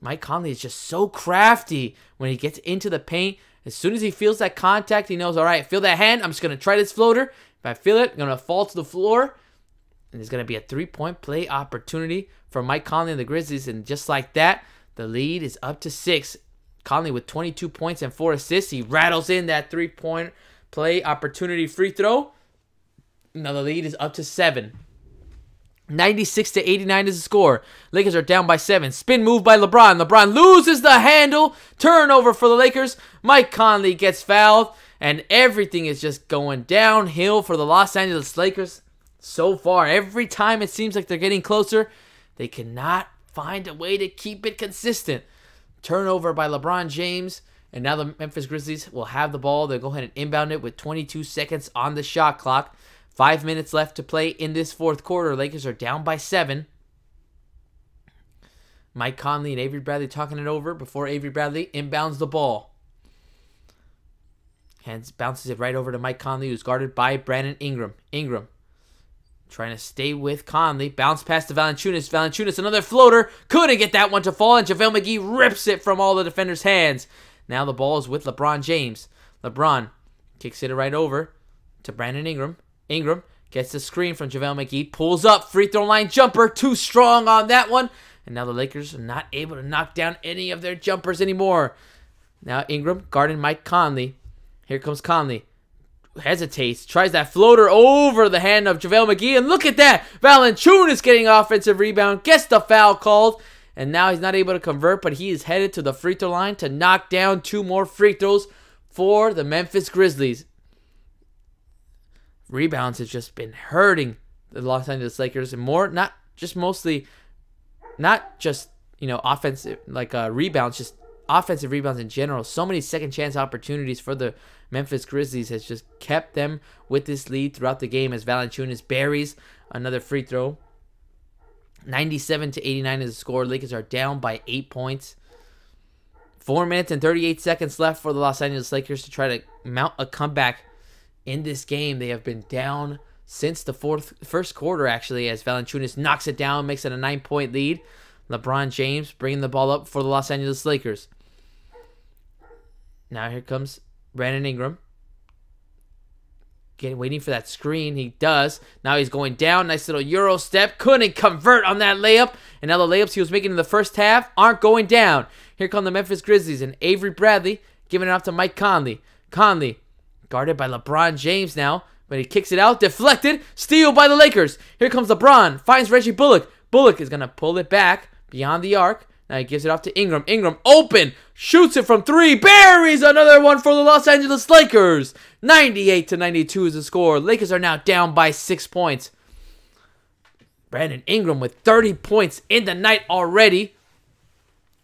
Mike Conley is just so crafty when he gets into the paint. As soon as he feels that contact, he knows, all right, feel that hand. I'm just going to try this floater. If I feel it, I'm going to fall to the floor. And there's going to be a three-point play opportunity for Mike Conley and the Grizzlies. And just like that, the lead is up to 6. Conley with 22 points and 4 assists. He rattles in that three-point play opportunity free throw. Now the lead is up to 7. 96-89 is the score. Lakers are down by 7. Spin move by LeBron. LeBron loses the handle. Turnover for the Lakers. Mike Conley gets fouled. And everything is just going downhill for the Los Angeles Lakers so far. Every time it seems like they're getting closer, they cannot find a way to keep it consistent. Turnover by LeBron James. And now the Memphis Grizzlies will have the ball. They'll go ahead and inbound it with 22 seconds on the shot clock. 5 minutes left to play in this fourth quarter. Lakers are down by 7. Mike Conley and Avery Bradley talking it over before Avery Bradley inbounds the ball. Hands bounces it right over to Mike Conley, who's guarded by Brandon Ingram. Ingram trying to stay with Conley. Bounce pass to Valanciunas. Valanciunas, another floater. Couldn't get that one to fall, and JaVale McGee rips it from all the defenders' hands. Now the ball is with LeBron James. LeBron kicks it right over to Brandon Ingram. Ingram gets the screen from JaVale McGee. Pulls up. Free throw line jumper. Too strong on that one. And now the Lakers are not able to knock down any of their jumpers anymore. Now Ingram guarding Mike Conley. Here comes Conley. Hesitates. Tries that floater over the hand of JaVale McGee. And look at that. Valanciunas getting offensive rebound. Gets the foul called. And now he's not able to convert, but he is headed to the free throw line to knock down 2 more free throws for the Memphis Grizzlies. Rebounds has just been hurting the Los Angeles Lakers, and not just offensive rebounds, just offensive rebounds in general. So many second chance opportunities for the Memphis Grizzlies has just kept them with this lead throughout the game as Valanciunas buries another free throw. 97-89 is the score. Lakers are down by 8 points. 4 minutes and 38 seconds left for the Los Angeles Lakers to try to mount a comeback in this game. They have been down since the first quarter, actually, as Valanciunas knocks it down, makes it a 9-point lead. LeBron James bringing the ball up for the Los Angeles Lakers. Now here comes Brandon Ingram. Waiting for that screen. He does. Now he's going down. Nice little Euro step. Couldn't convert on that layup. And now the layups he was making in the first half aren't going down. Here come the Memphis Grizzlies and Avery Bradley giving it off to Mike Conley. Conley guarded by LeBron James now. But he kicks it out. Deflected. Steal by the Lakers. Here comes LeBron. Finds Reggie Bullock. Bullock is going to pull it back beyond the arc. Now he gives it off to Ingram. Ingram open. Shoots it from 3. Buries another one for the Los Angeles Lakers. 98-92 is the score. Lakers are now down by 6 points. Brandon Ingram with 30 points in the night already.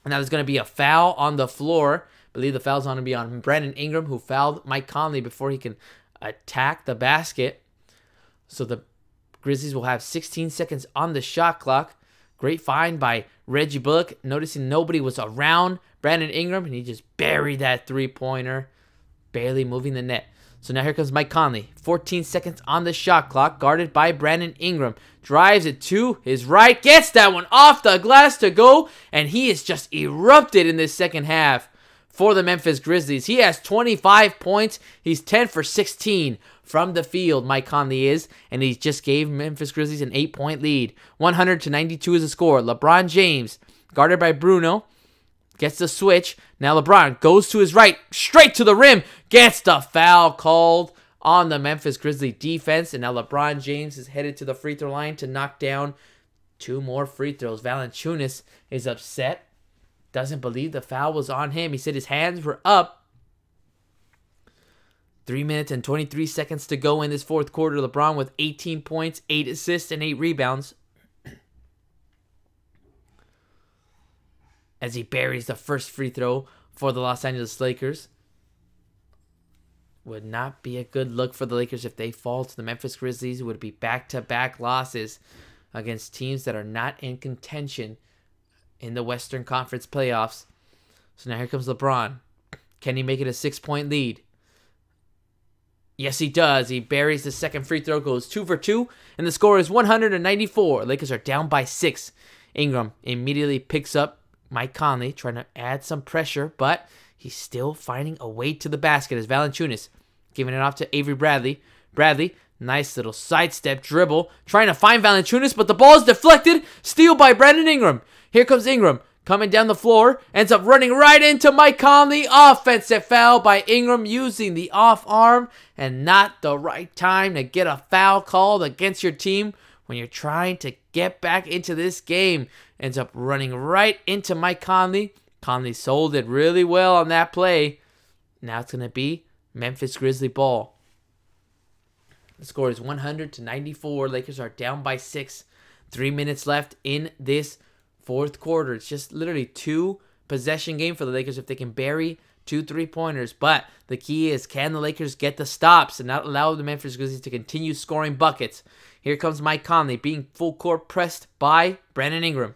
And now there's going to be a foul on the floor. I believe the foul's going to be on Brandon Ingram, who fouled Mike Conley before he can attack the basket. So the Grizzlies will have 16 seconds on the shot clock. Great find by Reggie Bullock, noticing nobody was around Brandon Ingram, and he just buried that three-pointer, barely moving the net. So now here comes Mike Conley. 14 seconds on the shot clock, guarded by Brandon Ingram. Drives it to his right, gets that one off the glass to go, and he is just erupted in this second half for the Memphis Grizzlies. He has 25 points. He's 10 for 16 from the field, Mike Conley is, and he just gave Memphis Grizzlies an 8-point lead. 100-92 is the score. LeBron James, guarded by Bruno, gets the switch. Now LeBron goes to his right, straight to the rim, gets the foul called on the Memphis Grizzlies defense, and now LeBron James is headed to the free throw line to knock down 2 more free throws. Valanciunas is upset, doesn't believe the foul was on him. He said his hands were up. 3 minutes and 23 seconds to go in this fourth quarter. LeBron with 18 points, 8 assists, and 8 rebounds. As he buries the first free throw for the Los Angeles Lakers. Would not be a good look for the Lakers if they fall to the Memphis Grizzlies. It would be back-to-back losses against teams that are not in contention in the Western Conference playoffs. So now here comes LeBron. Can he make it a 6-point lead? Yes, he does. He buries the second free throw, goes 2 for 2, and the score is 194. Lakers are down by 6. Ingram immediately picks up Mike Conley trying to add some pressure, but he's still finding a way to the basket as Valanciunas giving it off to Avery Bradley. Bradley, nice little sidestep dribble, trying to find Valanciunas, but the ball is deflected. Steal by Brandon Ingram. Here comes Ingram. Coming down the floor, ends up running right into Mike Conley. Offensive foul by Ingram using the off arm and not the right time to get a foul called against your team when you're trying to get back into this game. Ends up running right into Mike Conley. Conley sold it really well on that play. Now it's going to be Memphis Grizzly ball. The score is 100-94. Lakers are down by 6. 3 minutes left in this fourth quarter. It's just literally 2 possession game for the Lakers if they can bury 2 3-pointers. But the key is, can the Lakers get the stops and not allow the Memphis Grizzlies to continue scoring buckets? Here comes Mike Conley being full court pressed by Brandon Ingram.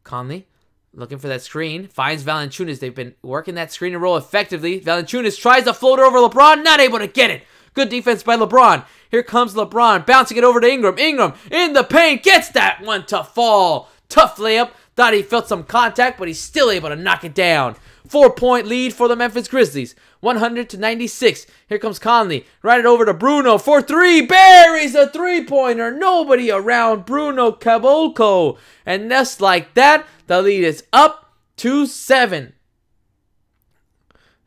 Conley looking for that screen. Finds Valanciunas. They've been working that screen and roll effectively. Valanciunas tries to float over LeBron. Not able to get it. Good defense by LeBron. Here comes LeBron, bouncing it over to Ingram. Ingram in the paint, gets that one to fall. Tough layup. Thought he felt some contact, but he's still able to knock it down. 4-point lead for the Memphis Grizzlies. 100-96. Here comes Conley. Right it over to Bruno for 3. Buries a 3-pointer. Nobody around Bruno Caboclo. And just like that, the lead is up to 7.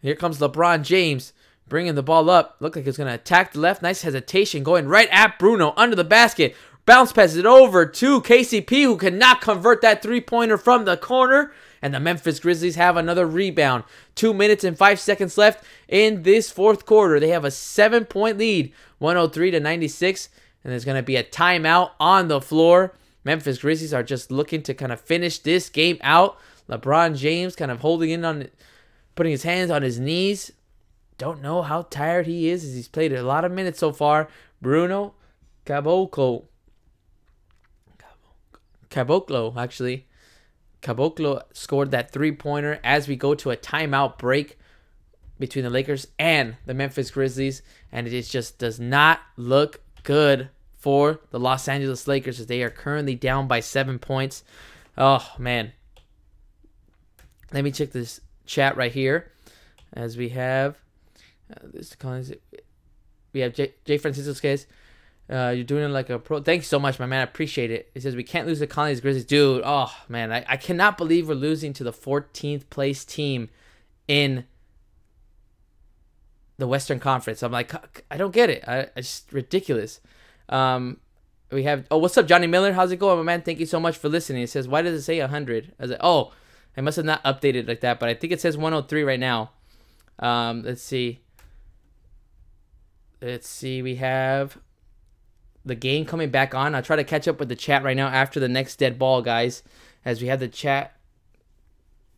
Here comes LeBron James. Bringing the ball up. Looked like he was going to attack the left. Nice hesitation. Going right at Bruno. Under the basket. Bounce passes it over to KCP, who cannot convert that 3-pointer from the corner. And the Memphis Grizzlies have another rebound. 2 minutes and 5 seconds left in this fourth quarter. They have a 7-point lead. 103-96. And there's going to be a timeout on the floor. Memphis Grizzlies are just looking to kind of finish this game out. LeBron James kind of holding in on, putting his hands on his knees. Don't know how tired he is as he's played a lot of minutes so far. Bruno Caboclo, actually. Caboclo scored that 3-pointer as we go to a timeout break between the Lakers and the Memphis Grizzlies. And it just does not look good for the Los Angeles Lakers as they are currently down by 7 points. Oh, man. Let me check this chat right here as we have... we have Jay Francisco's case. You're doing it like a pro. Thanks so much, my man. I appreciate it. It says we can't lose the Conley's Grizzlies. Dude, oh, man. I cannot believe we're losing to the 14th place team in the Western Conference. I'm like, I don't get it. It's just ridiculous. We have, oh, what's up, Johnny Miller? How's it going, my man? Thank you so much for listening. It says, why does it say 100? I was like, oh, I must have not updated like that, but I think it says 103 right now. Let's see. We have the game coming back on. I'll try to catch up with the chat right now after the next dead ball, guys. As we have the chat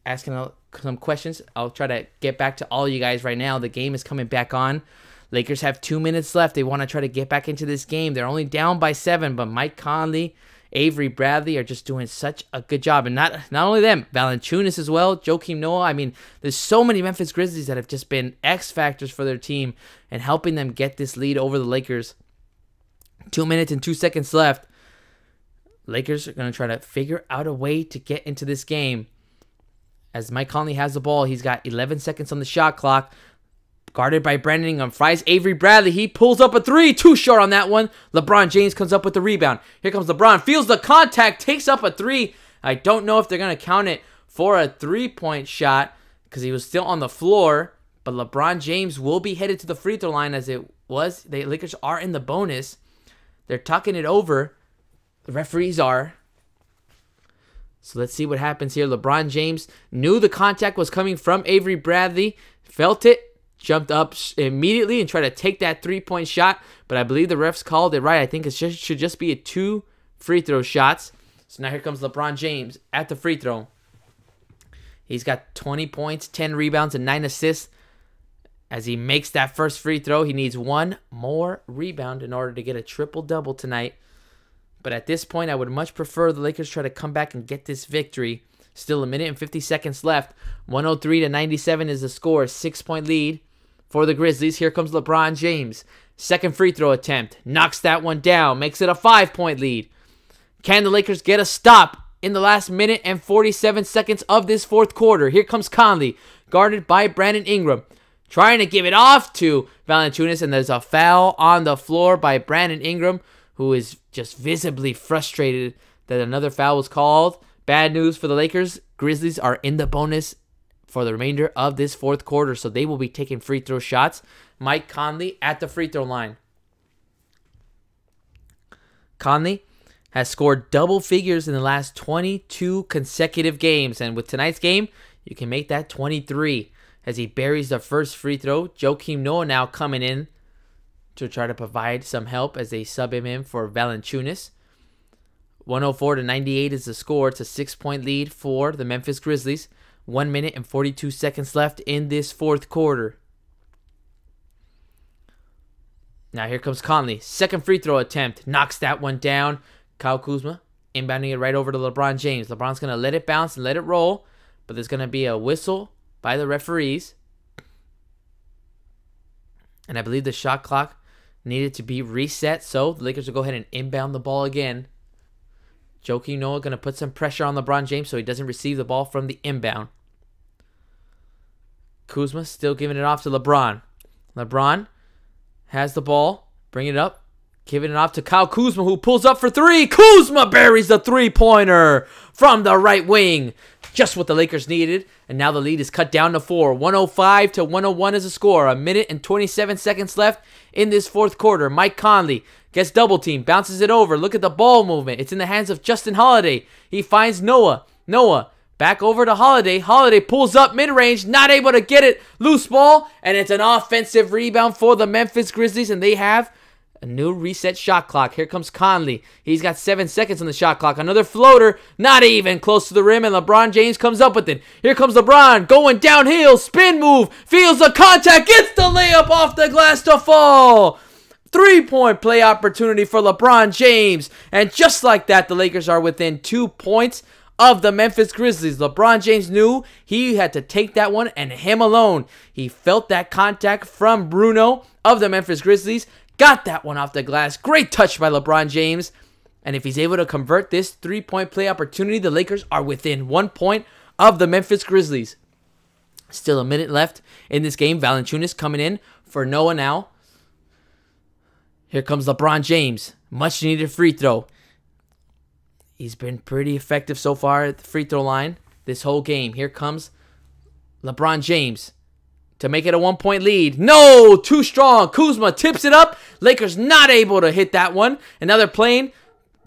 asking some questions, I'll try to get back to all you guys right now. The game is coming back on. Lakers have 2 minutes left. They want to try to get back into this game. They're only down by 7, but Mike Conley, Avery Bradley are just doing such a good job. And not only them, Valanciunas as well, Joakim Noah. I mean, there's so many Memphis Grizzlies that have just been X factors for their team and helping them get this lead over the Lakers. 2 minutes and 2 seconds left. Lakers are going to try to figure out a way to get into this game. As Mike Conley has the ball, he's got 11 seconds on the shot clock. Guarded by Brandon Ingram. Fries Avery Bradley. He pulls up a 3. Too short on that one. LeBron James comes up with the rebound. Here comes LeBron. Feels the contact. Takes up a 3. I don't know if they're going to count it for a 3-point shot because he was still on the floor. But LeBron James will be headed to the free throw line as it was. The Lakers are in the bonus. They're tucking it over. The referees are. So let's see what happens here. LeBron James knew the contact was coming from Avery Bradley. Felt it. Jumped up immediately and tried to take that 3-point shot. But I believe the refs called it right. I think it should just be 2 free throw shots. So now here comes LeBron James at the free throw. He's got 20 points, 10 rebounds, and 9 assists. As he makes that first free throw, he needs 1 more rebound in order to get a triple-double tonight. But at this point, I would much prefer the Lakers try to come back and get this victory. Still a minute and 50 seconds left. 103-97 is the score. 6-point lead for the Grizzlies. Here comes LeBron James. Second free throw attempt. Knocks that one down. Makes it a 5-point lead. Can the Lakers get a stop in the last minute and 47 seconds of this fourth quarter. Here comes Conley, guarded by Brandon Ingram, trying to give it off to Valanciunas, and there's a foul on the floor by Brandon Ingram, who is just visibly frustrated that another foul was called. Bad news for the Lakers. Grizzlies are in the bonus for the remainder of this fourth quarter, so they will be taking free throw shots. Mike Conley at the free throw line. Conley has scored double figures in the last 22 consecutive games, and with tonight's game, you can make that 23 as he buries the first free throw. Joakim Noah now coming in to try to provide some help as they sub him in for Valanciunas. 104-98 is the score. It's a 6-point lead for the Memphis Grizzlies. 1 minute and 42 seconds left in this fourth quarter. Now here comes Conley. Second free throw attempt. Knocks that one down. Kyle Kuzma inbounding it right over to LeBron James. LeBron's going to let it bounce and let it roll, but there's going to be a whistle by the referees. And I believe the shot clock needed to be reset, so the Lakers will go ahead and inbound the ball again. Joakim Noah going to put some pressure on LeBron James so he doesn't receive the ball from the inbound. Kuzma still giving it off to LeBron. LeBron has the ball, bringing it up, giving it off to Kyle Kuzma, who pulls up for three. Kuzma buries the three-pointer from the right wing. Just what the Lakers needed, and now the lead is cut down to 4. 105-101 is the score. 1 minute and 27 seconds left in this fourth quarter. Mike Conley gets double teamed, bounces it over. Look at the ball movement. It's in the hands of Justin Holiday. He finds Noah. Noah back over to Holiday. Holiday pulls up mid-range, not able to get it. Loose ball, and it's an offensive rebound for the Memphis Grizzlies, and they have a new reset shot clock. Here comes Conley. He's got 7 seconds on the shot clock. Another floater, not even close to the rim, and LeBron James comes up with it. Here comes LeBron, going downhill, spin move, feels the contact, gets the layup off the glass to fall. 3-point play opportunity for LeBron James. And just like that, the Lakers are within 2 points of the Memphis Grizzlies. LeBron James knew he had to take that one, and him alone. He felt that contact from Bruno of the Memphis Grizzlies. Got that one off the glass. Great touch by LeBron James. And if he's able to convert this 3-point play opportunity, the Lakers are within 1 point of the Memphis Grizzlies. Still a minute left in this game. Valanciunas coming in for Noah now. Here comes LeBron James. Much needed free throw. He's been pretty effective so far at the free throw line this whole game. Here comes LeBron James to make it a 1-point lead. No, too strong. Kuzma tips it up. Lakers not able to hit that one. And now they're playing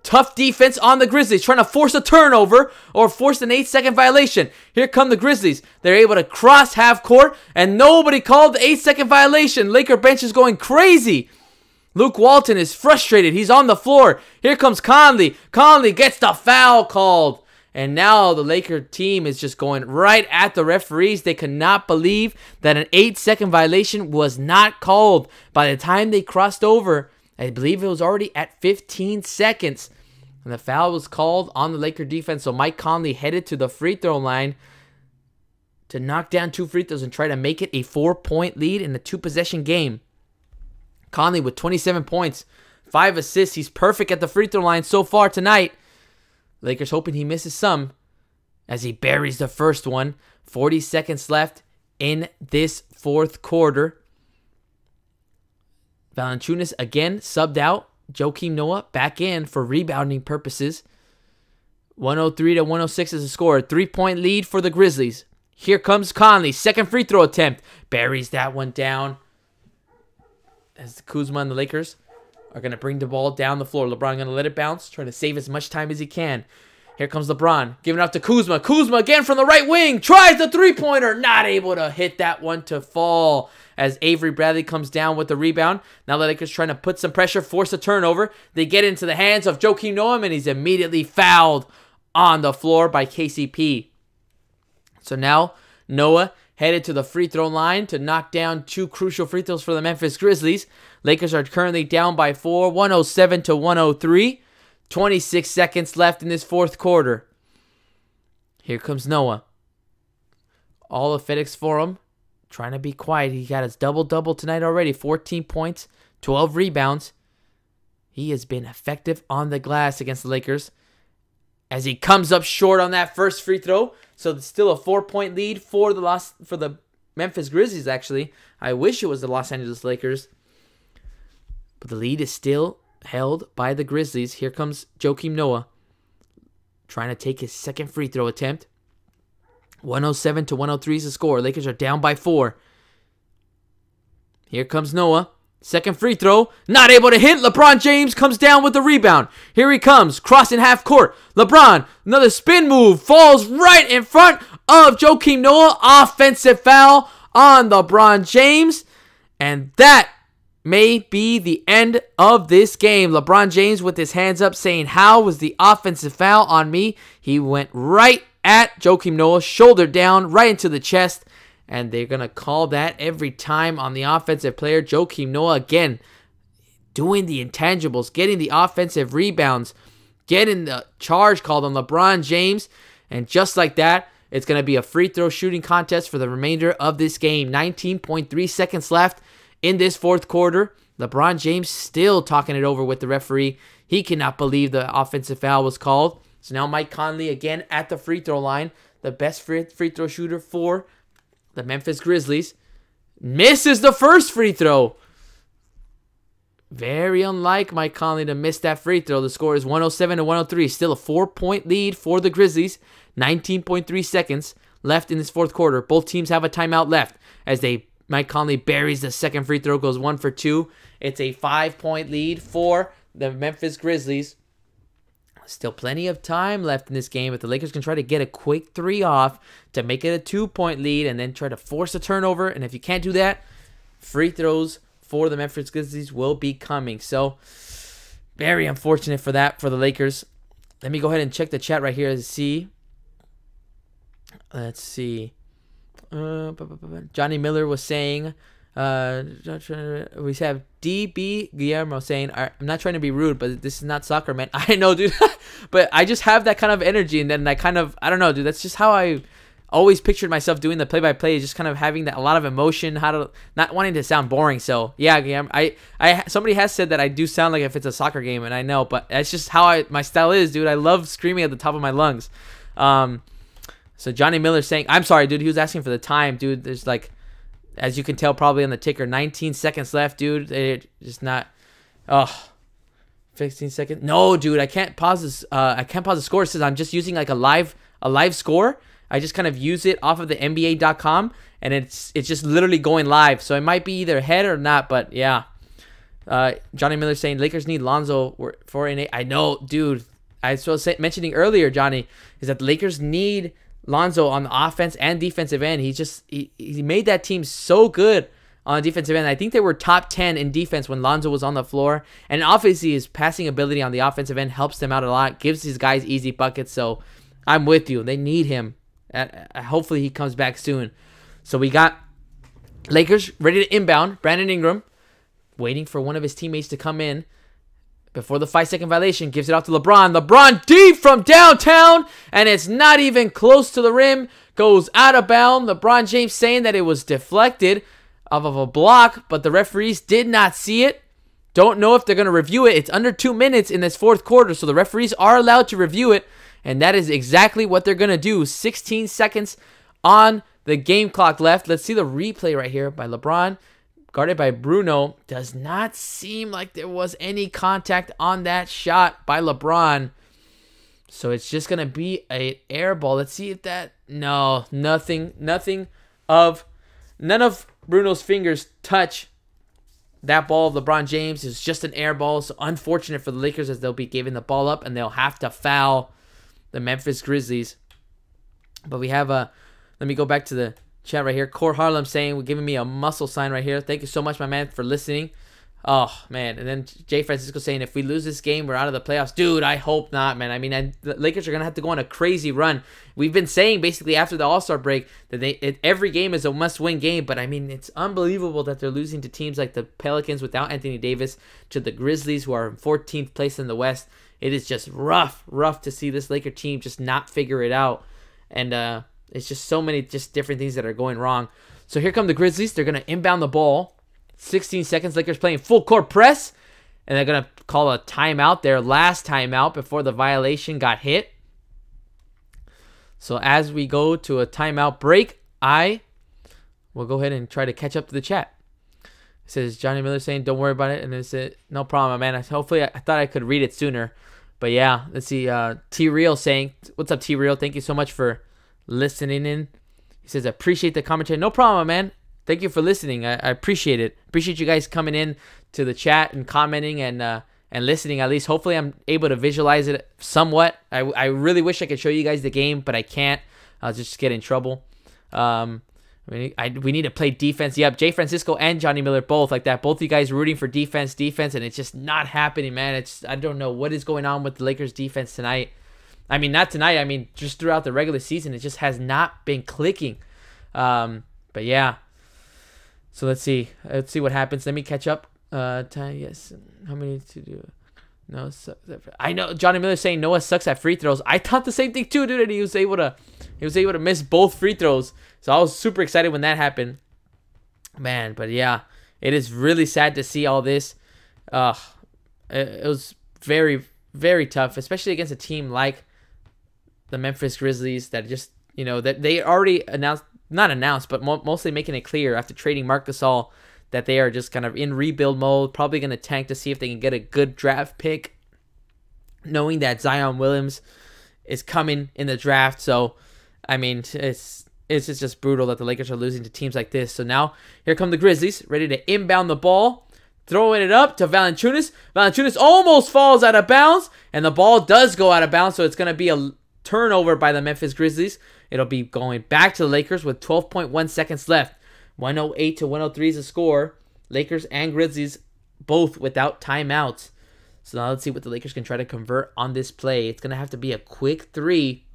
tough defense on the Grizzlies, trying to force a turnover or force an 8-second violation. Here come the Grizzlies. They're able to cross half court, and nobody called the 8-second violation. Laker bench is going crazy. Luke Walton is frustrated. He's on the floor. Here comes Conley. Conley gets the foul called. And now the Laker team is just going right at the referees. They cannot believe that an 8-second violation was not called. By the time they crossed over, I believe it was already at 15 seconds. And the foul was called on the Laker defense. So Mike Conley headed to the free throw line to knock down 2 free throws and try to make it a 4-point lead in the 2-possession game. Conley with 27 points, 5 assists. He's perfect at the free throw line so far tonight. Lakers hoping he misses some as he buries the first one. 40 seconds left in this fourth quarter. Valanciunas again subbed out. Joakim Noah back in for rebounding purposes. 103-106 is the score. 3-point lead for the Grizzlies. Here comes Conley. Second free throw attempt. Buries that one down. As Kuzma and the Lakers are going to bring the ball down the floor. LeBron going to let it bounce, trying to save as much time as he can. Here comes LeBron, giving it up to Kuzma. Kuzma again from the right wing, tries the three-pointer, not able to hit that one to fall as Avery Bradley comes down with the rebound. Now the Lakers trying to put some pressure, force a turnover. They get into the hands of Joakim Noah, and he's immediately fouled on the floor by KCP. So now Noah headed to the free throw line to knock down 2 crucial free throws for the Memphis Grizzlies. Lakers are currently down by 4, 107-103. 26 seconds left in this fourth quarter. Here comes Noah. All of FedEx Forum trying to be quiet. He got his double-double tonight already. 14 points, 12 rebounds. He has been effective on the glass against the Lakers. as he comes up short on that first free throw. So it's still a 4-point lead for the Memphis Grizzlies, actually. I wish it was the Los Angeles Lakers. But the lead is still held by the Grizzlies. Here comes Joakim Noah trying to take his second free throw attempt. 107 to 103 is the score. Lakers are down by 4. Here comes Noah. Second free throw. Not able to hit. LeBron James comes down with the rebound. Here he comes. Crossing half court. LeBron. Another spin move. Falls right in front of Joakim Noah. Offensive foul on LeBron James. And that may be the end of this game. LeBron James with his hands up saying, how was the offensive foul on me? He went right at Joakim Noah. Shoulder down. Right into the chest. And they're going to call that every time on the offensive player. Joakim Noah, again, doing the intangibles, getting the offensive rebounds, getting the charge called on LeBron James. And just like that, it's going to be a free throw shooting contest for the remainder of this game. 19.3 seconds left in this fourth quarter. LeBron James still talking it over with the referee. He cannot believe the offensive foul was called. So now Mike Conley again at the free throw line. The best free throw shooter for the Memphis Grizzlies. Misses the first free throw. Very unlike Mike Conley to miss that free throw. The score is 107 to 103. Still a 4-point lead for the Grizzlies. 19.3 seconds left in this fourth quarter. Both teams have a timeout left as Mike Conley buries the second free throw, goes 1 for 2. It's a 5-point lead for the Memphis Grizzlies. Still plenty of time left in this game. If the Lakers can try to get a quick 3 off to make it a 2-point lead and then try to force a turnover, and if you can't do that, free throws for the Memphis Grizzlies will be coming. So, very unfortunate for that for the Lakers. Let me go ahead and check the chat right here to see. Let's see. Johnny Miller was saying, we have DB Guillermo saying, I'm not trying to be rude, but this is not soccer, man. I know, dude. But I just have that kind of energy, and then I don't know, dude. That's just how I always pictured myself doing the play-by-play, just kind of having that a lot of emotion, not wanting to sound boring. So yeah, Guillermo, somebody has said that I do sound like if it's a soccer game, and I know, but that's just how my style is, dude. I love screaming at the top of my lungs. So Johnny Miller saying, I'm sorry, dude. He was asking for the time, dude. There's like, as you can tell probably on the ticker, 19 seconds left, dude. It's just not. 15 seconds. No, dude, I can't pause this. I can't pause the score. It says I'm just using like a live score. I just kind of use it off of the NBA.com, and it's just literally going live. So it might be either head or not, but yeah. Johnny Miller saying Lakers need Lonzo for an 8. I know, dude. I was mentioning earlier, Johnny, is that the Lakers need Lonzo on the offense and defensive end. He made that team so good on the defensive end. I think they were top 10 in defense when Lonzo was on the floor. And obviously his passing ability on the offensive end helps them out a lot, gives these guys easy buckets. So I'm with you. They need him. Hopefully he comes back soon. So we got Lakers ready to inbound. Brandon Ingram waiting for one of his teammates to come in. Before the 5-second violation, gives it out to LeBron. LeBron deep from downtown, and it's not even close to the rim. Goes out of bounds. LeBron James saying that it was deflected off of a block, but the referees did not see it. Don't know if they're going to review it. It's under 2 minutes in this fourth quarter, so the referees are allowed to review it, and that is exactly what they're going to do. 16 seconds on the game clock left. Let's see the replay right here by LeBron. Guarded by Bruno. Does not seem like there was any contact on that shot by LeBron. So it's just going to be an air ball. Let's see if that... No, nothing. None of Bruno's fingers touch that ball of LeBron James. It's just an air ball. So unfortunate for the Lakers as they'll be giving the ball up and they'll have to foul the Memphis Grizzlies. But we have a... Let me go back to the chat right here. Core Harlem saying, giving me a muscle sign right here. Thank you so much, my man, for listening. Oh, man. And then Jay Francisco saying, if we lose this game, we're out of the playoffs. Dude, I hope not, man. I mean, the Lakers are going to have to go on a crazy run. We've been saying basically after the All-Star break that every game is a must-win game. But, I mean, it's unbelievable that they're losing to teams like the Pelicans without Anthony Davis, to the Grizzlies who are in 14th place in the West. It is just rough to see this Laker team just not figure it out. And it's just so many just different things that are going wrong. So here come the Grizzlies. They're going to inbound the ball. 16 seconds. Lakers playing full court press. And they're going to call a timeout, their last timeout before the violation got hit. So as we go to a timeout break, I will go ahead and try to catch up to the chat. It says Johnny Miller saying, don't worry about it. And it said, no problem, man. Hopefully, I thought I could read it sooner. But yeah, let's see. T-Real saying, what's up, T-Real? Thank you so much for listening in. He says, I appreciate the commentary. No problem, man. Thank you for listening. I appreciate it. Appreciate you guys coming in to the chat and commenting and listening at least. Hopefully, I'm able to visualize it somewhat. I really wish I could show you guys the game, but I can't. I'll just get in trouble. We need to play defense. Yep, Jay Francisco and Johnny Miller both like that. Both of you guys rooting for defense, and it's just not happening, man. I don't know what is going on with the Lakers defense tonight. I mean, not tonight. I mean, just throughout the regular season, it just has not been clicking. But yeah. So let's see. Let's see what happens. Let me catch up. Yes. How many to do? No. I know Johnny Miller saying Noah sucks at free throws. I thought the same thing too, dude. And he was able to miss both free throws. So I was super excited when that happened. Man, but yeah, it is really sad to see all this. It was very, very tough, especially against a team like the Memphis Grizzlies that just, that they already but mostly making it clear after trading Marc Gasol that they are just kind of in rebuild mode, probably going to tank to see if they can get a good draft pick, knowing that Zion Williams is coming in the draft. So, I mean, it's just brutal that the Lakers are losing to teams like this. So now, here come the Grizzlies, ready to inbound the ball, throwing it up to Valanciunas. Valanciunas almost falls out of bounds, and the ball does go out of bounds, so it's going to be a turnover by the Memphis Grizzlies. It'll be going back to the Lakers with 12.1 seconds left. 108 to 103 is the score. Lakers and Grizzlies both without timeouts. So now let's see what the Lakers can try to convert on this play. It's going to have to be a quick three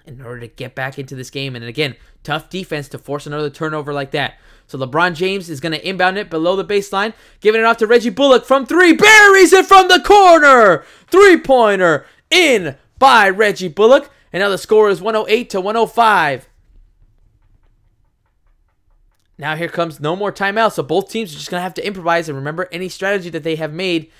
in order to get back into this game. And again, tough defense to force another turnover like that. So LeBron James is going to inbound it below the baseline, giving it off to Reggie Bullock from three. Buries it from the corner. Three-pointer in by Reggie Bullock. And now the score is 108 to 105. Now here comes no more timeouts, so both teams are just going to have to improvise and remember any strategy that they have made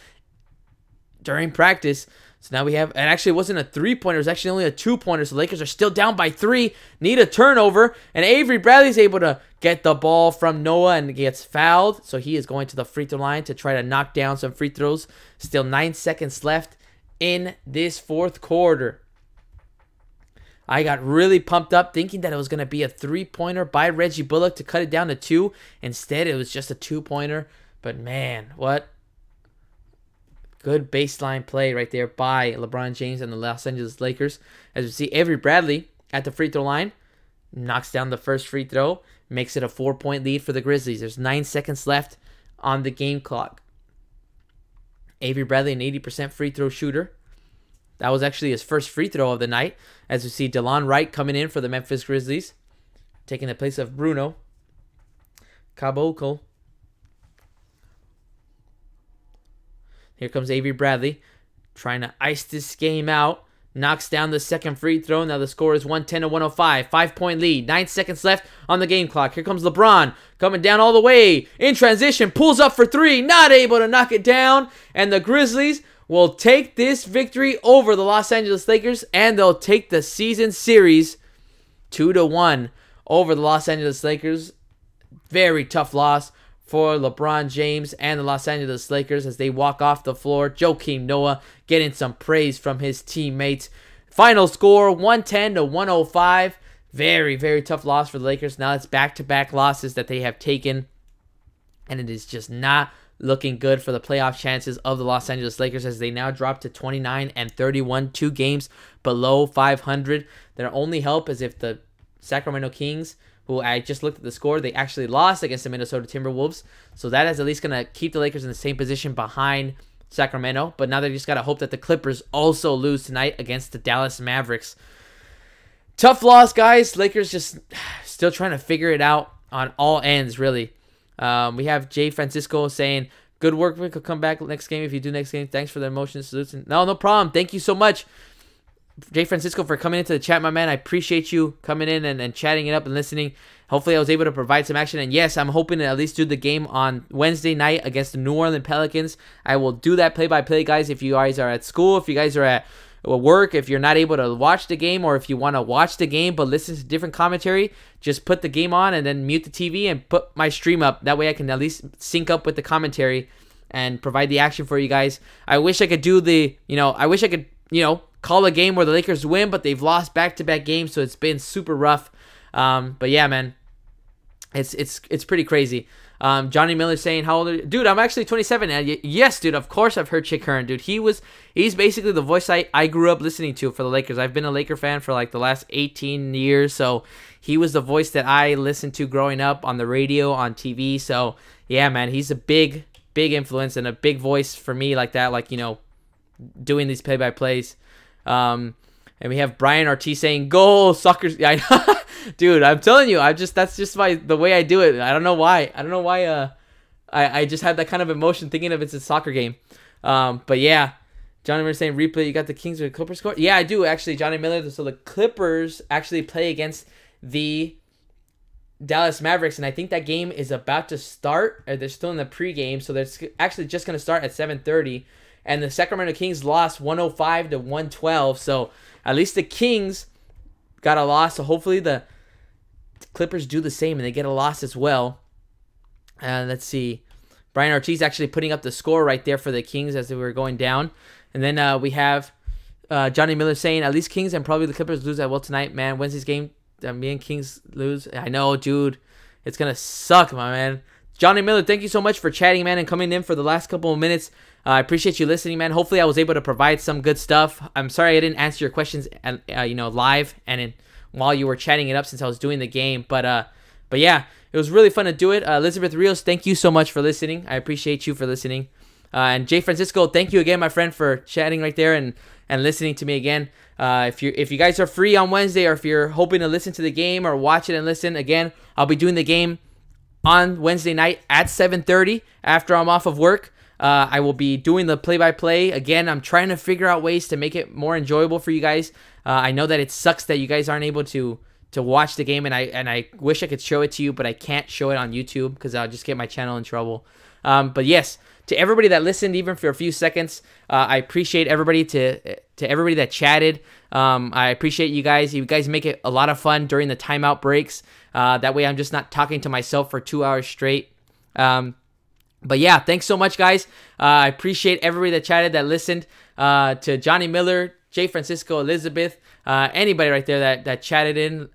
during practice. So now we have, and actually it wasn't a three-pointer, it was actually only a two-pointer, so the Lakers are still down by 3, need a turnover, and Avery Bradley's able to get the ball from Noah and gets fouled, so he is going to the free throw line to try to knock down some free throws. Still 9 seconds left in this fourth quarter. I got really pumped up thinking that it was going to be a three-pointer by Reggie Bullock to cut it down to 2. Instead, it was just a two-pointer. But man, what good baseline play right there by LeBron James and the Los Angeles Lakers. As you see, Avery Bradley at the free throw line knocks down the first free throw, makes it a 4-point lead for the Grizzlies. There's 9 seconds left on the game clock. Avery Bradley, an 80% free throw shooter. That was actually his first free throw of the night. As you see, DeLon Wright coming in for the Memphis Grizzlies, taking the place of Bruno Caboclo. Here comes Avery Bradley, trying to ice this game out. Knocks down the second free throw. Now the score is 110 to 105. 5-point lead. 9 seconds left on the game clock. Here comes LeBron coming down all the way. In transition. Pulls up for 3. Not able to knock it down. And the Grizzlies will take this victory over the Los Angeles Lakers. And they'll take the season series 2-1 over the Los Angeles Lakers. Very tough loss for LeBron James and the Los Angeles Lakers as they walk off the floor. Joakim Noah getting some praise from his teammates. Final score, 110 to 105. Very, very tough loss for the Lakers. Now it's back-to-back losses that they have taken, and it is just not looking good for the playoff chances of the Los Angeles Lakers as they now drop to 29 and 31, 2 games below 500. Their only help is if the Sacramento Kings, who I just looked at the score, they actually lost against the Minnesota Timberwolves. So that is at least going to keep the Lakers in the same position behind Sacramento. But now they just got to hope that the Clippers also lose tonight against the Dallas Mavericks. Tough loss, guys. Lakers just still trying to figure it out on all ends, really. We have Jay Francisco saying, good work. We could come back next game if you do next game. Thanks for the emotions. Salutes. No problem. Thank you so much, Jay Francisco, for coming into the chat, my man. I appreciate you coming in and chatting it up and listening. Hopefully I was able to provide some action. And yes, I'm hoping to at least do the game on Wednesday night against the New Orleans Pelicans. I will do that play-by-play, guys, if you guys are at school, if you guys are at work, if you're not able to watch the game, or if you want to watch the game but listen to different commentary, just put the game on and then mute the TV and put my stream up. That way I can at least sync up with the commentary and provide the action for you guys. I wish I could do the, I wish I could, call a game where the Lakers win, but they've lost back-to-back games, so it's been super rough. But yeah, man, it's pretty crazy. Johnny Miller saying, how old are you? Dude, I'm actually 27. And yes, dude, of course I've heard Chick Hearn. Dude, he's basically the voice I grew up listening to for the Lakers. I've been a Laker fan for like the last 18 years, so he was the voice that I listened to growing up on the radio, on TV. So yeah, man, he's a big influence and a big voice for me like that, like, doing these play-by-plays. And we have Brian Ortiz saying, "Go soccer!" Yeah, dude, I'm telling you, that's just the way I do it. I don't know why. I just have that kind of emotion thinking of it's a soccer game. But yeah, Johnny Miller saying, "Replay, you got the Kings or the Clippers score?" Yeah, I do actually, Johnny Miller. So the Clippers actually play against the Dallas Mavericks, and I think that game is about to start. Or they're still in the pregame, so they're actually just gonna start at 7:30. And the Sacramento Kings lost 105 to 112. So at least the Kings got a loss. So hopefully the Clippers do the same and they get a loss as well. Let's see. Brian Ortiz actually putting up the score right there for the Kings as they were going down. And then we have Johnny Miller saying, at least Kings and probably the Clippers lose that well tonight. Man, Wednesday's game, me and Kings lose. I know, dude. It's going to suck, my man. Johnny Miller, thank you so much for chatting, man, and coming in for the last couple of minutes. I appreciate you listening, man. Hopefully I was able to provide some good stuff. I'm sorry I didn't answer your questions, live and while you were chatting it up since I was doing the game. But yeah, it was really fun to do it. Elizabeth Rios, thank you so much for listening. I appreciate you for listening. And Jay Francisco, thank you again, my friend, for chatting right there and listening to me again. If you guys are free on Wednesday, or if you're hoping to listen to the game or watch it and listen, again, I'll be doing the game on Wednesday night at 7:30 after I'm off of work. I will be doing the play-by-play. Again, I'm trying to figure out ways to make it more enjoyable for you guys. I know that it sucks that you guys aren't able to watch the game, and I wish I could show it to you, but I can't show it on YouTube because I'll just get my channel in trouble. But yes, to everybody that listened, even for a few seconds, I appreciate everybody to everybody that chatted. I appreciate you guys. You guys make it a lot of fun during the timeout breaks. That way I'm just not talking to myself for 2 hours straight. But yeah, thanks so much, guys. I appreciate everybody that chatted, that listened. To Johnny Miller, Jay Francisco, Elizabeth, anybody right there that chatted in.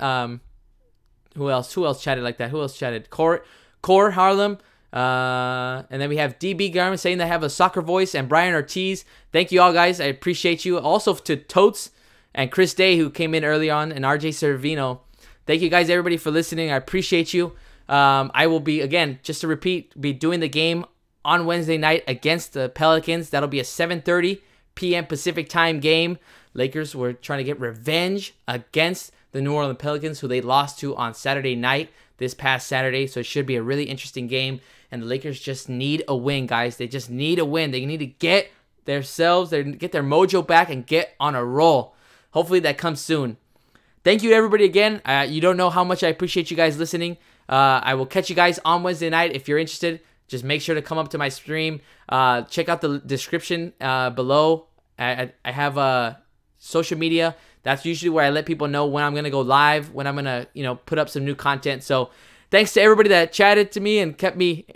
Who else chatted like that? Who else chatted? Core Harlem. And then we have DB Garmin saying they have a soccer voice, and Brian Ortiz. Thank you all, guys. I appreciate you. Also to Totes and Chris Day, who came in early on, and RJ Servino. Thank you guys, everybody, for listening. I appreciate you. I will be, again, just to repeat, be doing the game on Wednesday night against the Pelicans. That'll be a 7:30 p.m. Pacific time game. Lakers were trying to get revenge against the New Orleans Pelicans, who they lost to on Saturday night, this past Saturday. So it should be a really interesting game. And the Lakers just need a win, guys. They just need a win. They need to get their mojo back and get on a roll. Hopefully that comes soon. Thank you to everybody again. You don't know how much I appreciate you guys listening. I will catch you guys on Wednesday night. If you're interested, just make sure to come up to my stream. Check out the description below. I have social media. That's usually where I let people know when I'm going to go live, when I'm going to, put up some new content. So thanks to everybody that chatted to me and kept me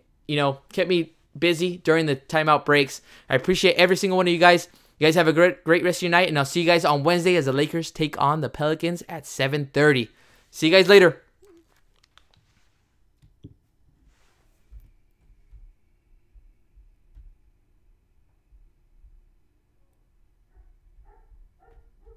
busy during the timeout breaks. I appreciate every single one of you guys. You guys have a great rest of your night, and I'll see you guys on Wednesday as the Lakers take on the Pelicans at 7:30. See you guys later.